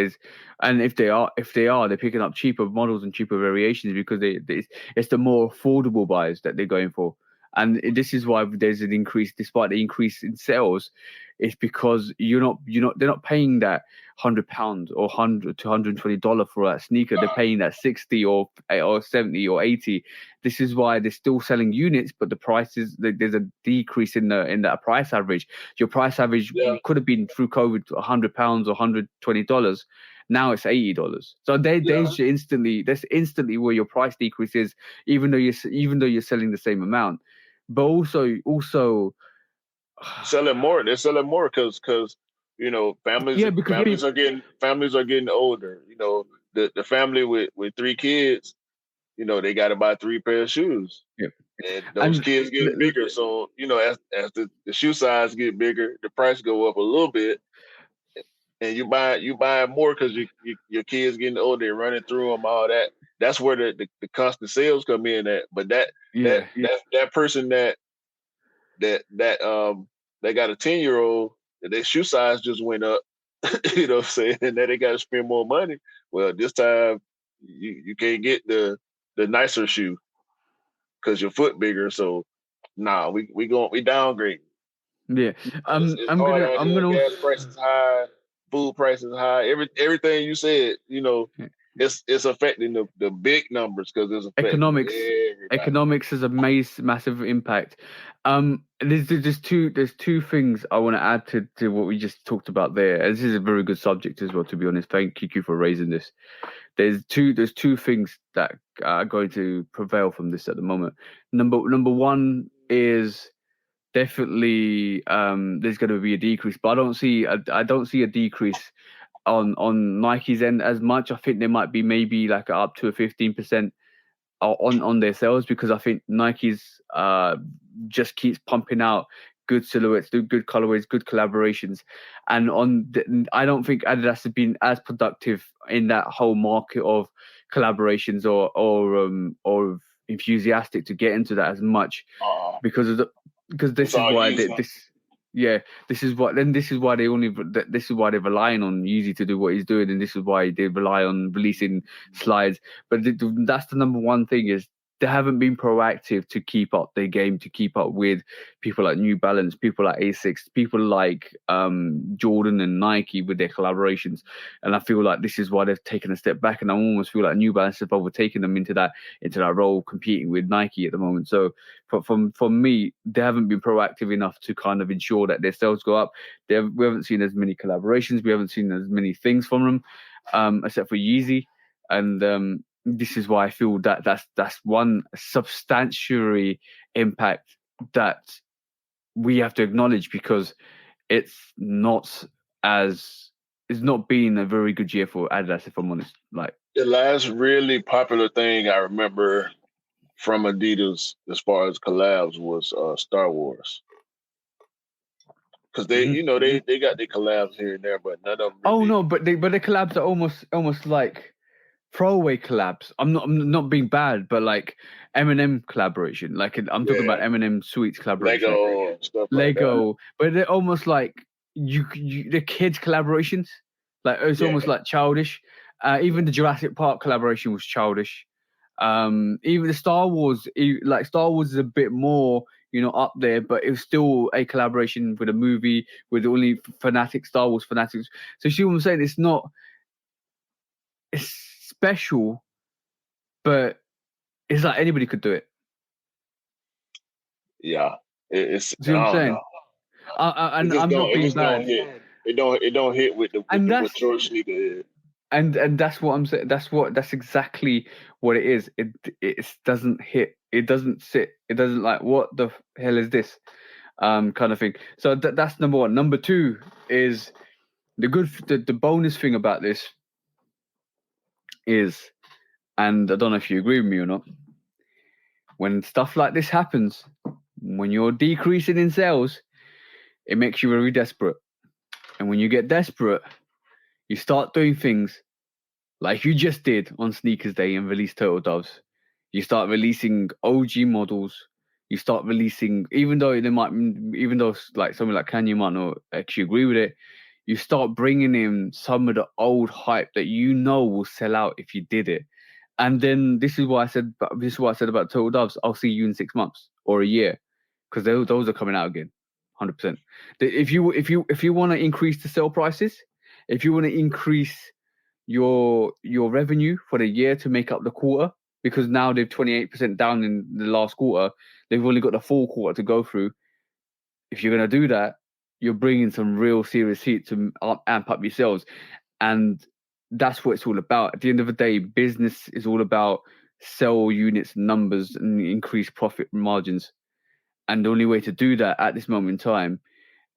and if they are they're picking up cheaper models and cheaper variations because it's the more affordable buys that they're going for. And this is why there's an increase, despite the increase in sales. It's because they're not paying that £100 or $100 to $120 for that sneaker. They're paying that 60 or 70 or 80. This is why they're still selling units, but the prices, there's a decrease in that price average. Your price average could have been through COVID £100 or $120. Now it's $80. So that's instantly where your price decrease is, even though you're selling the same amount. But also selling more. They're selling more because families are getting older. The family with 3 kids, they got to buy 3 pairs of shoes. And those kids get bigger. So, as the shoe size get bigger, the price go up a little bit. And you buy more because your kids getting older, they're running through them, all that. That's where the constant sales come in at. But that person that got a 10-year-old, their shoe size just went up. You know what I'm saying? And then they got to spend more money. Well, this time you can't get the nicer shoe because your foot bigger. So we downgrade. Yeah, I'm gonna gas prices high, food prices high. Everything you said, it's affecting the big numbers because it's affecting everybody. Economics has a massive impact. There's two things I want to add to what we just talked about there. This is a very good subject as well, to be honest. Thank you for raising this. There's two things that are going to prevail from this at the moment. Number one is definitely there's going to be a decrease, but I don't see a decrease on Nike's end as much. I think there might be maybe like up to a 15% on their sales because I think Nike's just keeps pumping out good silhouettes, do good colorways, good collaborations. And I don't think Adidas has been as productive in that whole market of collaborations or enthusiastic to get into that as much because this is why this is why they're relying on Yeezy to do what he's doing, and this is why they rely on releasing slides. But that's the number one thing, is they haven't been proactive to keep up their game, to keep up with people like New Balance, people like Asics, people like Jordan and Nike with their collaborations. And I feel like this is why they've taken a step back, and I almost feel like New Balance have overtaken them into that role, competing with Nike at the moment. So for me, they haven't been proactive enough to kind of ensure that their sales go up. We haven't seen as many collaborations, we haven't seen as many things from them, except for Yeezy. And this is why I feel that that's one substantial impact that we have to acknowledge, because it's not been a very good year for Adidas, if I'm honest. Like, the last really popular thing I remember from Adidas as far as collabs was Star Wars. Because they got their collabs here and there, but none of them really... Oh no, but the collabs are almost like throwaway collabs. I'm not being bad, but like Eminem collaboration, like I'm talking about Eminem Sweets collaboration, Lego stuff, but they're almost like the kids collaborations. Like it's almost like childish. Even the Jurassic Park collaboration was childish. Even the Star Wars is a bit more, up there, but it was still a collaboration with a movie with only Star Wars fanatics. So you see what I'm saying? It's special, but it's like anybody could do it. Yeah, it's. See what I'm saying? And I'm not being bad. It don't hit with what George Sneaker is. And that's what I'm saying. That's exactly what it is. It doesn't hit. It doesn't sit. It doesn't like, what the hell is this, kind of thing. So that's number one. Number two is the bonus thing about this is, and I don't know if you agree with me or not, when stuff like this happens, when you're decreasing in sales, it makes you very desperate. And when you get desperate, you start doing things like you just did on Sneakers Day and released Turtle Doves. You start releasing OG models. You start releasing, even though like something like Kanye might not actually agree with it, you start bringing in some of the old hype that will sell out if you did it. And then this is what I said about Turtle Doves. I'll see you in 6 months or a year, because those are coming out again, 100%. If you want to increase the sale prices, if you want to increase your revenue for the year to make up the quarter, because now they've 28% down in the last quarter, they've only got the full quarter to go through. If you're going to do that, you're bringing some real serious heat to amp up your sales. And that's what it's all about. At the end of the day, business is all about sell units, numbers, and increase profit margins. And the only way to do that at this moment in time,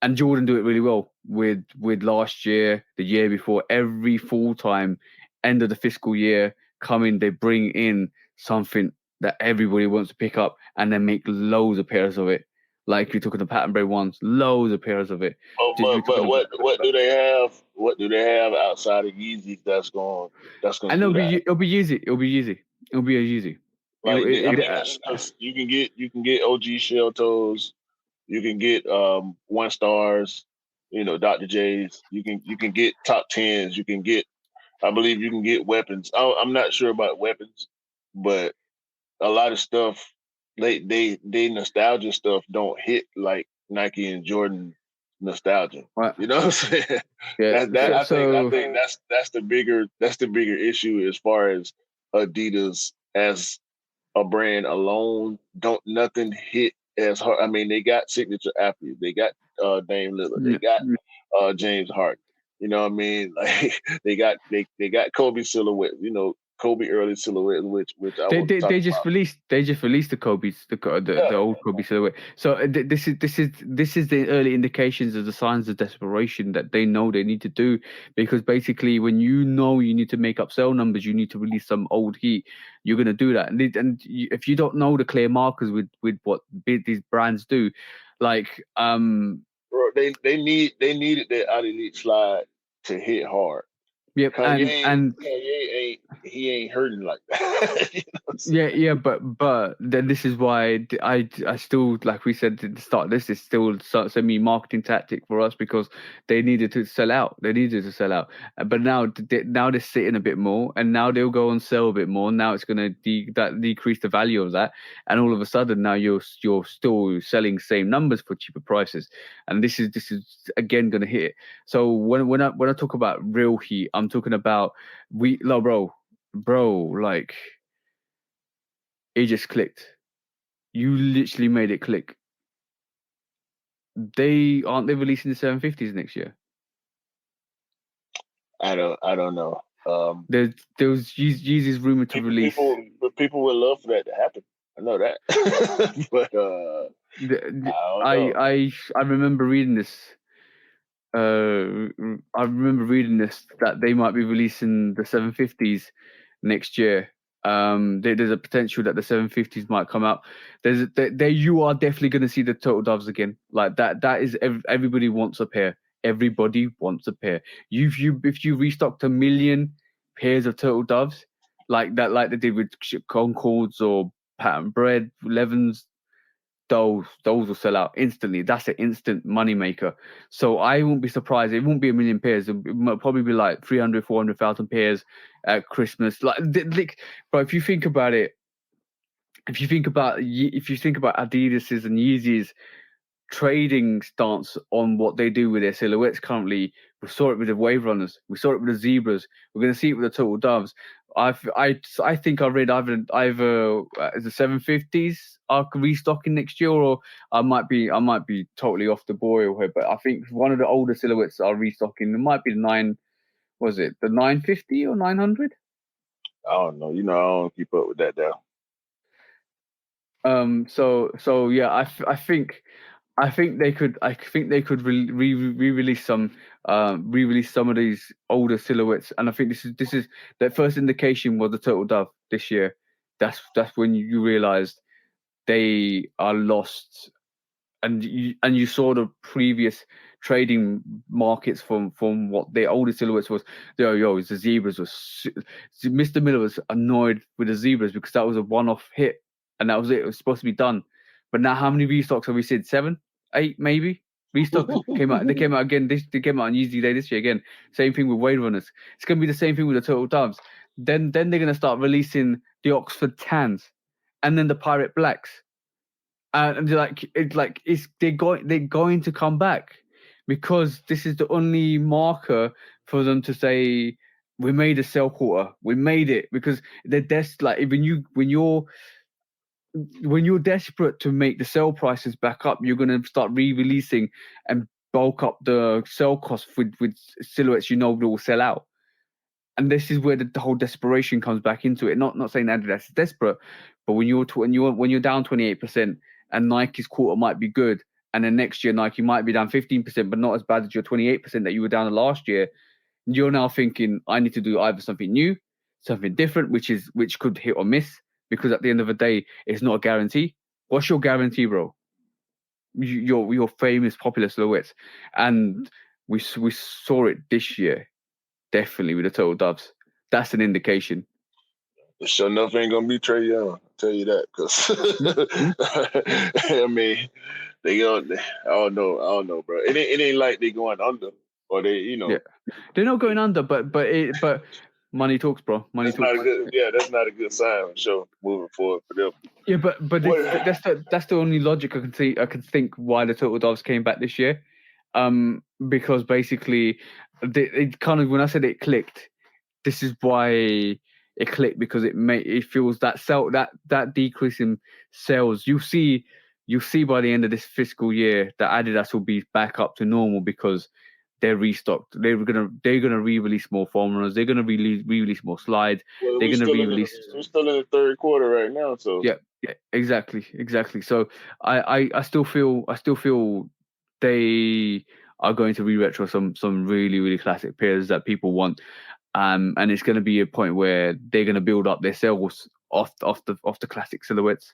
and Jordan do it really well with last year, the year before, every full-time end of the fiscal year coming, they bring in something that everybody wants to pick up and then make loads of pairs of it. Like you're talking the pattern break ones, loads of pairs of it. But what do they have? What do they have outside of Yeezy that's going? And it'll be Yeezy. It'll be a Yeezy. Like, you can get OG shell toes. You can get 1 stars, Dr. J's. You can get top 10s. You can get, I believe you can get weapons. I'm not sure about weapons, but a lot of stuff, they nostalgia stuff don't hit like Nike and Jordan nostalgia. Right. You know what I'm saying? Yeah. I think that's the bigger issue as far as Adidas as a brand alone. Nothing hit as hard. I mean, they got signature athletes. They got Dame Lillard. They got James Harden. You know what I mean? Like they got Kobe silhouette. Kobe early silhouette, which I was they talking just about. released the Kobe's the old Kobe silhouette. So this is the early indications of the signs of desperation that they know they need to do, because basically when you know you need to make up sale numbers, you need to release some old heat. You're gonna do that, if you don't know the clear markers with what these brands do, like Bro, they needed that out elite slide to hit hard. yep, Kanye ain't hurting like that. You know what I'm saying? yeah, but then this is why I still, like we said at the start, this is still semi marketing tactic for us, because they needed to sell out. But now they're sitting a bit more, and now they'll go on sale a bit more. Now it's going to decrease the value of that, and all of a sudden now you're still selling same numbers for cheaper prices, and this is again going to hit it. So when I talk about real heat, I'm talking about bro, like. It just clicked. You literally made it click. Aren't they releasing the 750s next year? I don't know. There was Yeezy's rumored to release. People would love for that to happen. I know that, but I remember reading this. I remember reading this, that they might be releasing the 750s next year. There's a potential that the 750s might come out. There you are definitely going to see the Total Doves again. Like that is everybody wants a pair. Everybody wants a pair. If you restocked 1 million pairs of Total Doves like that, like they did with Concords or Pattern Bread, 11s, those will sell out instantly. That's an instant money maker. So I won't be surprised. It won't be 1 million pairs. It might probably be like 300, 400,000 pairs at Christmas. But if you think about it, if you think about Adidas's and Yeezy's trading stance on what they do with their silhouettes currently, we saw it with the Wave Runners, we saw it with the Zebras, we're going to see it with the Total Doves. I think I read either the 750s are restocking next year, or I might be totally off the boil here, but I think one of the older silhouettes are restocking. It might be the 950 or 900? I don't know. You know, I don't keep up with that though. So yeah, I think they could re-release some of these older silhouettes, and I think this is that first indication was the Total Dove this year. That's when you realized they are lost, and you saw the previous trading markets from what their older silhouettes was. The Zebras was Mr. Miller was annoyed with the Zebras because that was a one-off hit, and that was it. It was supposed to be done. But now, how many restocks have we seen? 7, 8, maybe. Restocks came out. They came out again. They came out on Yeezy Day this year again. Same thing with Wave Runners. It's going to be the same thing with the Total Doves. Then they're going to start releasing the Oxford Tans, and then the Pirate Blacks. And they're going to come back, because this is the only marker for them to say we made a sell quarter. We made it, because they're like when you're desperate to make the sell prices back up, you're going to start re-releasing and bulk up the sell cost with silhouettes will sell out. And this is where the whole desperation comes back into it. Not saying Adidas is desperate, but when you're down 28% and Nike's quarter might be good, and then next year Nike might be down 15%, but not as bad as your 28% that you were down last year, you're now thinking, I need to do either something new, something different, which could hit or miss, because at the end of the day, it's not a guarantee. What's your guarantee, bro? Your famous popular silhouettes, and we saw it this year, definitely with the Total Doves. That's an indication. Sure enough ain't gonna be Trae Young. I'll tell you that, because I mean, I don't know, bro. It ain't like they going under, or they, Yeah. They're not going under, but money talks, bro. Money that's talks. That's not a good sign for sure moving forward for them. Yeah, but that's the only logic I can see. I can think why the Total Doves came back this year, because basically, it kind of, when I said it clicked, this is why it clicked, because it feels that decrease in sales. You see by the end of this fiscal year that Adidas will be back up to normal, because they're restocked. They're gonna re-release more foam runners. They're gonna re-release more slides. Well, They're gonna re-release. We're still in the third quarter right now, so Yeah, exactly. So I still feel they are going to re-retro some really classic pairs that people want. And it's going to be a point where they're going to build up their sales off the classic silhouettes,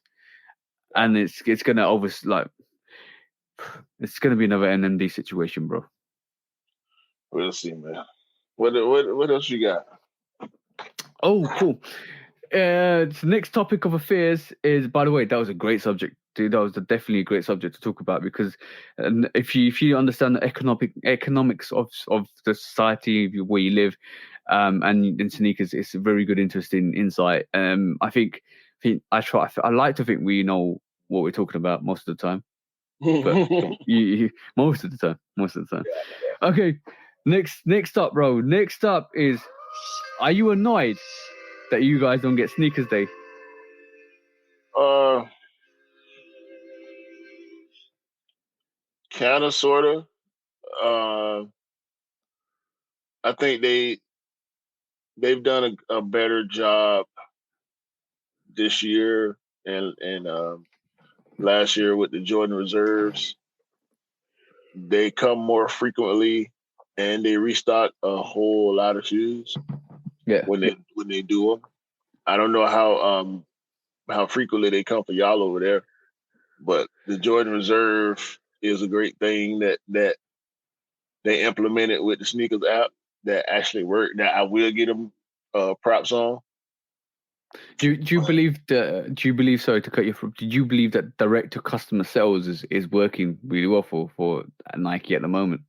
and it's going to it's going to be another NMD situation, bro. We'll see, man. What else you got? Oh, cool. The next topic of affairs is, by the way, that was a great subject, dude. That was definitely a great subject to talk about, because if you understand the economics of the society where you live, and in sneakers, it's a very good, interesting insight. I think I like to think we know what we're talking about most of the time, but most of the time. Okay, next up, bro. Next up is, are you annoyed that you guys don't get Sneakers Day? Kind of, sort of. I think they've done a better job this year and last year with the Jordan Reserves. They come more frequently, and they restock a whole lot of shoes. Yeah, when they do them. I don't know how frequently they come for y'all over there, but the Jordan Reserve is a great thing that they implemented with the sneakers app that actually worked. That I will get them props on. Do you believe that? Do you believe, sorry to cut you from? Did you believe that direct to customer sales is working really well for Nike at the moment?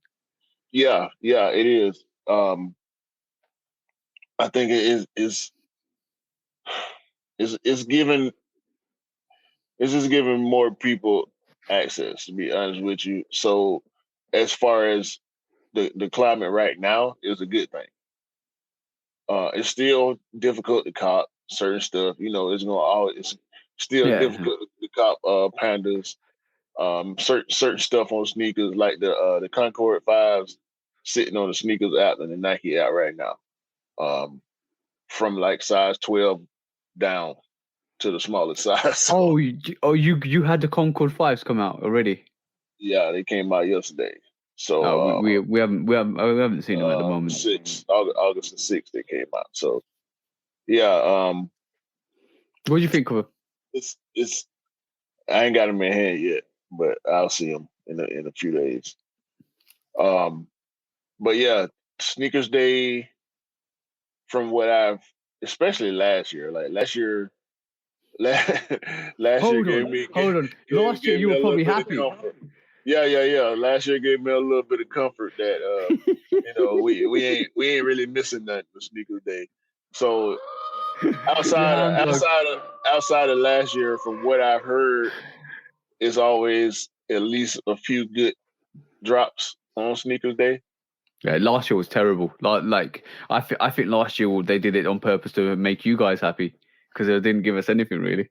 Yeah, it is. I think it is giving. It's just giving more people access, to be honest with you. So as far as the climate right now is a good thing. It's still difficult to cop certain stuff. It's still difficult to cop pandas. Certain stuff on sneakers like the Concord 5s sitting on the sneakers app and the Nike app right now. From like size 12 down to the smallest size. So, you had the Concord 5s come out already? Yeah, they came out yesterday. So we haven't seen them at the moment. August the 6th they came out. So yeah. What do you think of it? It's I ain't got them in hand yet, but I'll see them in a few days. But yeah, Sneakers Day. From what especially last year, last year gave me. Hold on. Last year you were probably happy. Yeah. Last year gave me a little bit of comfort that we ain't really missing nothing for Sneakers Day. So outside of last year, from what I've heard, is always at least a few good drops on Sneakers Day. Yeah, last year was terrible. Like I think last year they did it on purpose to make you guys happy, because they didn't give us anything really.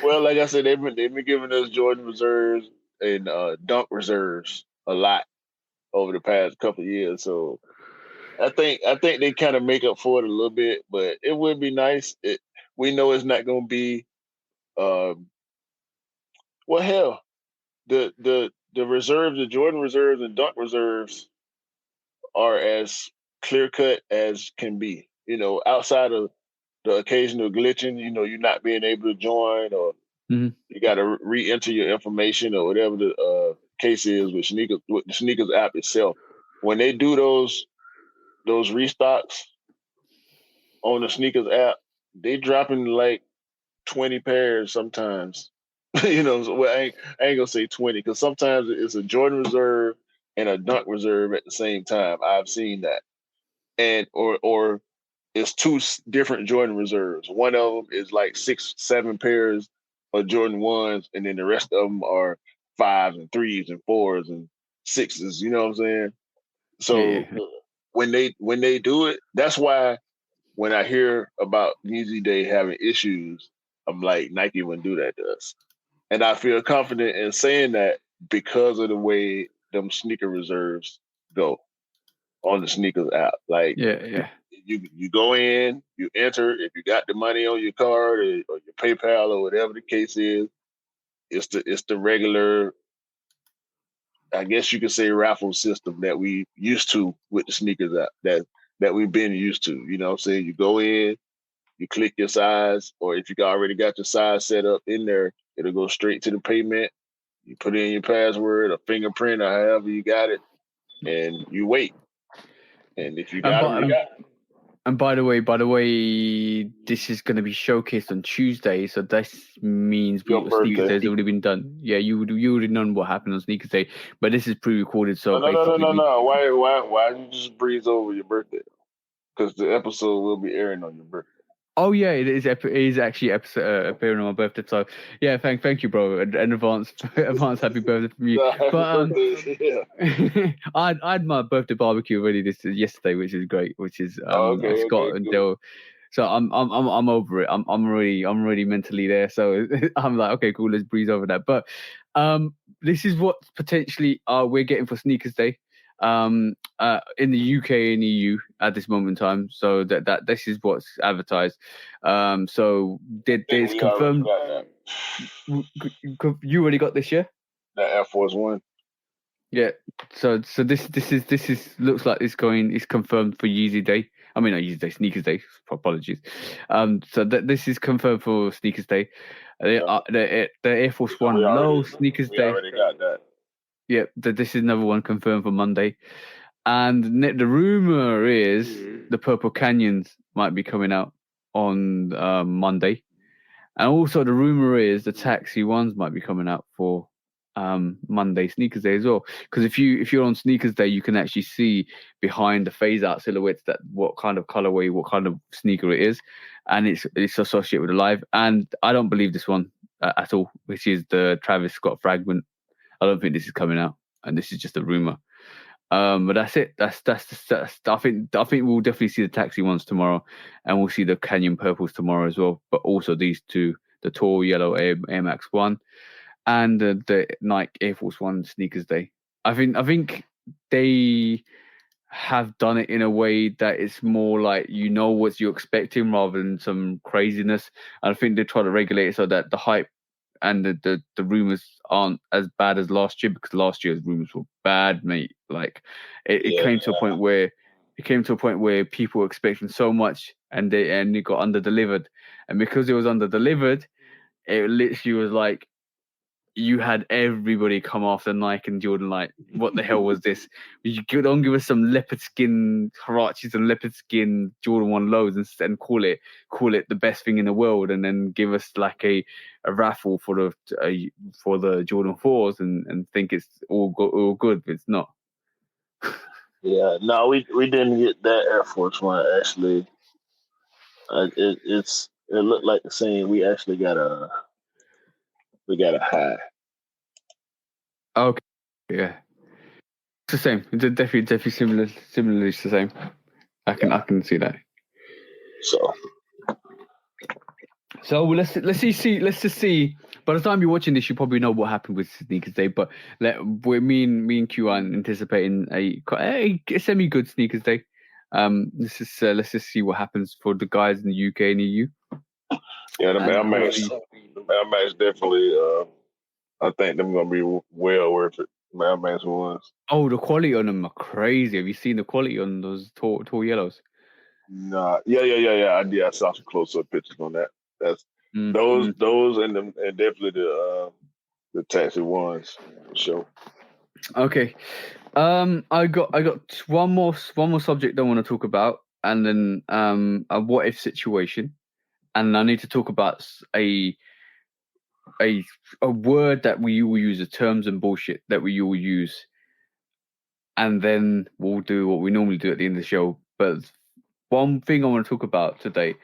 Well, like I said, they've been giving us Jordan Reserves and Dunk Reserves a lot over the past couple of years. So I think they kind of make up for it a little bit, but it would be nice. We know it's not going to be. Well, hell, the reserves, the Jordan Reserves and Dunk Reserves, are as clear cut as can be. Outside of the occasional glitching, you're not being able to join, or you got to re-enter your information, or whatever the case is with the sneakers app itself. When they do those restocks on the sneakers app, they dropping like 20 pairs sometimes. Well, I ain't gonna say 20, because sometimes it's a Jordan Reserve and a Dunk Reserve at the same time. I've seen that, and or it's two different Jordan Reserves. One of them is like 6-7 pairs of Jordan 1s, and then the rest of them are 5s and 3s and 4s and 6s. You know what I'm saying? So when they do it, that's why when I hear about Yeezy Day having issues, I'm like, Nike wouldn't do that to us. And I feel confident in saying that because of the way them sneaker reserves go. on the sneakers app. Like, you go in, you enter. If you got the money on your card or your PayPal or whatever the case is, it's the regular, I guess you could say, raffle system that we used to with the sneakers app that we've been used to. You know what I'm saying? You go in, you click your size, or if you already got your size set up in there, it'll go straight to the payment. You put in your password, a fingerprint, or however you got it, and you wait. And if you got them, you got them. And by the way, this is going to be showcased on Tuesday, so this means Sneakers Day has already been done. Yeah, you already known what happened on Sneakers Day, but this is pre-recorded, so no. Why you just breeze over your birthday? Because the episode will be airing on your birthday. Oh yeah, it is actually appearing on my birthday. So yeah, thank you, bro. An advance happy birthday from you. But I had my birthday barbecue already yesterday, which is great. Which is Scott and Dale. So I'm over it. I'm already mentally there. So I'm like, okay, cool, let's breeze over that. But this is what potentially we're getting for Sneakers Day. In the UK and EU at this moment in time, so that this is what's advertised. So it's confirmed. You already got this year? The Air Force One. Yeah. So this looks like it's confirmed for Yeezy Day. I mean, not Yeezy Day, Sneakers Day. Apologies. So this is confirmed for Sneakers Day. The Air Force One low Sneakers Day. We already got that. Yeah, this is another one confirmed for Monday. And the rumor is the Purple Canyons might be coming out on Monday. And also the rumor is the Taxi ones might be coming out for Monday, Sneakers Day as well. Because if you're on Sneakers Day, you can actually see behind the phase out silhouettes that what kind of colorway, what kind of sneaker it is. And it's associated with the live. And I don't believe this one at all, which is the Travis Scott Fragment. I don't think this is coming out, and this is just a rumor. But that's it. That's I think we'll definitely see the Taxi ones tomorrow, and we'll see the Canyon Purples tomorrow as well. But also these two, the Tall Yellow Air Max 1 and the Nike Air Force One Sneakers Day. I think they have done it in a way that it's more like what you're expecting rather than some craziness. And I think they try to regulate it so that the hype and the rumors aren't as bad as last year, because last year's rumors were bad, mate. Like it came to a point where people were expecting so much and it got under delivered, and because it was under delivered, it literally was like you had everybody come after Nike and Jordan. Like, what the hell was this? You don't give us some leopard skin Harachis and leopard skin Jordan 1 lows and call it the best thing in the world, and then give us like a raffle for the Jordan 4s and think it's all good. It's not. Yeah, no, we didn't get that Air Force One actually. It looked like the same. We actually got a high. Okay, yeah, it's the same. It's definitely similarly the same. I can see that. So let's just see. By the time you're watching this, you probably know what happened with Sneakers Day. But me and Q are anticipating a semi-good Sneakers Day. Let's just see what happens for the guys in the UK and EU. Yeah, the Air Max definitely. I think them gonna be well worth it. Air Max ones. Oh, the quality on them are crazy. Have you seen the quality on those tall yellows? Nah, yeah. I saw some close-up pictures on that. That's those and definitely the Taxi ones for sure. Okay, I got one more subject I want to talk about, and then a what if situation, and I need to talk about a word that we all use, the terms and bullshit that we all use, and then we'll do what we normally do at the end of the show. But one thing I want to talk about today,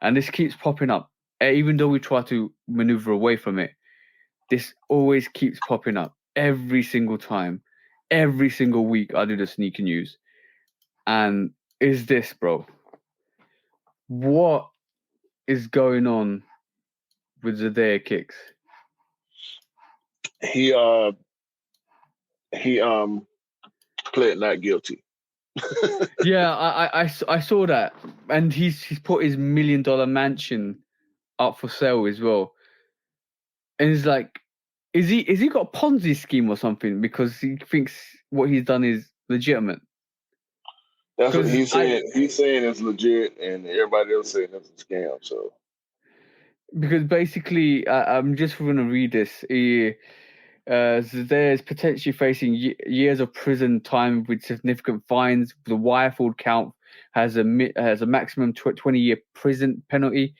and this keeps popping up, even though we try to maneuver away from it, this always keeps popping up every single time, every single week I do the sneaker news. And is this, bro? What is going on with Zadea Kicks? He pled not guilty. Yeah, I saw that, and he's put his $1 million mansion up for sale as well, and it's like, is he got a Ponzi scheme or something because he thinks what he's done is legitimate? That's what he's saying. He's saying it's legit, and everybody else saying it's a scam. So because basically, I'm just going to read this. There's potentially facing years of prison time with significant fines. The wire fraud count has a maximum 20-year prison penalty.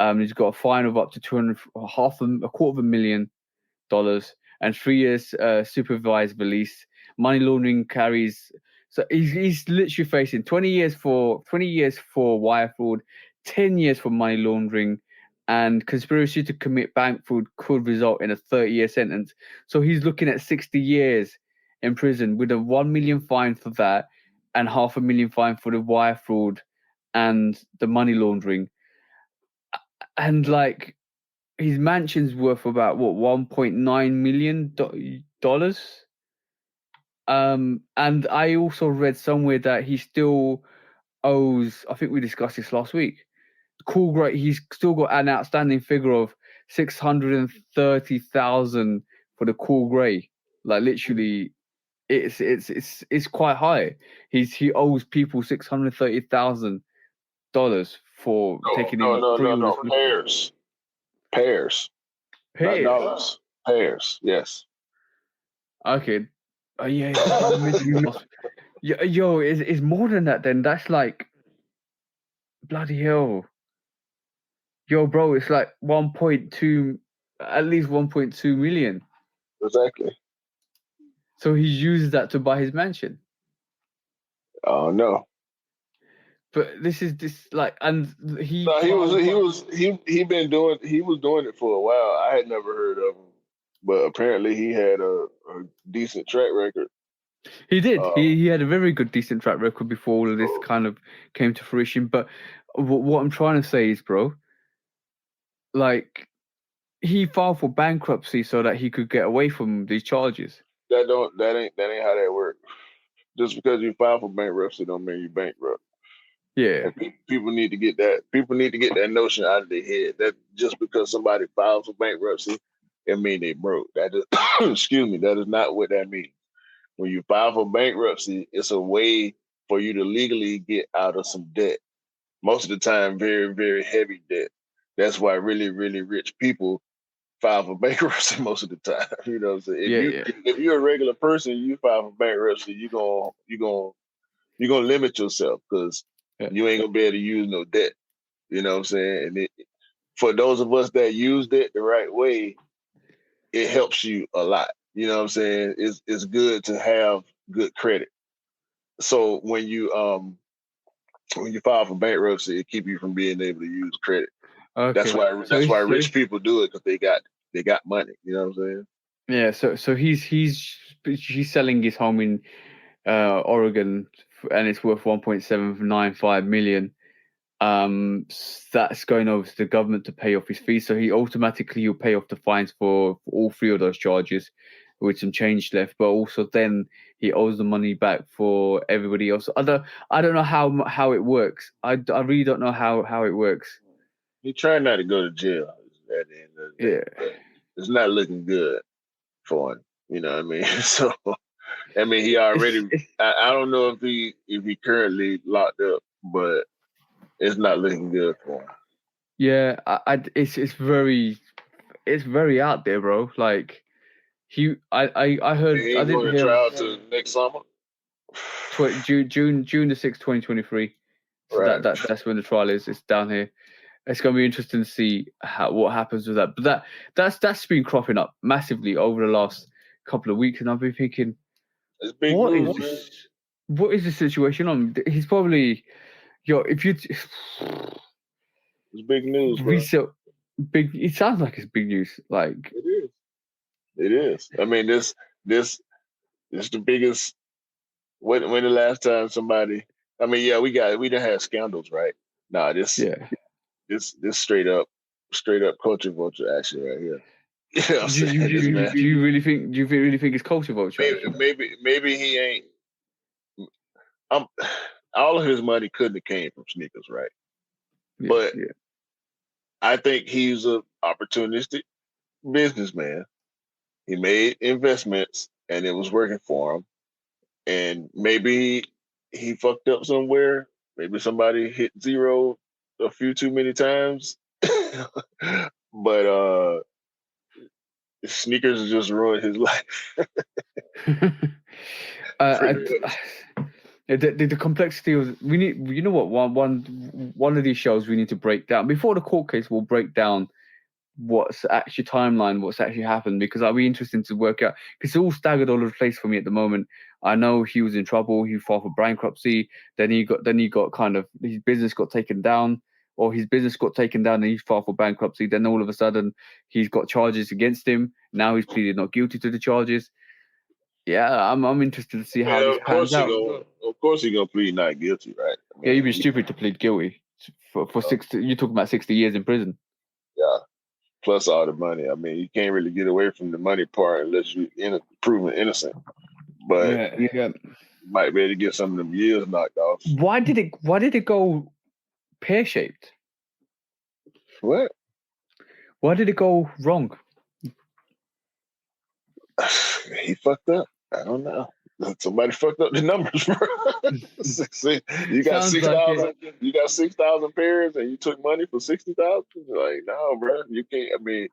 He's got a fine of up to $250,000 and 3 years supervised release. Money laundering carries. So he's literally facing 20 years for wire fraud, 10 years for money laundering, and conspiracy to commit bank fraud could result in a 30-year sentence. So he's looking at 60 years in prison with a $1 million fine for that and $500,000 fine for the wire fraud and the money laundering. And like, his mansion's worth about what, $1.9 million. And I also read somewhere that he still owes, I think we discussed this last week, Cool Grey. He's still got an outstanding figure of 630,000 for the Cool Grey. Like, literally, it's quite high. He owes people $630,000 for taking him no. Pairs. Not dollars. Pairs. Yes. Okay. Yeah. Yo, it's more than that. Then that's like, bloody hell. Yo, bro, it's like 1.2, at least 1.2 million. Exactly. So he used that to buy his mansion. Oh no. But this like, and he. No, he was doing it for a while. I had never heard of him, but apparently he had a decent track record. He did. He had a very good, decent track record before all of this kind of came to fruition. But what I'm trying to say is, bro, like, he filed for bankruptcy so that he could get away from these charges. That ain't how that works. Just because you file for bankruptcy don't mean you bankrupt. Yeah. And people need to get that. People need to get that notion out of their head. That just because somebody files for bankruptcy, it mean they broke. That is, excuse me, that is not what that means. When you file for bankruptcy, it's a way for you to legally get out of some debt. Most of the time, very, very heavy debt. That's why really, really rich people file for bankruptcy most of the time. You know what I'm saying? If you're a regular person, you file for bankruptcy, you're gonna limit yourself because you ain't gonna be able to use no debt. You know what I'm saying? And for those of us that use debt the right way, it helps you a lot. You know what I'm saying? It's good to have good credit. So when you file for bankruptcy, it keeps you from being able to use credit. Okay. That's why rich people do it, because they got money. You know what I'm saying? Yeah. So he's selling his home in Oregon, and it's worth 1.795 million. That's going over to the government to pay off his fees. So will pay off the fines for all three of those charges, with some change left. But also then he owes the money back for everybody else. I don't know how it works. I really don't know how it works. He trying not to go to jail at the end of the day. Yeah. It's not looking good for him. You know what I mean? So I mean, he already. I don't know if he currently locked up, but it's not looking good for him. Yeah, it's very out there, bro. Like, I heard. I didn't hear trial to next summer. June the 6th, 2023. So right. That's when the trial is. It's down here. It's going to be interesting to see what happens with that. But that's been cropping up massively over the last couple of weeks, and I've been thinking, it's big news, what is the situation on? He's probably, if you. It's big news, bro. It sounds like it's big news. Like, it is. It is. I mean, this is the biggest. When the last time somebody? I mean, yeah, we done had scandals, right? Nah, this straight up culture vulture action right here. You know, do you really think it's culture vulture? Maybe he ain't. all of his money couldn't have came from sneakers, right? Yeah, But yeah. I think he's an opportunistic businessman. He made investments and it was working for him. And maybe he fucked up somewhere. Maybe somebody hit zero a few too many times. But sneakers just ruined his life. The complexity of we need. You know what? One of these shows we need to break down before the court case. We'll break down what's actually timeline, what's actually happened, because I'll be interesting to work out. Because it's all staggered all over the place for me at the moment. I know he was in trouble. He filed for bankruptcy. Then he got kind of his business got taken down, or his business got taken down, and he filed for bankruptcy. Then all of a sudden he's got charges against him. Now he's pleaded not guilty to the charges. Yeah, I'm interested to see how this pans out. Of course he's gonna plead not guilty, right? I mean, yeah, you'd be stupid to plead guilty for 60. You're talking about 60 years in prison. Yeah. Plus all the money. I mean, you can't really get away from the money part unless you're proven innocent. But yeah. You might be able to get some of them years knocked off. Why did it go pear-shaped? What? Why did it go wrong? He fucked up. I don't know. Somebody fucked up the numbers, bro. You got 6,000. You got 6,000 pairs, and you took money for 60,000. Like, no, bro, you can't. I mean,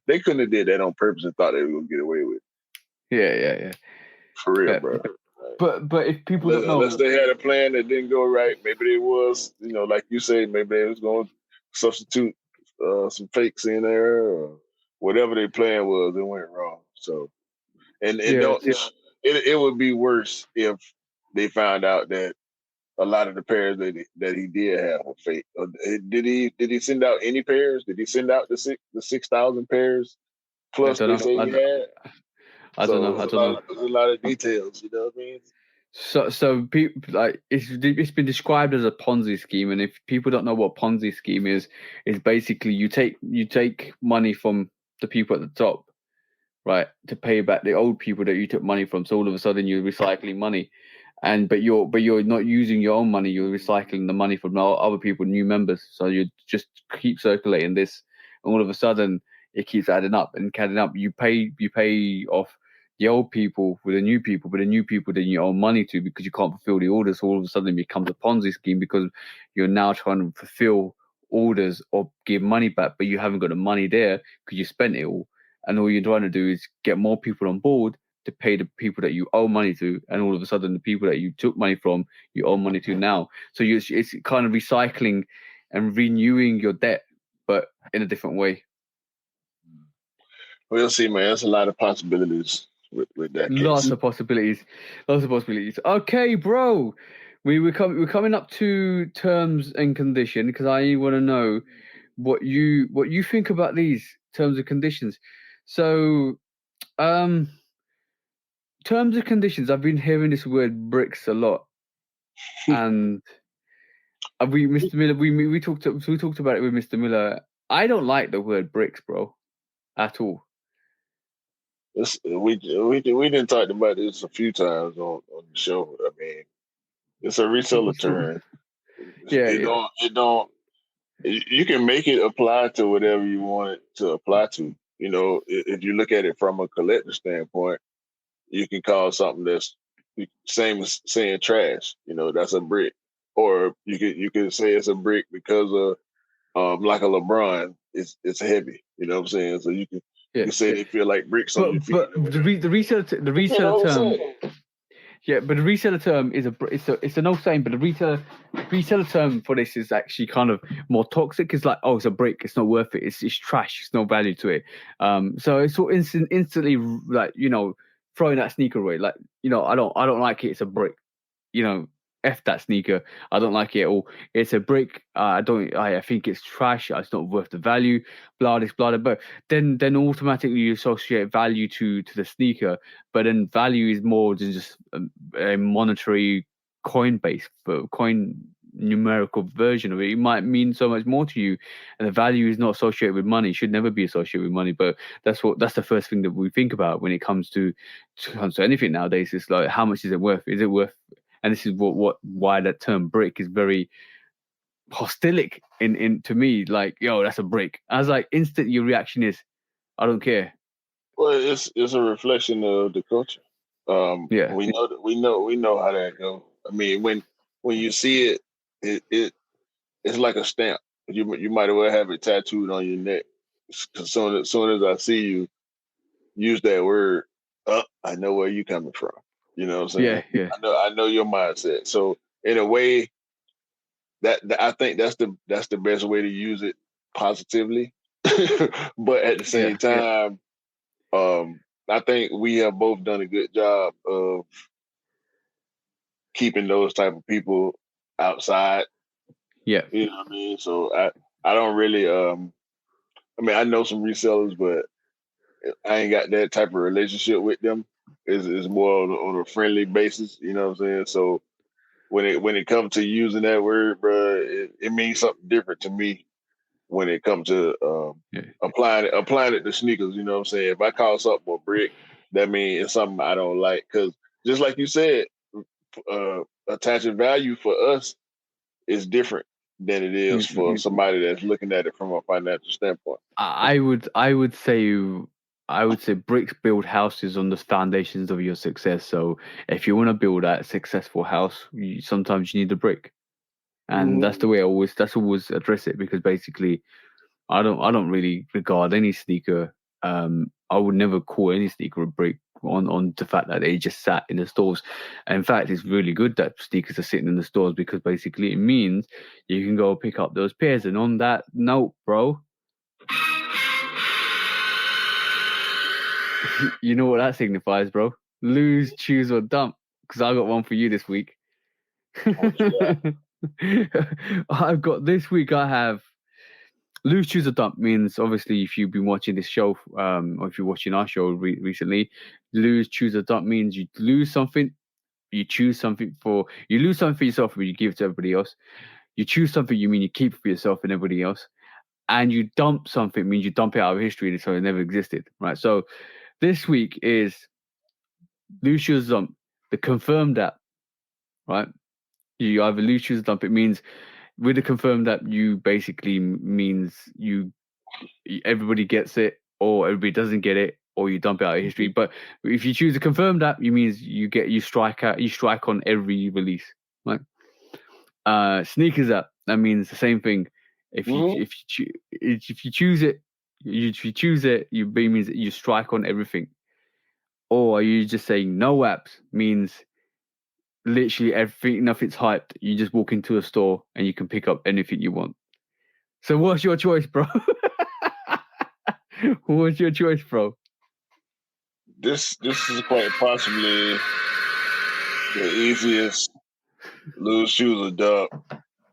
they couldn't have did that on purpose and thought they were gonna get away with it. Yeah. For real, bro. But if people don't know, unless they had a plan that didn't go right, maybe they was, like you say, maybe they was going to substitute some fakes in there or whatever their plan was. It went wrong. So, and it would be worse if they found out that a lot of the pairs that he did have were fake. Did he send out any pairs? Did he send out the 6,000 pairs plus they say he had? I don't know. There's a lot of details, you know what I mean? So people like it's been described as a Ponzi scheme, and if people don't know what Ponzi scheme is basically you take money from the people at the top, right, to pay back the old people that you took money from. So all of a sudden you're recycling money, but you're not using your own money. You're recycling the money from other people, new members. So you just keep circulating this, and all of a sudden it keeps adding up and adding up. You pay off the old people with the new people, but the new people then you owe money to because you can't fulfill the orders. So all of a sudden it becomes a Ponzi scheme because you're now trying to fulfill orders or give money back, but you haven't got the money there because you spent it all. And all you're trying to do is get more people on board to pay the people that you owe money to. And all of a sudden the people that you took money from, you owe money to now. So it's kind of recycling and renewing your debt, but in a different way. We'll see, man. There's a lot of possibilities with that case. Lots of possibilities. Okay, bro. We're coming up to terms and condition because I want to know what you think about these terms and conditions. So, terms and conditions. I've been hearing this word bricks a lot, and Mr. Miller, we talked about it with Mr. Miller. I don't like the word bricks, bro, at all. We didn't talk about this a few times on the show. I mean, it's a reseller term. It don't. You can make it apply to whatever you want it to apply to. If you look at it from a collector standpoint, you can call something that's same as saying trash. That's a brick, or you could say it's a brick because of like a LeBron, it's heavy. You know what I'm saying? So you can. You say they feel like bricks on your feet. But the reseller term, but the reseller term it's an old saying, but the reseller term for this is actually kind of more toxic. It's like, oh, it's a brick, it's not worth it, it's trash, it's no value to it. So it's all instantly like throwing that sneaker away. Like I don't like it. It's a brick. F that sneaker. I don't like it at all. It's a brick. I think it's trash. It's not worth the value. Blah this, blah. But then automatically you associate value to the sneaker. But then value is more than just a monetary coin numerical version of it. It might mean so much more to you, and the value is not associated with money. It should never be associated with money. But that's the first thing that we think about when it comes to anything nowadays. It's like, how much is it worth? Is it worth and this is why that term brick is very hostilic in to me. Like, yo, that's a brick. I was like, instant your reaction is, I don't care. Well, it's a reflection of the culture. Yeah, we know how that goes. I mean, when you see it, it's like a stamp. You might as well have it tattooed on your neck. As soon as I see you use that word, I know where you coming from. You know what I'm saying? yeah. I know your mindset. So in a way, that I think that's the best way to use it positively. But at the same time, I think we have both done a good job of keeping those type of people outside. Yeah. You know what I mean? So I don't really I mean, I know some resellers, but I ain't got that type of relationship with them. It's more on a friendly basis, you know what I'm saying? So when it comes to using that word, bro, it means something different to me when it comes to applying it to sneakers. You know what I'm saying? If I call something a brick, that means it's something I don't like. Because just like you said, attaching value for us is different than it is for somebody that's looking at it from a financial standpoint. I would say bricks build houses on the foundations of your success. So if you want to build that successful house, sometimes you need a brick, and that's the way that's always address it, because basically I don't really regard any sneaker. I would never call any sneaker a brick on the fact that they just sat in the stores. And in fact, it's really good that sneakers are sitting in the stores, because basically it means you can go pick up those pairs. And on that note, bro, you know what that signifies, bro? Lose, choose, or dump. Because I got one for you this week. I've got this week. I have lose, choose, or dump means, obviously, if you've been watching this show, or if you're watching our show recently, lose, choose, or dump means you lose something, you choose something for, you lose something for yourself, but you give it to everybody else. You choose something, you mean you keep it for yourself and everybody else. And you dump something means you dump it out of history, so it never existed, right? So this week is lose, choose, or dump. The confirmed app, right? You either lose, choose, or dump. It means with the confirmed app, you basically means everybody gets it, or everybody doesn't get it, or you dump it out of history. But if you choose a confirmed app, you means you strike on every release, right? Sneakers app, that means the same thing. If you choose it, you means you strike on everything. Or are you just saying no apps means literally everything, nothing's hyped. You just walk into a store and you can pick up anything you want. So what's your choice, bro? What's your choice, bro? This is quite possibly the easiest lose, choose, or dump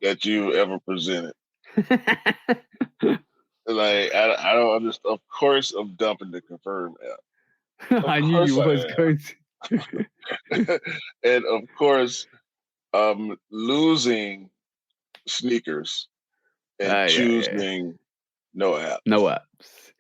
that you ever presented. Like I don't understand. Of course, I'm dumping the confirmed app. I knew you was going to. And of course, losing sneakers and choosing no apps. No apps.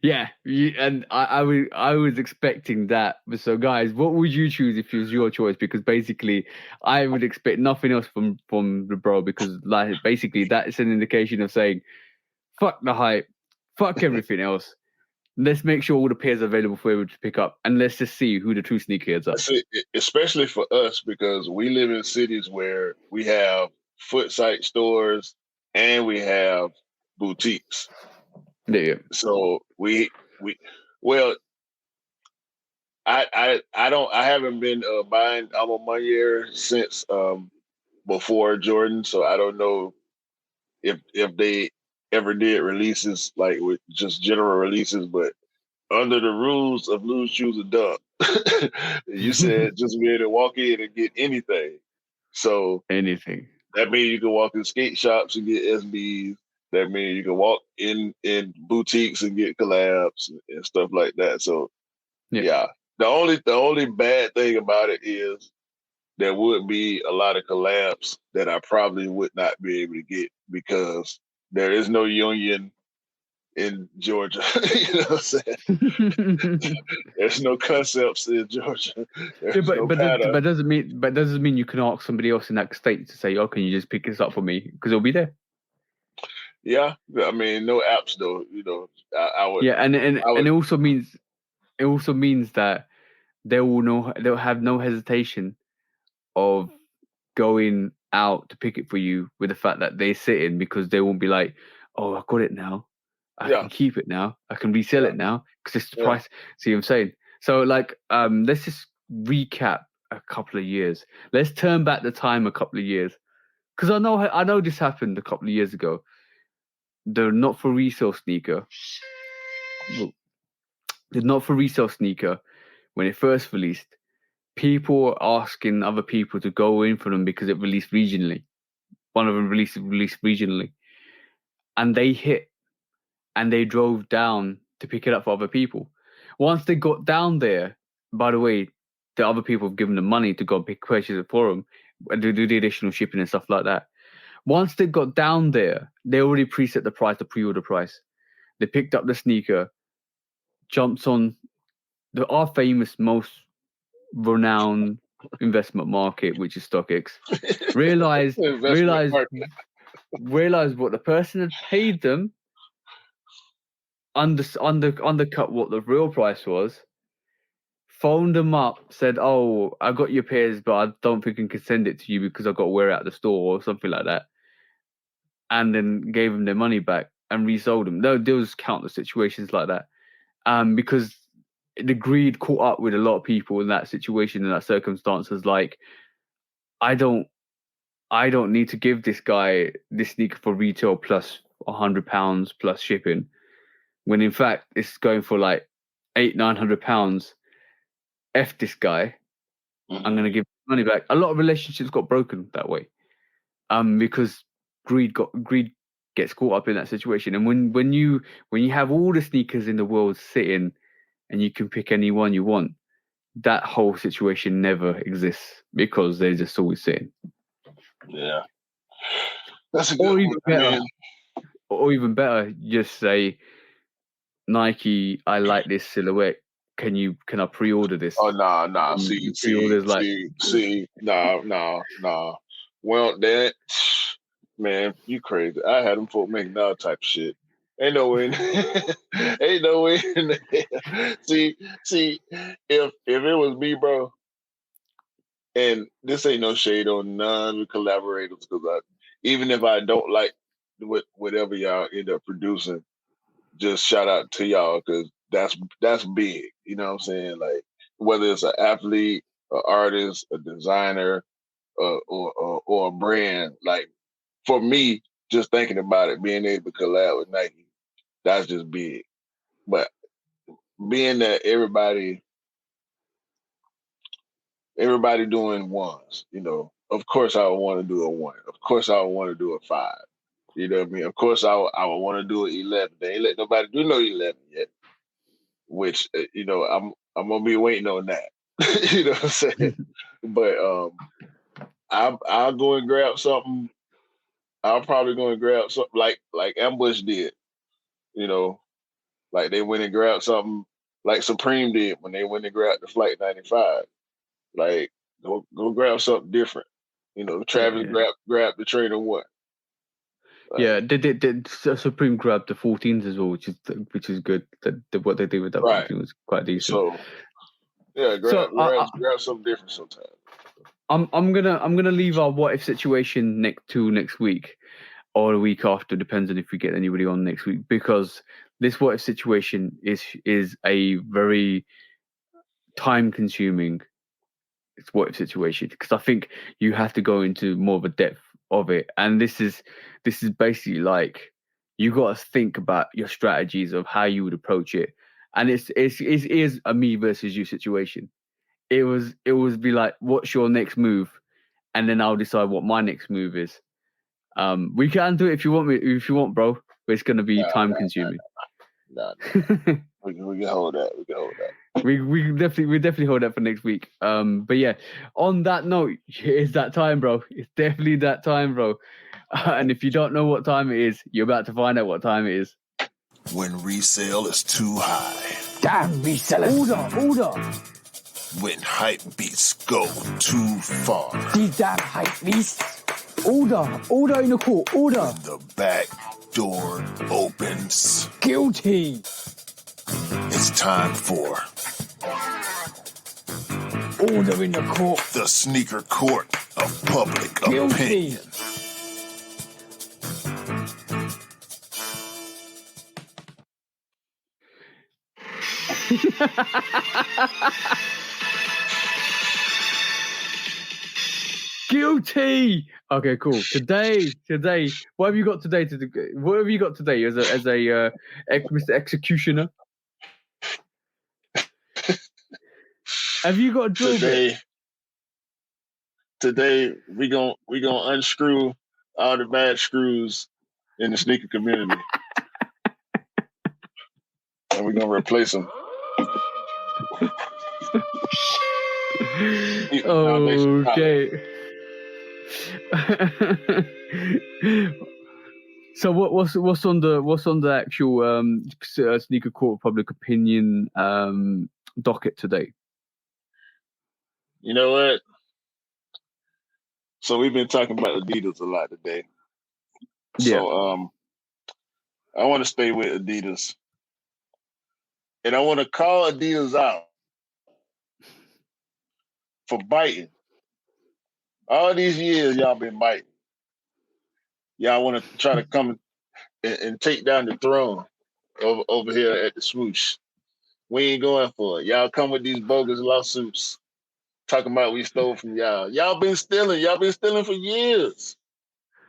Yeah, and I was expecting that. So, guys, what would you choose if it was your choice? Because basically, I would expect nothing else from the bro. Because like basically, that's an indication of saying, "Fuck the hype, fuck everything else. Let's make sure all the pairs are available for everyone to pick up, and let's just see who the true sneakerheads are." Especially for us, because we live in cities where we have foot site stores and we have boutiques. Yeah. So well, I haven't been buying Alma Mater since before Jordan, so I don't know if they ever did releases like with just general releases, but under the rules of lose, choose, or dump, you said just be able to walk in and get anything. So anything. That means you can walk in skate shops and get SBs. That means you can walk in boutiques and get collabs and stuff like that. So yeah. The only bad thing about it is there would be a lot of collabs that I probably would not be able to get because there is no union in Georgia. You know what I'm saying? There's no concepts in Georgia. There's no pattern. But doesn't mean you can ask somebody else in that state to say, "Oh, can you just pick this up for me?" Because it'll be there. Yeah, I mean, no apps though. You know, I would. Yeah, and it also means that they'll have no hesitation of going out to pick it for you with the fact that they sit in, because they won't be like, "Oh, I got it now. I can keep it now. I can resell it now because it's the price." See what I'm saying? So like, let's just recap a couple of years. Let's turn back the time a couple of years, because I know this happened a couple of years ago. The not for resale sneaker. The not for resale sneaker, when it first released, people were asking other people to go in for them because it released regionally. One of them released regionally, and they hit, and they drove down to pick it up for other people. Once they got down there, by the way, the other people have given them money to go purchase it for them and do the additional shipping and stuff like that. Once they got down there, they already preset the price, the pre-order price. They picked up the sneaker, jumped on our famous, most renowned investment market, which is StockX. Realized what the person had paid them, undercut what the real price was, phoned them up, said, "Oh, I got your pairs, but I don't think I can send it to you because I've got to wear it at the store," or something like that, and then gave them their money back and resold them. There was countless situations like that, because the greed caught up with a lot of people in that situation, in that circumstances. Like, I don't need to give this guy this sneaker for retail plus £100 plus shipping, when in fact it's going for like £800-900. F this guy. I'm gonna give money back. A lot of relationships got broken that way, because greed gets caught up in that situation. And when you have all the sneakers in the world sitting, and you can pick any one you want, that whole situation never exists because they're just always sitting. Yeah, that's a good one. Or even better, just say, Nike, I like this silhouette. Can I pre-order this? Oh, nah. See, nah. Well, that, man, you crazy. I had them folk making all type of shit. Ain't no way. Ain't no way. See, if it was me, bro, and this ain't no shade on none of the collaborators, because even if I don't like whatever y'all end up producing, just shout out to y'all, because that's big. You know what I'm saying? Like, whether it's an athlete, an artist, a designer, or a brand. Like, for me, just thinking about it, being able to collab with Nike, that's just big. But being that everybody doing ones, you know, of course I would want to do a 1. Of course I would want to do a 5. You know what I mean? Of course I would want to do an 11. They ain't let nobody do no 11 yet. Which, you know, I'm gonna be waiting on that. You know what I'm saying? But I'll go and grab something. I'll probably go and grab something like Ambush did. You know, like they went and grabbed something like Supreme did when they went and grabbed the Flight 95. Like, go grab something different. You know, Travis grabbed the Trainer 1. Yeah, did Supreme grab the 14s as well, which is good. What they did with that 14 was quite decent. So yeah, grab something different sometimes. I'm gonna leave our what if situation next week or the week after, depends on if we get anybody on next week, because this what if situation is a very time consuming what if situation, because I think you have to go into more of a depth of it, and this is basically like, you got to think about your strategies of how you would approach it, and it is a me versus you situation. It was be like, what's your next move, and then I'll decide what my next move is. We can do it if you want, bro, but it's gonna be time consuming. No. We can hold that. We definitely hold that for next week. But yeah, on that note, it's that time, bro. It's definitely that time, bro. And if you don't know what time it is, you're about to find out what time it is. When resale is too high. Damn resellers. Order. When hype beats go too far. These damn hype beasts. Order in the court. Order. When the back door opens. Guilty. It's time for Order in the court. the sneaker court of public Guilty. opinion. Guilty. Okay, cool. Today, what have you got today? What have you got today as a Mr. Executioner? Have you got a drill bit? Today we gonna unscrew all the bad screws in the sneaker community, and we're gonna replace them. Okay. So what's on the actual sneaker court public opinion docket today? You know what? So we've been talking about Adidas a lot today. Yeah. So I want to stay with Adidas, and I want to call Adidas out for biting. All these years, y'all been biting. Y'all want to try to come and take down the throne over here at the swoosh. We ain't going for it. Y'all come with these bogus lawsuits talking about we stole from y'all. Y'all been stealing. Y'all been stealing for years.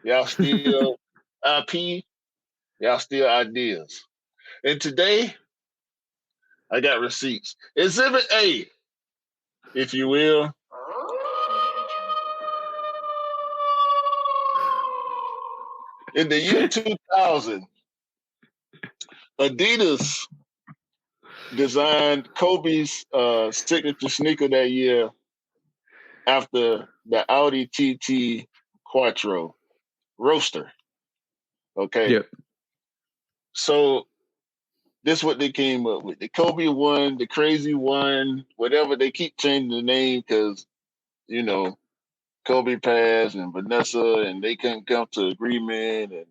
Y'all steal IP. Y'all steal ideas. And today, I got receipts. Exhibit A, if you will. In the year 2000, Adidas designed Kobe's signature sneaker that year after the Audi TT Quattro Roadster. Okay. Yep. So this is what they came up with. The Kobe one, the Crazy one, whatever. They keep changing the name because, you know, Kobe passed and Vanessa and they couldn't come to agreement, and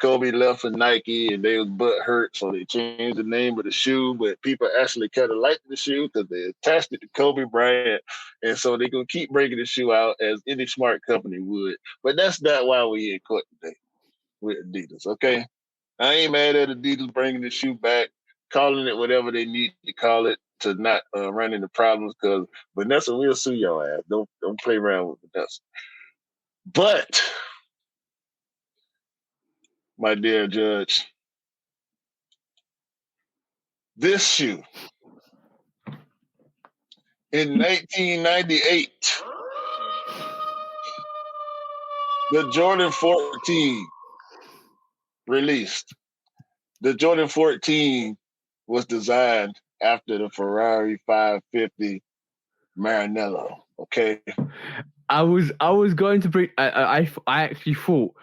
Kobe left for Nike and they was butt hurt, so they changed the name of the shoe, but people actually kind of liked the shoe because they attached it to Kobe Bryant, and so they're going to keep bringing the shoe out as any smart company would. But that's not why we in court today with Adidas, okay? I ain't mad at Adidas bringing the shoe back, calling it whatever they need to call it to not run into problems, because Vanessa will sue your ass. Don't play around with Vanessa. But, my dear judge, this shoe in 1998, the Jordan 14 released. The Jordan 14 was designed after the Ferrari 550 Maranello. Okay. I was going to bring. I actually thought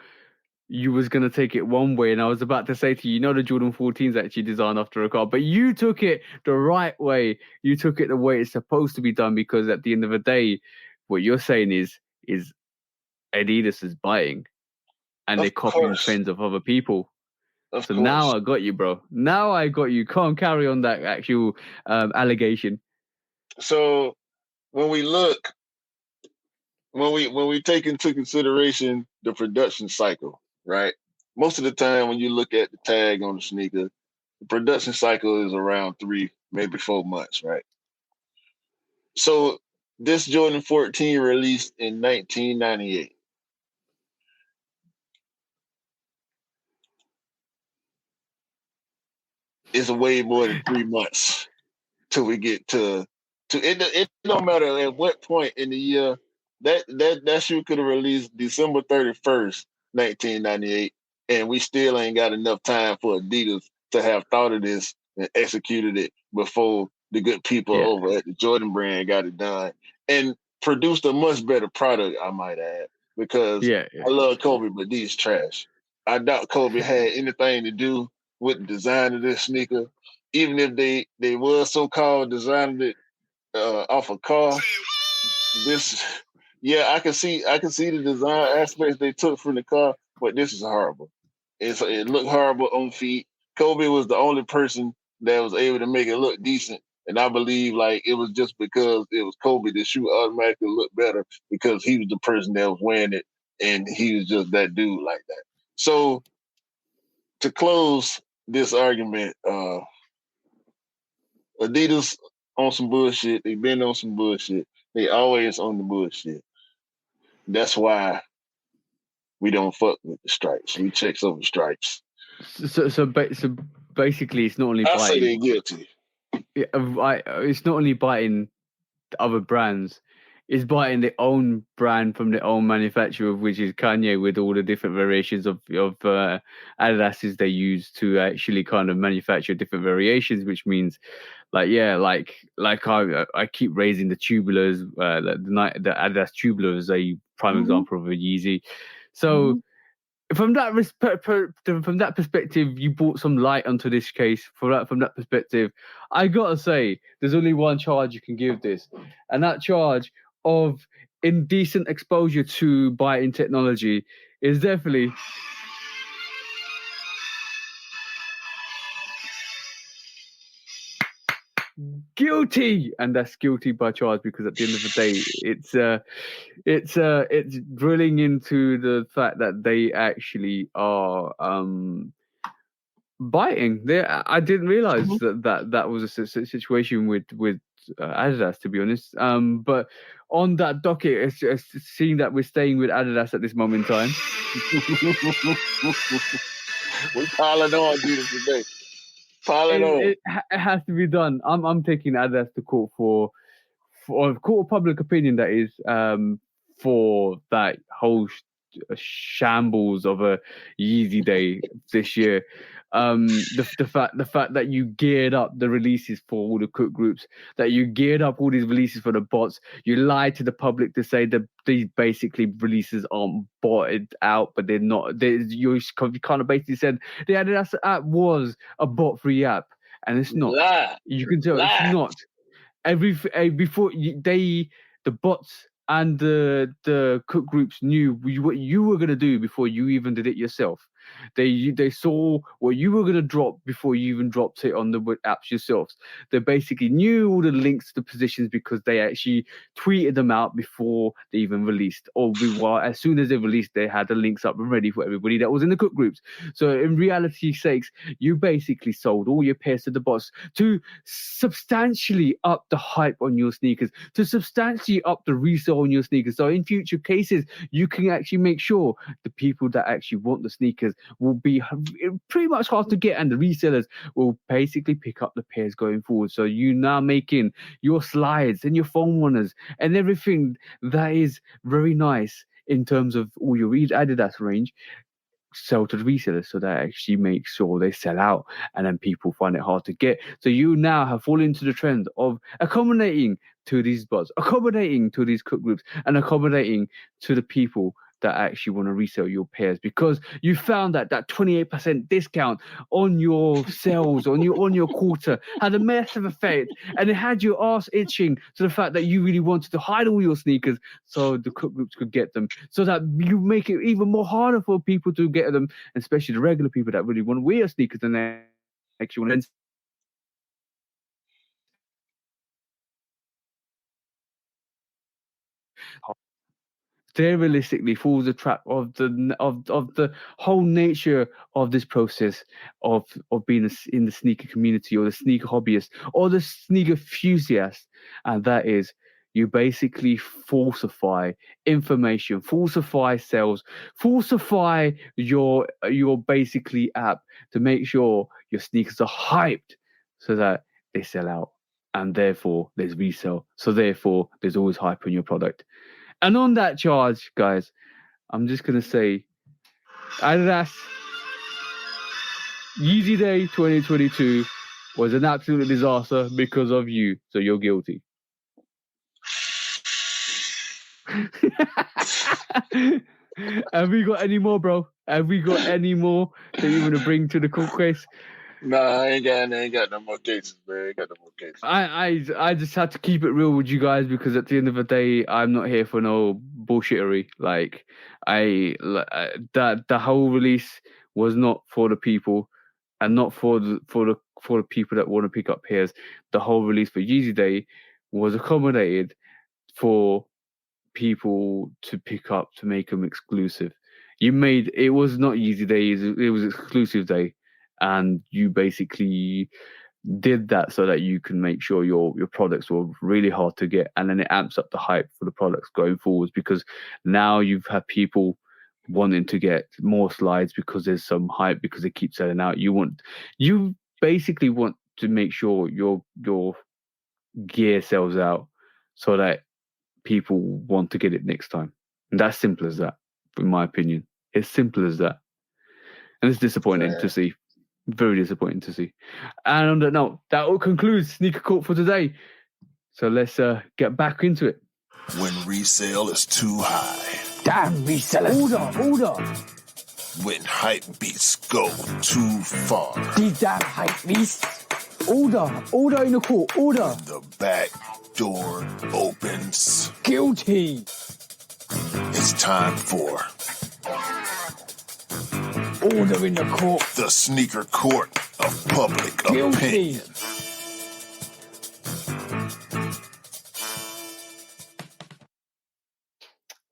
you was going to take it one way, and I was about to say to you, the Jordan 14 is actually designed after a car, but you took it the right way. You took it the way it's supposed to be done, because at the end of the day, what you're saying is Adidas is buying, and they're copying trends of other people. So now I got you, bro. Now I got you. Can't carry on that actual allegation. So when we take into consideration the production cycle, right? Most of the time when you look at the tag on the sneaker, the production cycle is around 3, maybe 4 months, right? So this Jordan 14 released in 1998. It's way more than 3 months till we get to it. It don't matter at what point in the year that shoe could have released December 31st, 1998, and we still ain't got enough time for Adidas to have thought of this and executed it before the good people over at the Jordan brand got it done and produced a much better product, I might add, because I love Kobe, but these trash. I doubt Kobe had anything to do with the design of this sneaker, even if they was so-called designed it off a car. I can see the design aspects they took from the car, but this is horrible. It looked horrible on feet. Kobe was the only person that was able to make it look decent. And I believe like it was just because it was Kobe, the shoe automatically looked better because he was the person that was wearing it and he was just that dude like that. So to close this argument, Adidas on some bullshit. They've been on some bullshit. They always on the bullshit. That's why we don't fuck with the stripes. We check over stripes. So basically, it's not only biting. I say they're guilty. It's not only biting other brands. It's biting their own brand from their own manufacturer, which is Kanye, with all the different variations of Adidas's they use to actually kind of manufacture different variations, which means like I keep raising the tubulars, the Adidas tubular is a prime example of a Yeezy. So from that perspective, you brought some light onto this case. From that perspective, I gotta say, there's only one charge you can give this, and that charge of indecent exposure to biting technology is definitely guilty, and that's guilty by charge, because at the end of the day, it's drilling into the fact that they actually are biting. I didn't realize that was a situation with Adidas, to be honest. But on that docket, it's seeing that we're staying with Adidas at this moment in time. We're piling on Adidas today. It has to be done. I'm taking Adidas to court for court of public opinion, that is, for that whole shambles of a Yeezy day this year. The fact that you geared up the releases for all the cook groups, that you geared up all these releases for the bots, you lied to the public to say that these basically releases aren't botted out, but they're not. You kind of basically said the Adidas app was a bot-free app, and it's not. You can tell it's not. The bots and the cook groups knew what you were gonna do before you even did it yourself. They saw what you were gonna drop before you even dropped it on the apps yourselves. They basically knew all the links to the positions because they actually tweeted them out before they even released, or as soon as they released, they had the links up and ready for everybody that was in the cook groups. So in reality sakes, you basically sold all your pairs to the bots to substantially up the hype on your sneakers, to substantially up the resale on your sneakers. So in future cases, you can actually make sure the people that actually want the sneakers will be pretty much hard to get, and the resellers will basically pick up the pairs going forward. So you now making your slides and your foam runners and everything that is very nice in terms of all your Adidas range sell to the resellers, so that actually makes sure they sell out, and then people find it hard to get. So you now have fallen into the trend of accommodating to these bots, accommodating to these cook groups, and accommodating to the people that actually want to resell your pairs, because you found that 28% discount on your sales on your quarter had a massive effect, and it had your ass itching to the fact that you really wanted to hide all your sneakers so the cook groups could get them, so that you make it even more harder for people to get them, especially the regular people that really want to wear sneakers and they actually want to there realistically falls the trap of the whole nature of this process of being in the sneaker community, or the sneaker hobbyist, or the sneaker enthusiast, and that is you basically falsify information, falsify sales, falsify your basically app to make sure your sneakers are hyped so that they sell out, and therefore there's resale, so therefore there's always hype on your product. And on that charge, guys, I'm just going to say, Adidas Yeezy Day 2022 was an absolute disaster because of you. So you're guilty. Have we got any more, bro? Have we got any more that you want to bring to the court case? Nah, I ain't got no more cases, man. I ain't got no more cases. I just had to keep it real with you guys because at the end of the day, I'm not here for no bullshittery. Like the whole release was not for the people, and not for the people that want to pick up pairs. The whole release for Yeezy Day was accommodated for people to pick up to make them exclusive. It was not Yeezy Day, it was exclusive day, and you basically did that so that you can make sure your products were really hard to get, and then it amps up the hype for the products going forwards, because now you've had people wanting to get more slides because there's some hype, because they keep selling out. You basically want to make sure your gear sells out so that people want to get it next time. And that's simple as that, in my opinion. It's simple as that. And it's disappointing to see. Very disappointing to see. And on that note, that will conclude Sneaker Court for today. So let's get back into it. When resale is too high. Damn resellers. Order. When hype beats go too far. These damn hype beasts. Order in the court. Order. When the back door opens. Guilty. It's time for Order in the court. the sneaker court of public Guilty. opinion.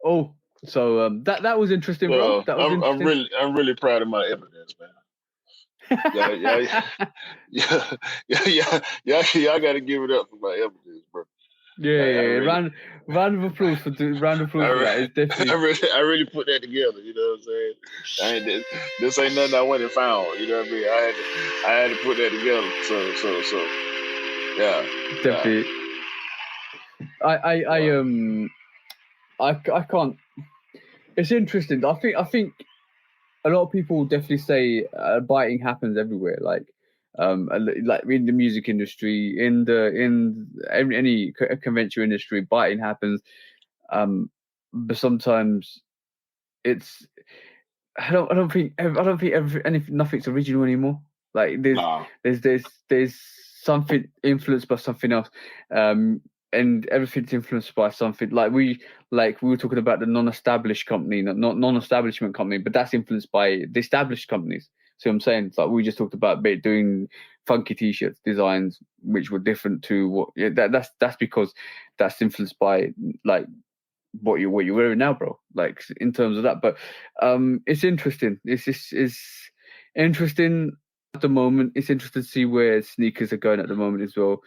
Oh, so that was interesting, bro. Well, That was interesting. I'm really proud of my evidence, man. Y'all got to give it up for my evidence, bro. Yeah. Round of applause for that. It's definitely. I really put that together. You know what I'm saying? This ain't nothing I went and found. You know what I mean? I had to put that together. So yeah. Definitely. I can't. It's interesting. I think a lot of people definitely say biting happens everywhere. Like in the music industry, in any convention industry, biting happens. But sometimes it's. I don't think nothing's original anymore. Like there's something influenced by something else. And everything's influenced by something. Like we were talking about the non-established company, not non-establishment company, but that's influenced by the established companies. See what I'm saying? It's like we just talked about doing funky t-shirts designs, which were different to what. Yeah, that's because that's influenced by like what you're wearing now, bro. Like in terms of that, but it's interesting. It's interesting at the moment. It's interesting to see where sneakers are going at the moment as well.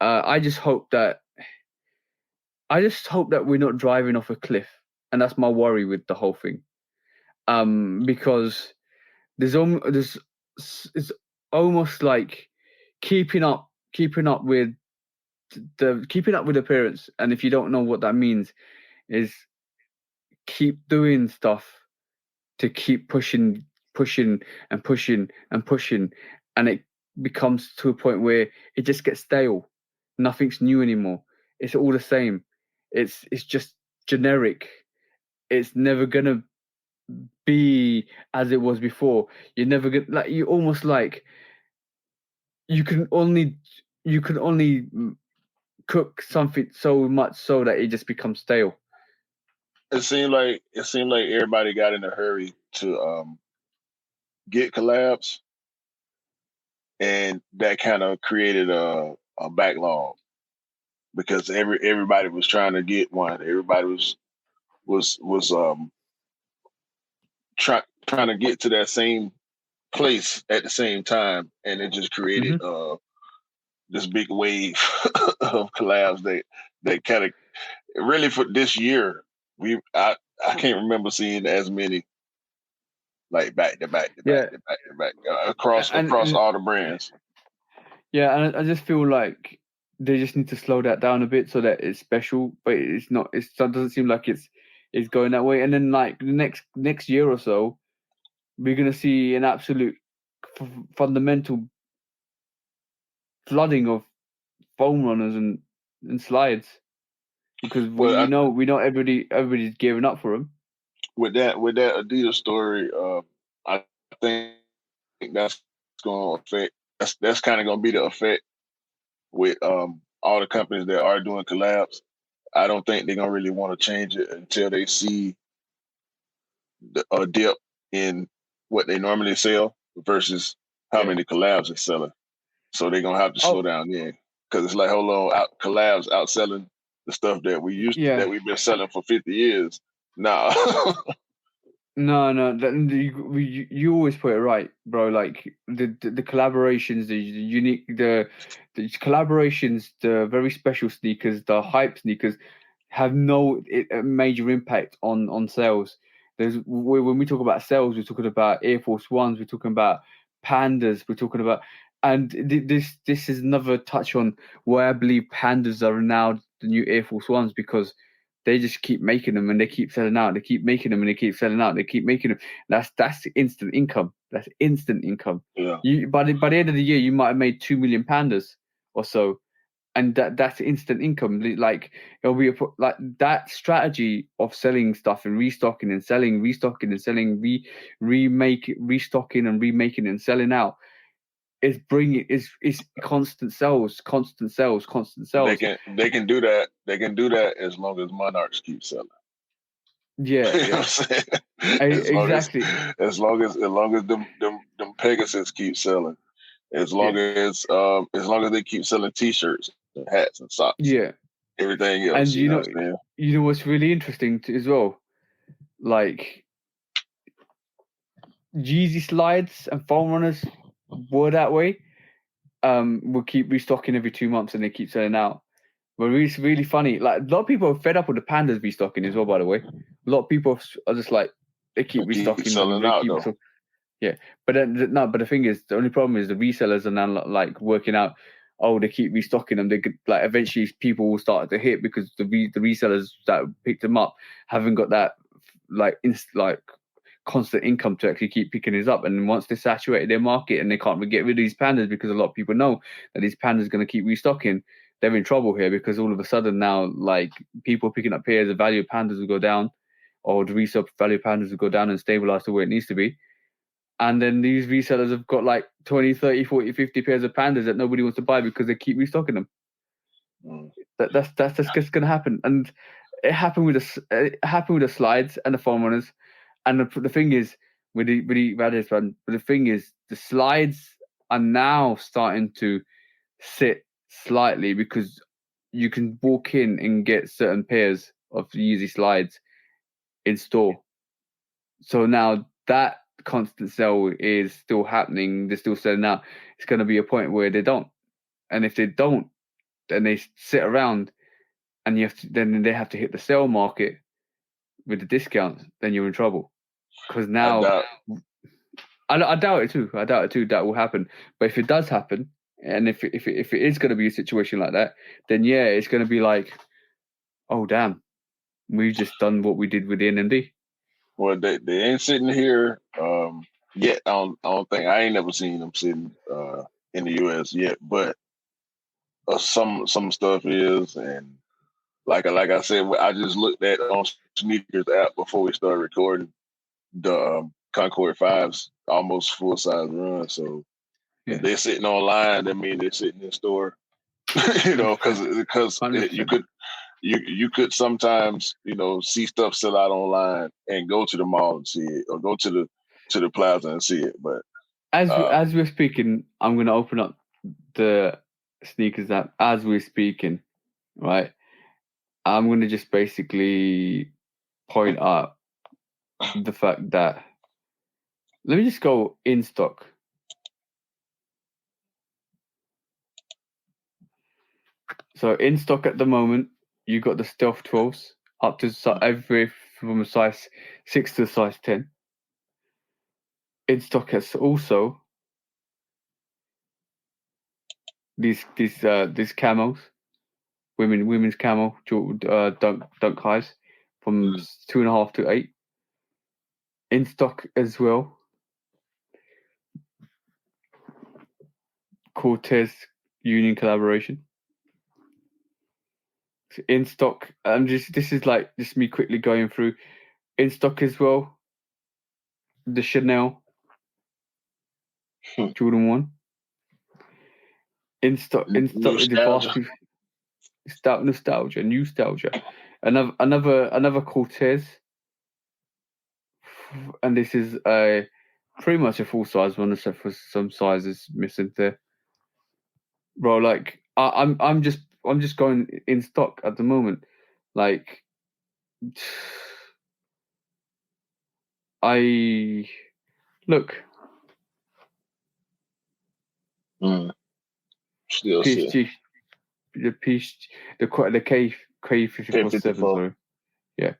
I just hope that we're not driving off a cliff, and that's my worry with the whole thing. Because it's almost like keeping up with appearance, and if you don't know what that means, is keep doing stuff to keep pushing, and it becomes to a point where it just gets stale. Nothing's new anymore. It's all the same. It's just generic. It's never gonna be as it was before. You're never gonna you can only cook something so much so that it just becomes stale. It seemed like everybody got in a hurry to get collabs, and that kind of created a backlog because everybody was trying to get one. Everybody was trying to get to that same place at the same time, and it just created this big wave of collabs that kind of really for this year I can't remember seeing as many like back to back across all the brands. Yeah, and I just feel like they just need to slow that down a bit so that it's special, but it's not. It doesn't seem like it's going that way. And then like the next year or so, we're gonna see an absolute fundamental flooding of foam runners and slides, because we know everybody's gearing up for them. with that Adidas story, I think that's going to affect. That's kind of going to be the effect with all the companies that are doing collabs. I don't think they're gonna really want to change it until they see a dip in what they normally sell versus how many collabs they're selling. So they're gonna have to slow down then, because it's like, hold on, collabs outselling the stuff that we've been selling for 50 years. Nah. No, you always put it right, bro. Like the collaborations, the unique, the collaborations, the very special sneakers, the hype sneakers, have no major impact on sales. When we talk about sales, we're talking about Air Force Ones, we're talking about Pandas, we're talking about, and this is another touch on why I believe Pandas are now the new Air Force Ones, because they just keep making them and they keep selling out. They keep making them and they keep selling out. They keep making them. That's instant income. That's instant income. Yeah. By the end of the year, you might have made 2 million Pandas or so, and that's instant income. Like it'll be like that strategy of selling stuff and restocking and selling, restocking and selling, restocking and remaking and selling out. Is constant sales. They can do that. They can do that as long as Monarchs keep selling. Yeah, you know what I'm saying? Exactly. As long as them Pegasus keep selling, as long as they keep selling T-shirts and hats and socks. Yeah. Everything else. And you know what I'm saying? You know what's really interesting as well, like Yeezy slides and foam runners were that way. We'll keep restocking every 2 months and they keep selling out. But it's really funny. Like a lot of people are fed up with the Pandas restocking as well. By the way, a lot of people are just like they keep restocking selling and out though. Yeah, but then But the thing is, the only problem is the resellers are now like working out. Oh, they keep restocking them. They could, like, eventually people will start to hit because the resellers that picked them up haven't got that like constant income to actually keep picking these up. And once they saturated their market and they can't get rid of these Pandas because a lot of people know that these Pandas are going to keep restocking, they're in trouble here, because all of a sudden now, like, people picking up pairs, the value of Pandas will go down, or the resale value of Pandas will go down and stabilize to where it needs to be. And then these resellers have got like 20, 30, 40, 50 pairs of Pandas that nobody wants to buy because they keep restocking them. That's just going to happen. And it happened with the slides and the foam runners. And the thing is, with the Radis one, but the thing is, the slides are now starting to sit slightly because you can walk in and get certain pairs of Yeezy slides in store. So now that constant sell is still happening. They're still selling out. It's going to be a point where they don't, and if they don't, then they sit around, and then they have to hit the sale market with the discounts. Then you're in trouble, because now I doubt it too. That will happen. But if it does happen, and if it is going to be a situation like that, then yeah, it's going to be like, oh damn, we've just done what we did with the NMD. Well, they ain't sitting here yet. I don't think, I ain't never seen them sitting in the US yet, but some stuff is, and like I said, I just looked at on Sneakers app before we started recording the Concord 5's almost full size run. So if they're sitting online, that means they're sitting in store. Because you could sometimes see stuff sell out online and go to the mall and see it, or go to the plaza and see it. But as we're speaking, I'm going to open up the Sneakers app as we're speaking, right? I'm going to just basically point out the fact that, let me just go in stock. So in stock at the moment, you got the Stealth 12s up to every from a size 6 to a size 10. In stock has also these camos, women's camo dunk highs from 2.5 to 8. In stock as well, Cortez Union collaboration. In stock, this is like just me quickly going through. in stock as well. The Chanel Jordan 1. In stock in the varsity. Nostalgia, another Cortez, and this is pretty much a full size one, except for some sizes missing there. Bro, like I'm just going in stock at the moment. Like I look. Still PSG, the K54 7. Sorry, yeah.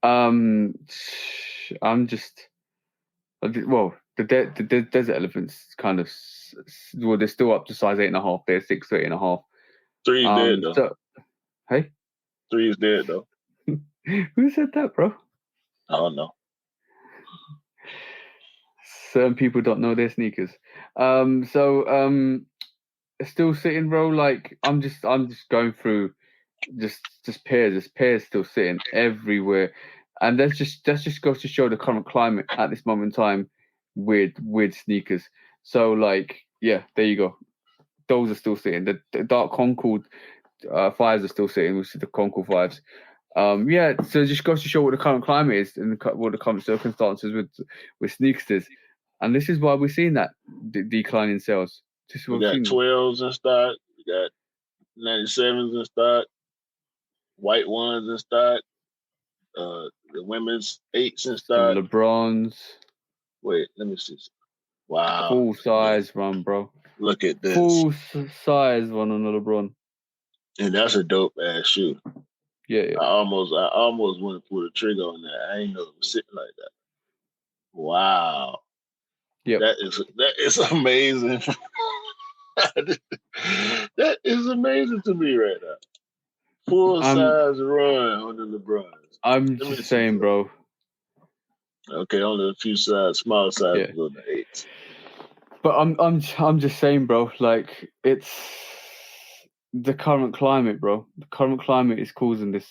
I'm just the desert elephants kind of they're still up to size 8.5. They're 6 to 8.5. 3 is dead though. So, hey, 3 is dead though. Who said that, bro? I don't know. Certain people don't know their sneakers. Still sitting, bro. Like I'm just going through just pairs. There's pairs still sitting everywhere, and that's just goes to show the current climate at this moment in time with sneakers. So like, yeah, there you go. Those are still sitting. The Dark Concord 5s are still sitting, which is the Concord 5s. Yeah, so it just goes to show what the current climate is and what the current circumstances with sneakers is. And this is why we're seeing that decline in sales. We got 12s in stock. We got 97s in stock. White ones in stock. The women's 8s in stock. LeBrons. Wait, let me see. Wow. Full size run, bro. Look at this. Full size one on the LeBron. And that's a dope ass shoe. Yeah. I almost went to pull the trigger on that. I ain't know it was sitting like that. Wow. Yeah. That is amazing. That is amazing to me right now. Full size run on the LeBrons. I'm just saying, bro. Okay, only a few small sizes on the 8s. But I'm just saying, bro. Like it's the current climate, bro. The current climate is causing this.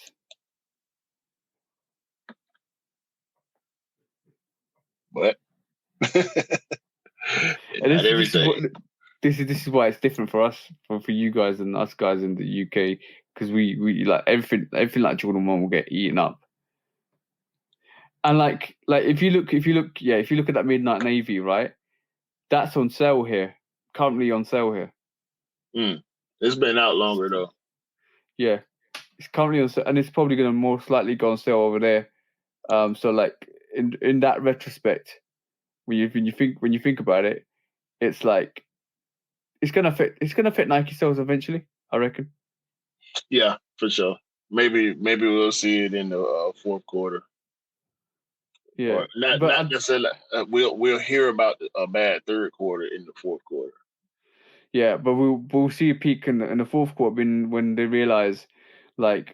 But this is why it's different for us, for you guys and us guys in the UK, because we like everything like Jordan 1 will get eaten up. And like if you look at that Midnight Navy, right? That's on sale here. Currently on sale here. It's been out longer though. Yeah, it's currently on sale, and it's probably going to more slightly go on sale over there. So like in that retrospect, when you think about it, it's like it's gonna fit Nike sales eventually, I reckon. Yeah, for sure. Maybe we'll see it in the fourth quarter. Yeah, or not necessarily. We'll hear about a bad third quarter in the fourth quarter. Yeah, but we'll see a peak in the fourth quarter when they realize, that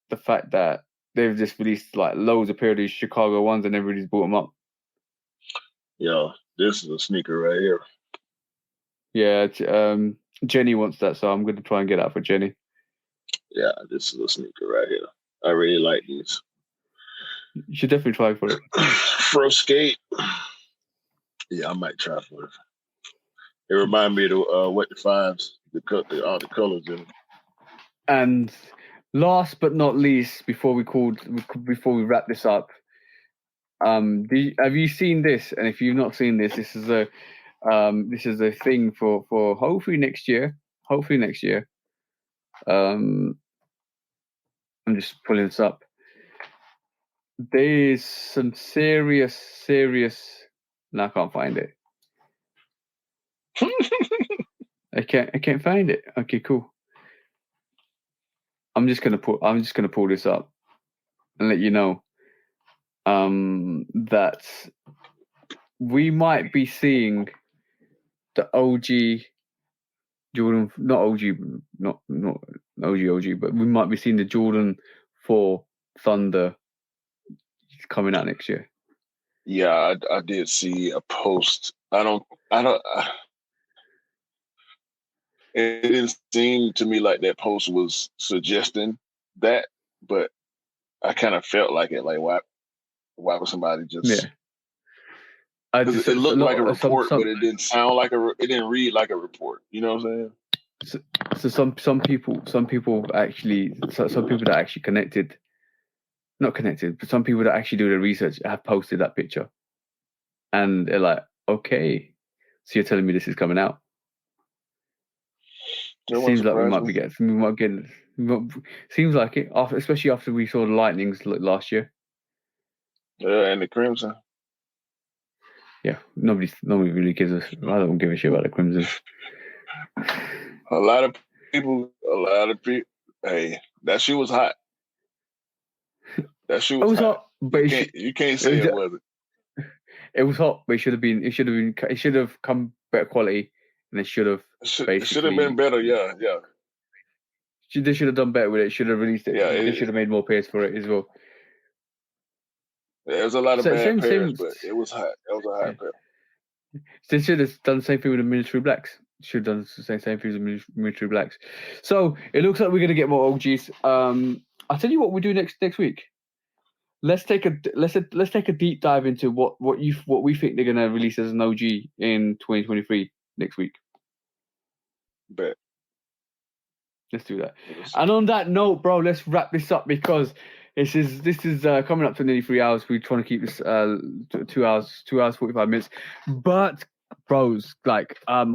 the fact that they've just released like loads of pair of these Chicago ones and everybody's bought them up. Yeah, this is a sneaker right here. Yeah, Jenny wants that, so I'm going to try and get that for Jenny. Yeah, this is a sneaker right here. I really like these. You should definitely try for it. Pro skate. Yeah, I might try for it. It reminds me of what the 5s, all the colors in them. And last but not least, before we wrap this up, have you seen this? And if you've not seen this, this is a thing for hopefully next year. I'm just pulling this up. There's some serious. No, I can't find it. I can't find it. Okay, cool. I'm just gonna pull this up and let you know that we might be seeing the OG Jordan, not OG, but we might be seeing the Jordan 4 Thunder coming out next year. Yeah, I did see a post. It didn't seem to me like that post was suggesting that, but I kind of felt like it. Like why would somebody just? Because it looked like a report, but it didn't sound like it didn't read like a report. You know what I'm saying? So some people actually some people that actually not connected, but some people that actually do the research have posted that picture, and they're like, okay, so you're telling me this is coming out? It seems like we might get. Seems like it, especially after we saw the Lightnings last year. And the Crimson. Yeah, nobody really gives us. I don't give a shit about the Crimson. A lot of people. Hey, that shoe was hot. That shoe was hot. But you can't say it wasn't. It was hot, but it should have been. It should have come better quality, and it should have. It should have been better. Yeah. They should have done better with it. Should have released it. Yeah, they should have made more pairs for it as well. Yeah, there was a lot of bad pairs, but it was hot. It was a hot pair. They should have done the same thing with the military blacks. Should have done the same thing with the military blacks. So it looks like we're going to get more OGs. I'll tell you what we do next week. Let's take a deep dive into what we think they're going to release as an OG in 2023 next week. Bet. Let's do that. And on that note, bro, let's wrap this up because this is coming up to nearly 3 hours. We're trying to keep this 2 hours 45 minutes. But bros, like I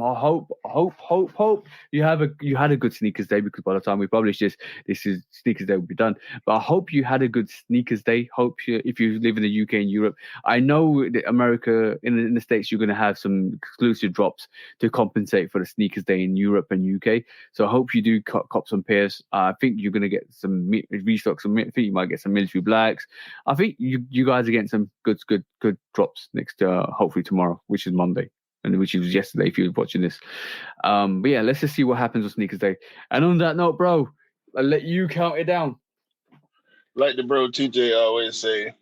hope you had a good sneakers day, because by the time we publish this is sneakers day will be done. But I hope you had a good sneakers day. If you live in the UK and Europe, I know that America in the States you're going to have some exclusive drops to compensate for the sneakers day in Europe and UK. So I hope you do cop some pairs. I think you're going to get some restock. I think you might get some military blacks. I think you guys are getting some good drops next hopefully tomorrow, which is Monday. And which was yesterday if you were watching this. But yeah, let's just see what happens on Sneakers Day. And on that note, bro, I'll let you count it down. Like the bro TJ always say,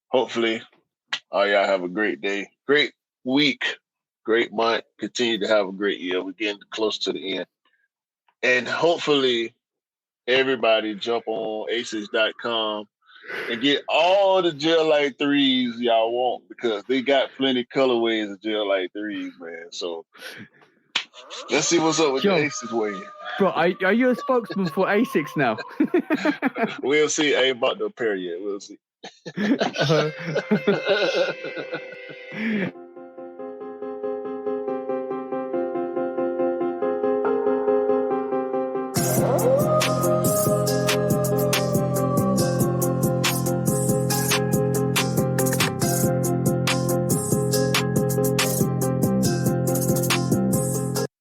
hopefully all y'all have a great day, great week, great month. Continue to have a great year. We're getting close to the end. And hopefully everybody jump on aces.com and get all the gel light 3s y'all want, because they got plenty colorways of gel light 3s, man. So let's see what's up with the Aces way. Bro, are you a spokesman for ASICS now? We'll see. I ain't about to appear yet. We'll see.